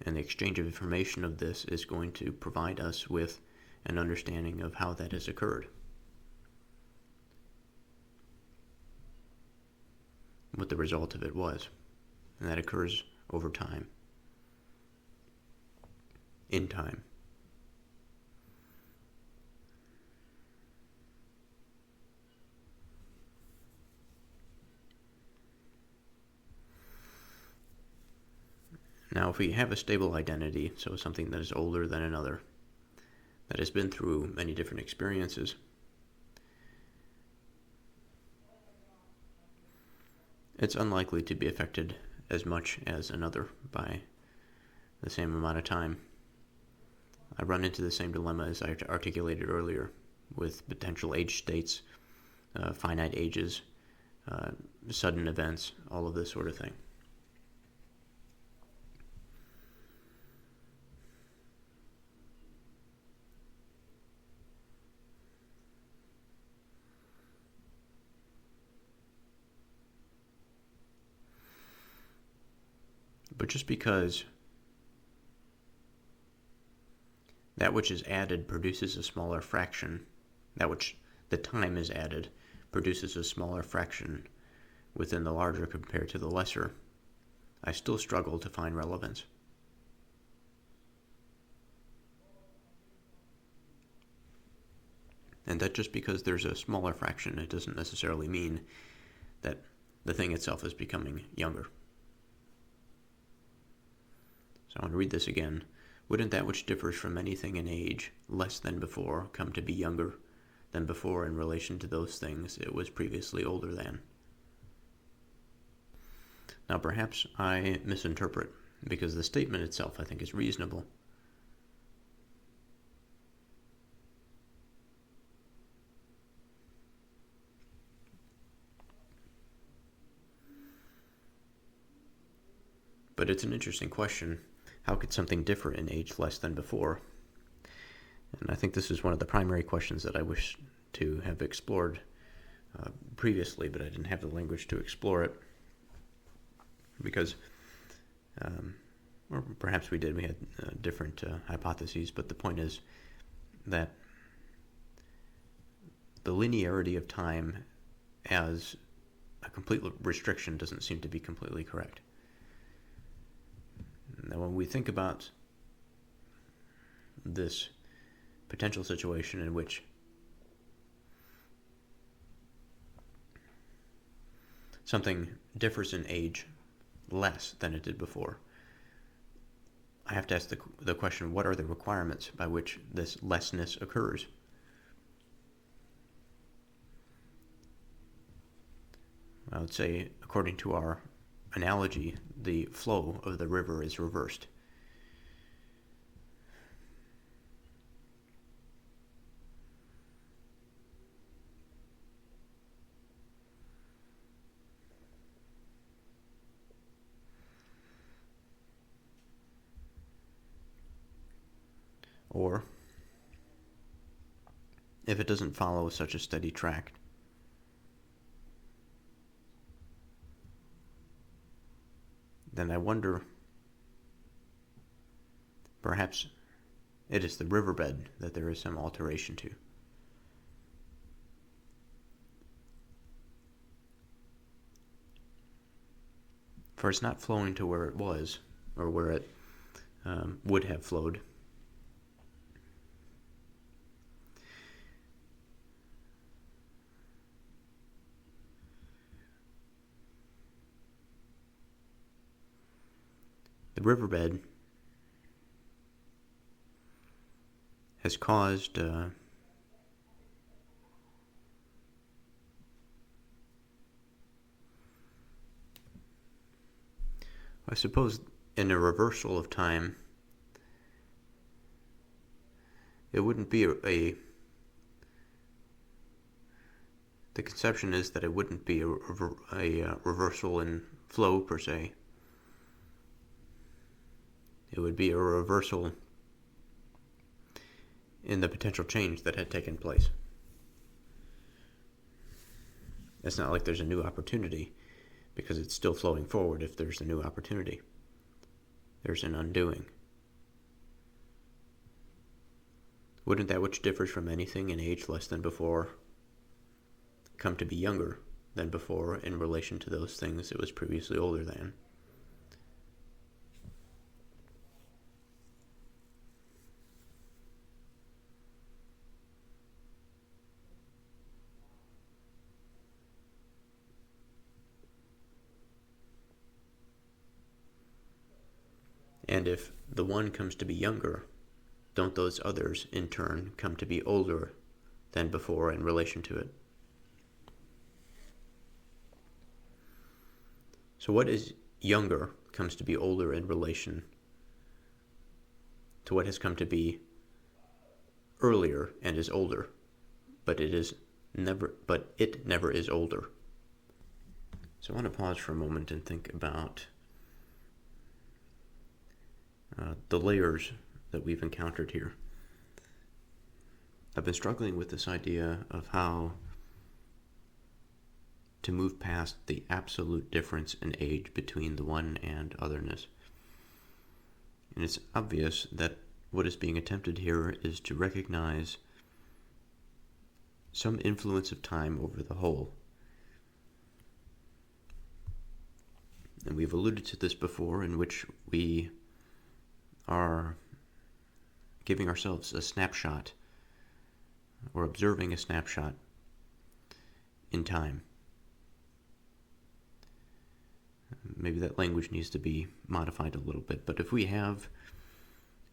and the exchange of information of this is going to provide us with an understanding of how that has occurred, what the result of it was. And that occurs over time, in time. Now, if we have a stable identity, so something that is older than another, that has been through many different experiences, it's unlikely to be affected as much as another by the same amount of time. I run into the same dilemma as I articulated earlier with potential age states, finite ages, sudden events, all of this sort of thing. But just because that which is added produces a smaller fraction, that which the time is added produces a smaller fraction within the larger compared to the lesser, I still struggle to find relevance. And that just because there's a smaller fraction, it doesn't necessarily mean that the thing itself is becoming younger. So I want to read this again. Wouldn't that which differs from anything in age, less than before, come to be younger than before in relation to those things it was previously older than? Now perhaps I misinterpret, because the statement itself I think is reasonable. But it's an interesting question. How could something differ in age less than before? And I think this is one of the primary questions that I wish to have explored previously, but I didn't have the language to explore it. Because, or perhaps we did, we had different hypotheses, but the point is that the linearity of time as a complete restriction doesn't seem to be completely correct. Now, when we think about this potential situation in which something differs in age less than it did before, I have to ask the question, what are the requirements by which this lessness occurs? I would say, according to our analogy, the flow of the river is reversed. Or, if it doesn't follow such a steady track, then I wonder, perhaps it is the riverbed that there is some alteration to. For it's not flowing to where it was, or where it would have flowed. The riverbed has caused I suppose in a reversal of time, it wouldn't be the conception is that it wouldn't be a reversal in flow per se. It would be a reversal in the potential change that had taken place. It's not like there's a new opportunity, because it's still flowing forward if there's a new opportunity. There's an undoing. Wouldn't that which differs from anything in age less than before come to be younger than before in relation to those things it was previously older than? And if the one comes to be younger, don't those others, in turn, come to be older than before in relation to it? So what is younger comes to be older in relation to what has come to be earlier and is older, but it never is older. So I want to pause for a moment and think about the layers that we've encountered here. I've been struggling with this idea of how to move past the absolute difference in age between the one and otherness. And it's obvious that what is being attempted here is to recognize some influence of time over the whole. And we've alluded to this before, in which we are giving ourselves a snapshot or observing a snapshot in time. Maybe that language needs to be modified a little bit, but if we have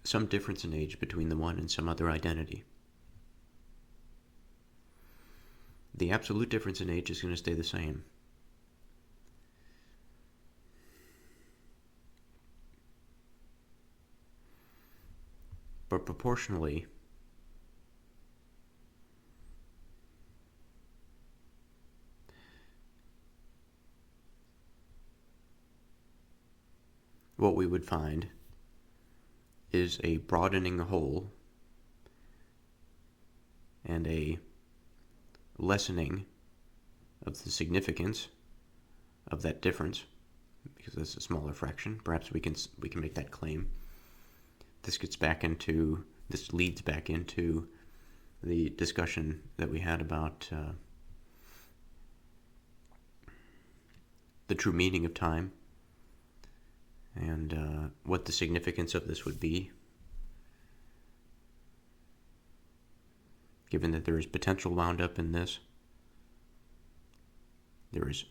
some difference in age between the one and some other identity, the absolute difference in age is going to stay the same. But proportionally, what we would find is a broadening whole and a lessening of the significance of that difference, because it's a smaller fraction. Perhaps we can make that claim. This leads back into the discussion that we had about the true meaning of time and what the significance of this would be, given that there is potential wound up in this. There is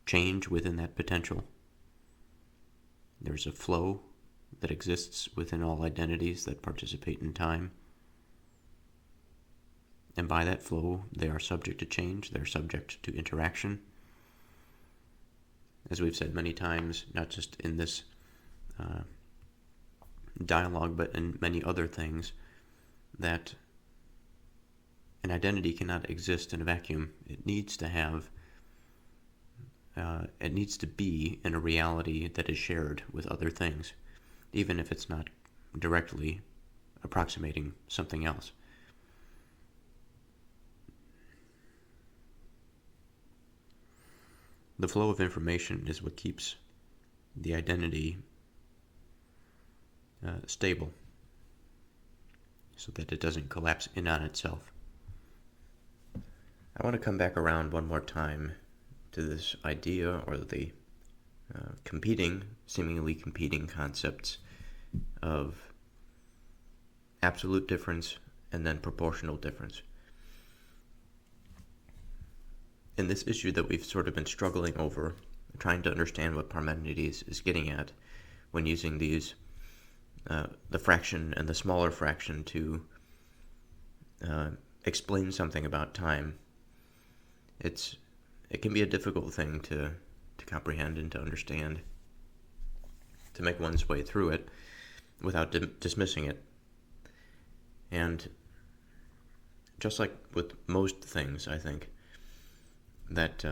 change within that potential. There's a flow that exists within all identities that participate in time. And by that flow, they are subject to change, they're subject to interaction. As we've said many times, not just in this dialogue, but in many other things, that an identity cannot exist in a vacuum. It needs to be in a reality that is shared with other things, even if it's not directly approximating something else. The flow of information is what keeps the identity stable, so that it doesn't collapse in on itself. I want to come back around one more time to this idea, or the seemingly competing concepts of absolute difference and then proportional difference. In this issue that we've sort of been struggling over, trying to understand what Parmenides is getting at when using these, the fraction and the smaller fraction to explain something about time, it can be a difficult thing to comprehend and to understand, to make one's way through it without dismissing it. And just like with most things, I think that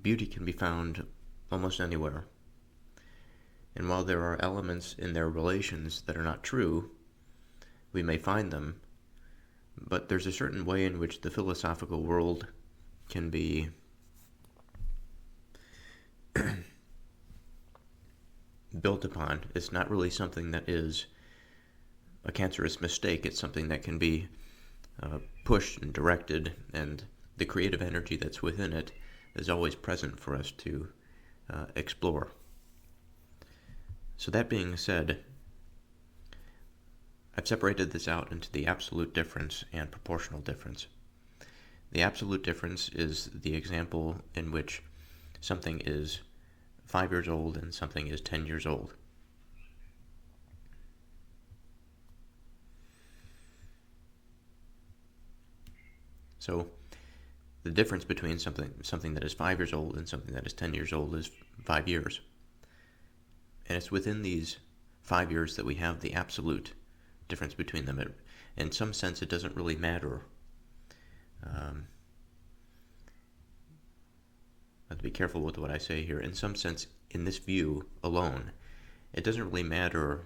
beauty can be found almost anywhere. And while there are elements in their relations that are not true, we may find them, but there's a certain way in which the philosophical world can be built upon. It's not really something that is a cancerous mistake. It's something that can be pushed and directed, and the creative energy that's within it is always present for us to explore. So that being said, I've separated this out into the absolute difference and proportional difference. The absolute difference is the example in which something is 5 years old and something is 10 years old. So the difference between something that is 5 years old and something that is 10 years old is 5 years. And it's within these 5 years that we have the absolute difference between them. In some sense, it doesn't really matter. I have to be careful with what I say here. In some sense, in this view alone, it doesn't really matter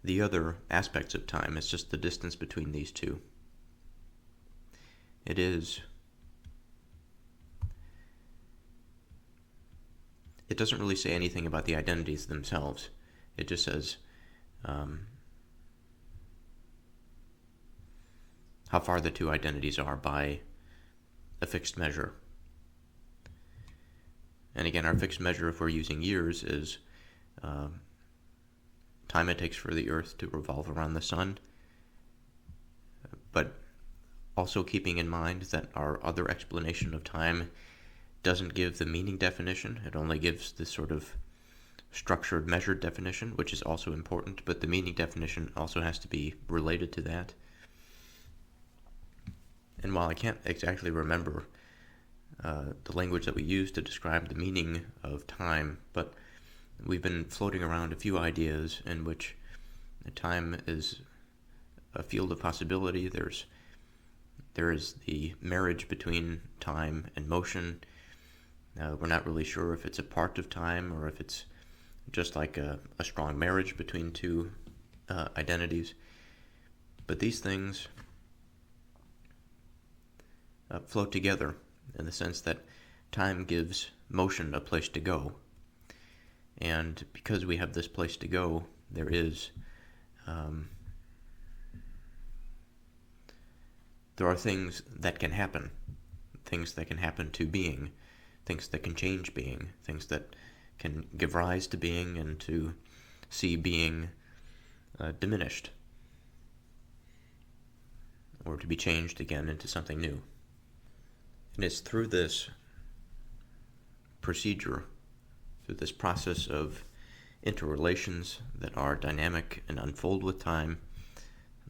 the other aspects of time. It's just the distance between these two. It doesn't really say anything about the identities themselves. It just says how far the two identities are by a fixed measure. And again, our fixed measure, if we're using years, is time it takes for the Earth to revolve around the sun. But also keeping in mind that our other explanation of time doesn't give the meaning definition. It only gives this sort of structured, measured definition, which is also important, but the meaning definition also has to be related to that. And while I can't exactly remember the language that we use to describe the meaning of time, but we've been floating around a few ideas in which time is a field of possibility. There is the marriage between time and motion. We're not really sure if it's a part of time or if it's just like a strong marriage between two identities. But these things float together in the sense that time gives motion a place to go. And because we have this place to go, there are things that can happen to being, things that can change being, things that can give rise to being and to see being diminished, or to be changed again into something new. And it's through this procedure, through this process of interrelations that are dynamic and unfold with time,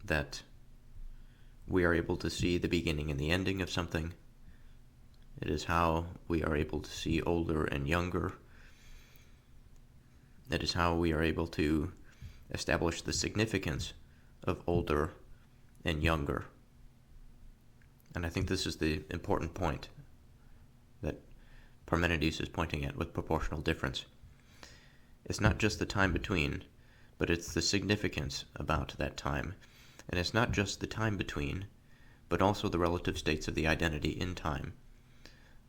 that we are able to see the beginning and the ending of something. It is how we are able to see older and younger. It is how we are able to establish the significance of older and younger. And I think this is the important point that Parmenides is pointing at with proportional difference. It's not just the time between, but it's the significance about that time. And it's not just the time between, but also the relative states of the identity in time.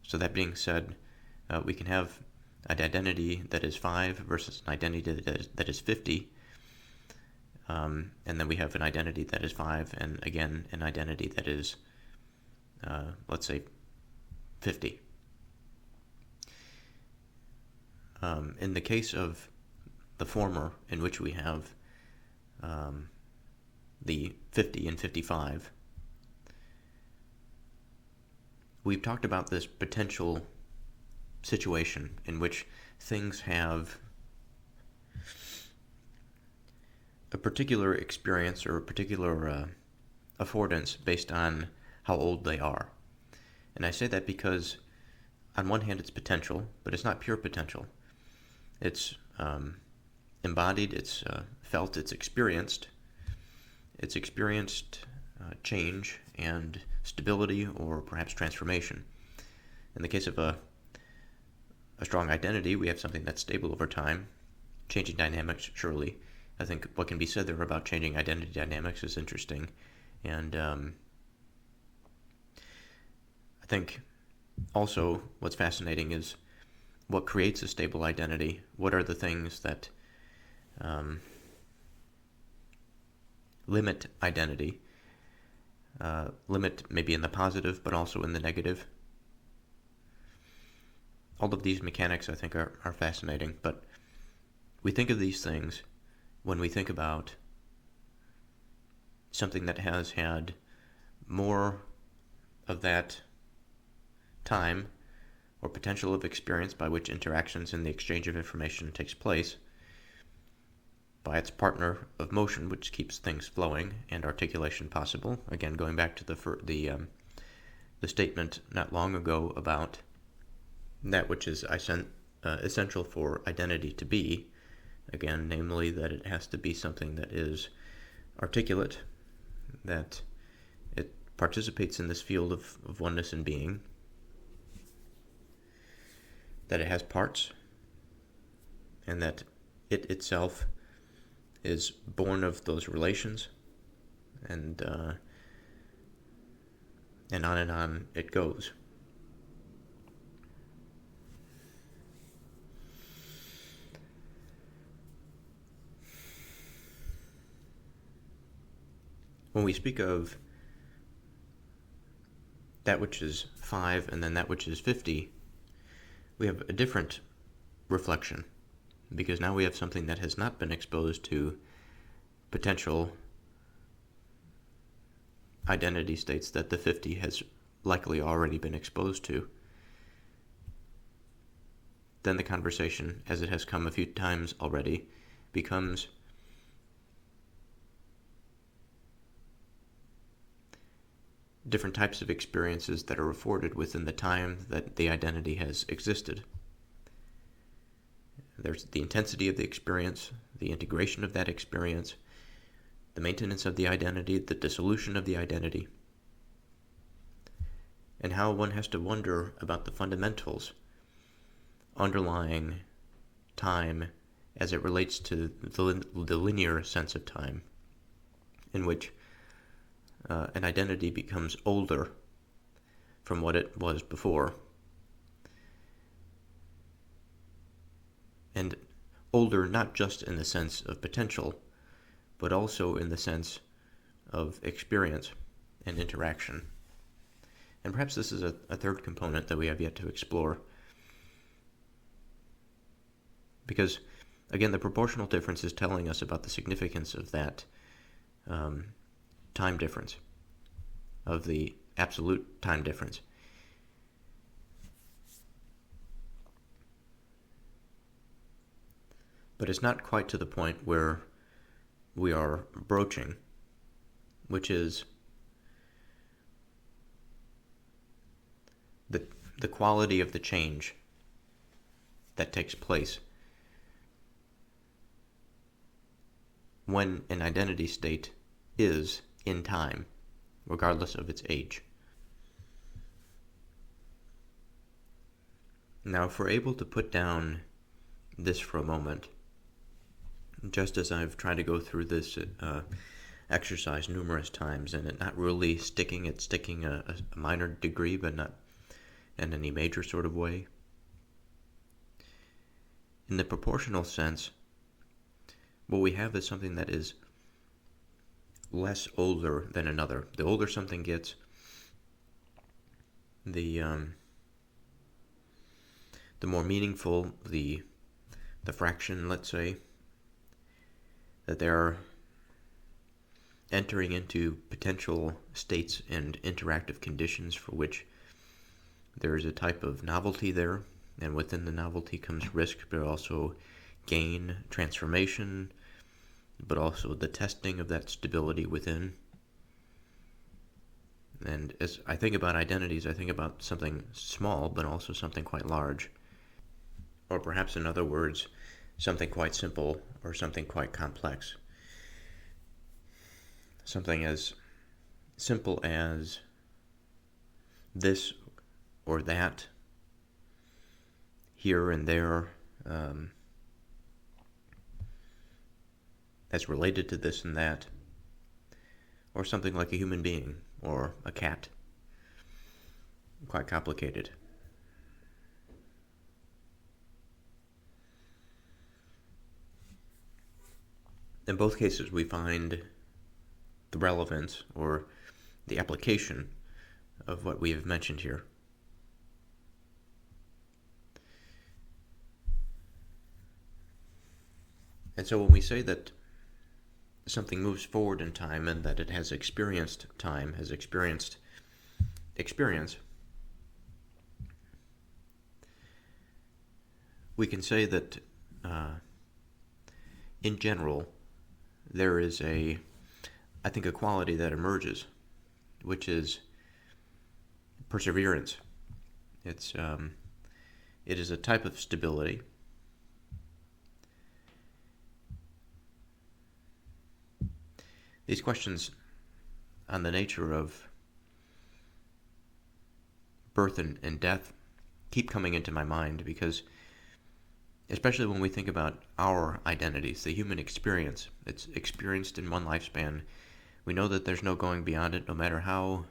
So that being said, we can have an identity that is 5 versus an identity that is 50. And then we have an identity that is 5, and again, an identity that is, let's say, 50. In the case of the former, in which we have the 50 and 55, we've talked about this potential situation in which things have a particular experience or a particular affordance based on how old they are. And I say that because on one hand it's potential, but it's not pure potential. It's embodied, it's felt, it's experienced. It's experienced change and stability or perhaps transformation. In the case of a strong identity, we have something that's stable over time. Changing dynamics, surely. I think what can be said there about changing identity dynamics is interesting. And I think also what's fascinating is what creates a stable identity. What are the things that limit identity? Limit maybe in the positive, but also in the negative. All of these mechanics, I think, are fascinating, but we think of these things when we think about something that has had more of that time or potential of experience by which interactions and the exchange of information takes place, by its partner of motion, which keeps things flowing and articulation possible. Again, going back to the statement not long ago about that which is essential for identity to be, again, namely that it has to be something that is articulate, that it participates in this field of oneness and being, that it has parts, and that it itself is born of those relations, and on it goes. When we speak of that which is 5 and then that which is 50, we have a different reflection, because now we have something that has not been exposed to potential identity states that the 50 has likely already been exposed to. Then the conversation, as it has come a few times already, becomes different types of experiences that are afforded within the time that the identity has existed. There's the intensity of the experience, the integration of that experience, the maintenance of the identity, the dissolution of the identity, and how one has to wonder about the fundamentals underlying time as it relates to the linear sense of time, in which an identity becomes older from what it was before. And older not just in the sense of potential, but also in the sense of experience and interaction. And perhaps this is a third component that we have yet to explore. Because, again, the proportional difference is telling us about the significance of that time difference, of the absolute time difference. But it's not quite to the point where we are broaching, which is the quality of the change that takes place when an identity state is in time, regardless of its age. Now, if we're able to put down this for a moment, just as I've tried to go through this exercise numerous times, and it not really sticking a minor degree, but not in any major sort of way. In the proportional sense, what we have is something that is less older than another. The older something gets, the more meaningful the fraction, let's say, that they're entering into potential states and interactive conditions for which there is a type of novelty there, and within the novelty comes risk, but also gain, transformation, but also the testing of that stability within. And as I think about identities, I think about something small, but also something quite large. Or perhaps, in other words, something quite simple or something quite complex. Something as simple as this or that, here and there, that's related to this and that, or something like a human being or a cat. Quite complicated. In both cases, we find the relevance or the application of what we have mentioned here. And so when we say that something moves forward in time and that it has experienced time, has experienced experience, we can say that in general there is a quality that emerges, which is perseverance. It is a type of stability. These questions on the nature of birth and death keep coming into my mind because, especially when we think about our identities, the human experience, it's experienced in one lifespan. We know that there's no going beyond it, no matter how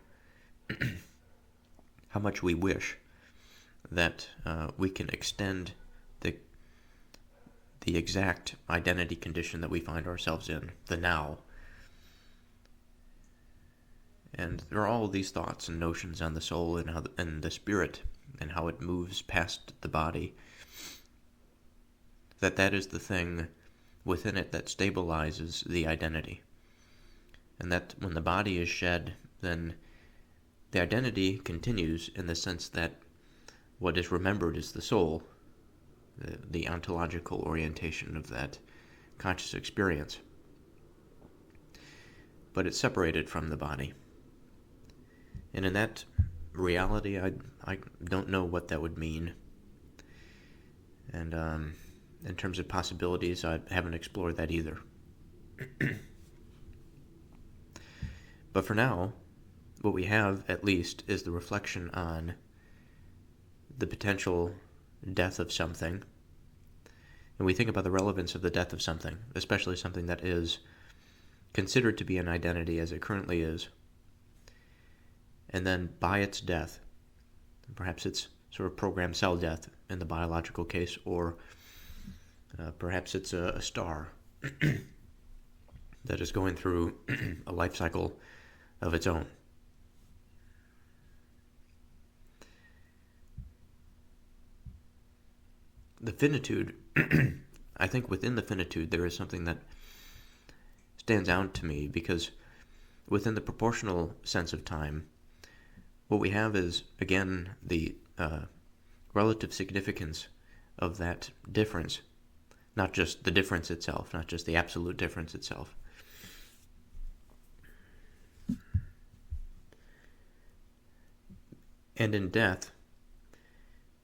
much we wish that we can extend the exact identity condition that we find ourselves in, the now. And there are all these thoughts and notions on the soul and the spirit and how it moves past the body. That is the thing within it that stabilizes the identity. And that when the body is shed, then the identity continues in the sense that what is remembered is the soul, the ontological orientation of that conscious experience. But it's separated from the body. And in that reality, I don't know what that would mean. And in terms of possibilities, I haven't explored that either. But for now, what we have, at least, is the reflection on the potential death of something. And we think about the relevance of the death of something, especially something that is considered to be an identity as it currently is. And then by its death, perhaps it's sort of programmed cell death in the biological case, or perhaps it's a star that is going through a life cycle of its own. The finitude, I think within the finitude there is something that stands out to me, because within the proportional sense of time, what we have is, again, the relative significance of that difference, not just the difference itself, not just the absolute difference itself. And in death,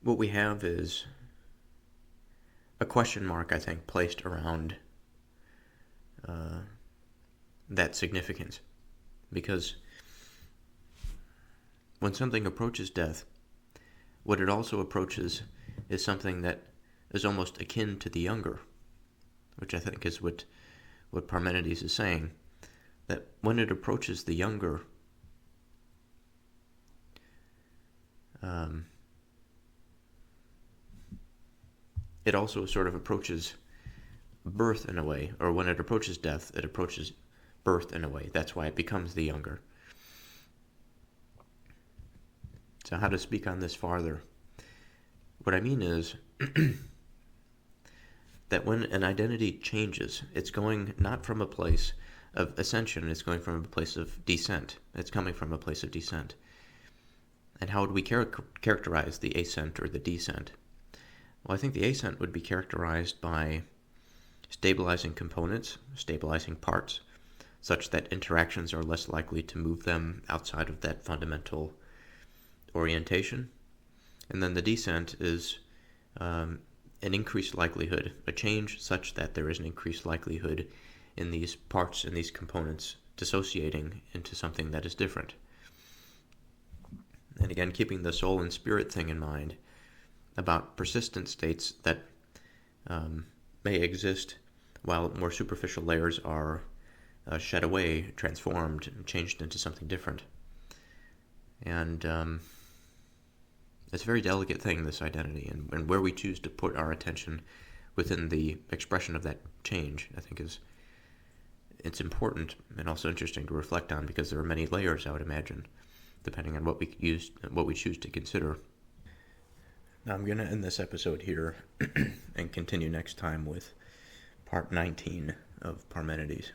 what we have is a question mark, I think, placed around that significance. Because when something approaches death, what it also approaches is something that is almost akin to the younger, which I think is what Parmenides is saying, that when it approaches the younger, it also sort of approaches birth in a way, or when it approaches death, it approaches birth in a way. That's why it becomes the younger. So how to speak on this farther? What I mean is that when an identity changes, it's going not from a place of ascension, it's going from a place of descent. It's coming from a place of descent. And how would we characterize the ascent or the descent? Well, I think the ascent would be characterized by stabilizing components, stabilizing parts, such that interactions are less likely to move them outside of that fundamental orientation. And then the descent is an increased likelihood, a change such that there is an increased likelihood in these parts and these components dissociating into something that is different. And again, keeping the soul and spirit thing in mind about persistent states that may exist while more superficial layers are shed away, transformed, and changed into something different. And it's a very delicate thing, this identity, and where we choose to put our attention within the expression of that change, I think it's important and also interesting to reflect on, because there are many layers, I would imagine, depending on what we choose to consider. Now I'm going to end this episode here and continue next time with part 19 of Parmenides.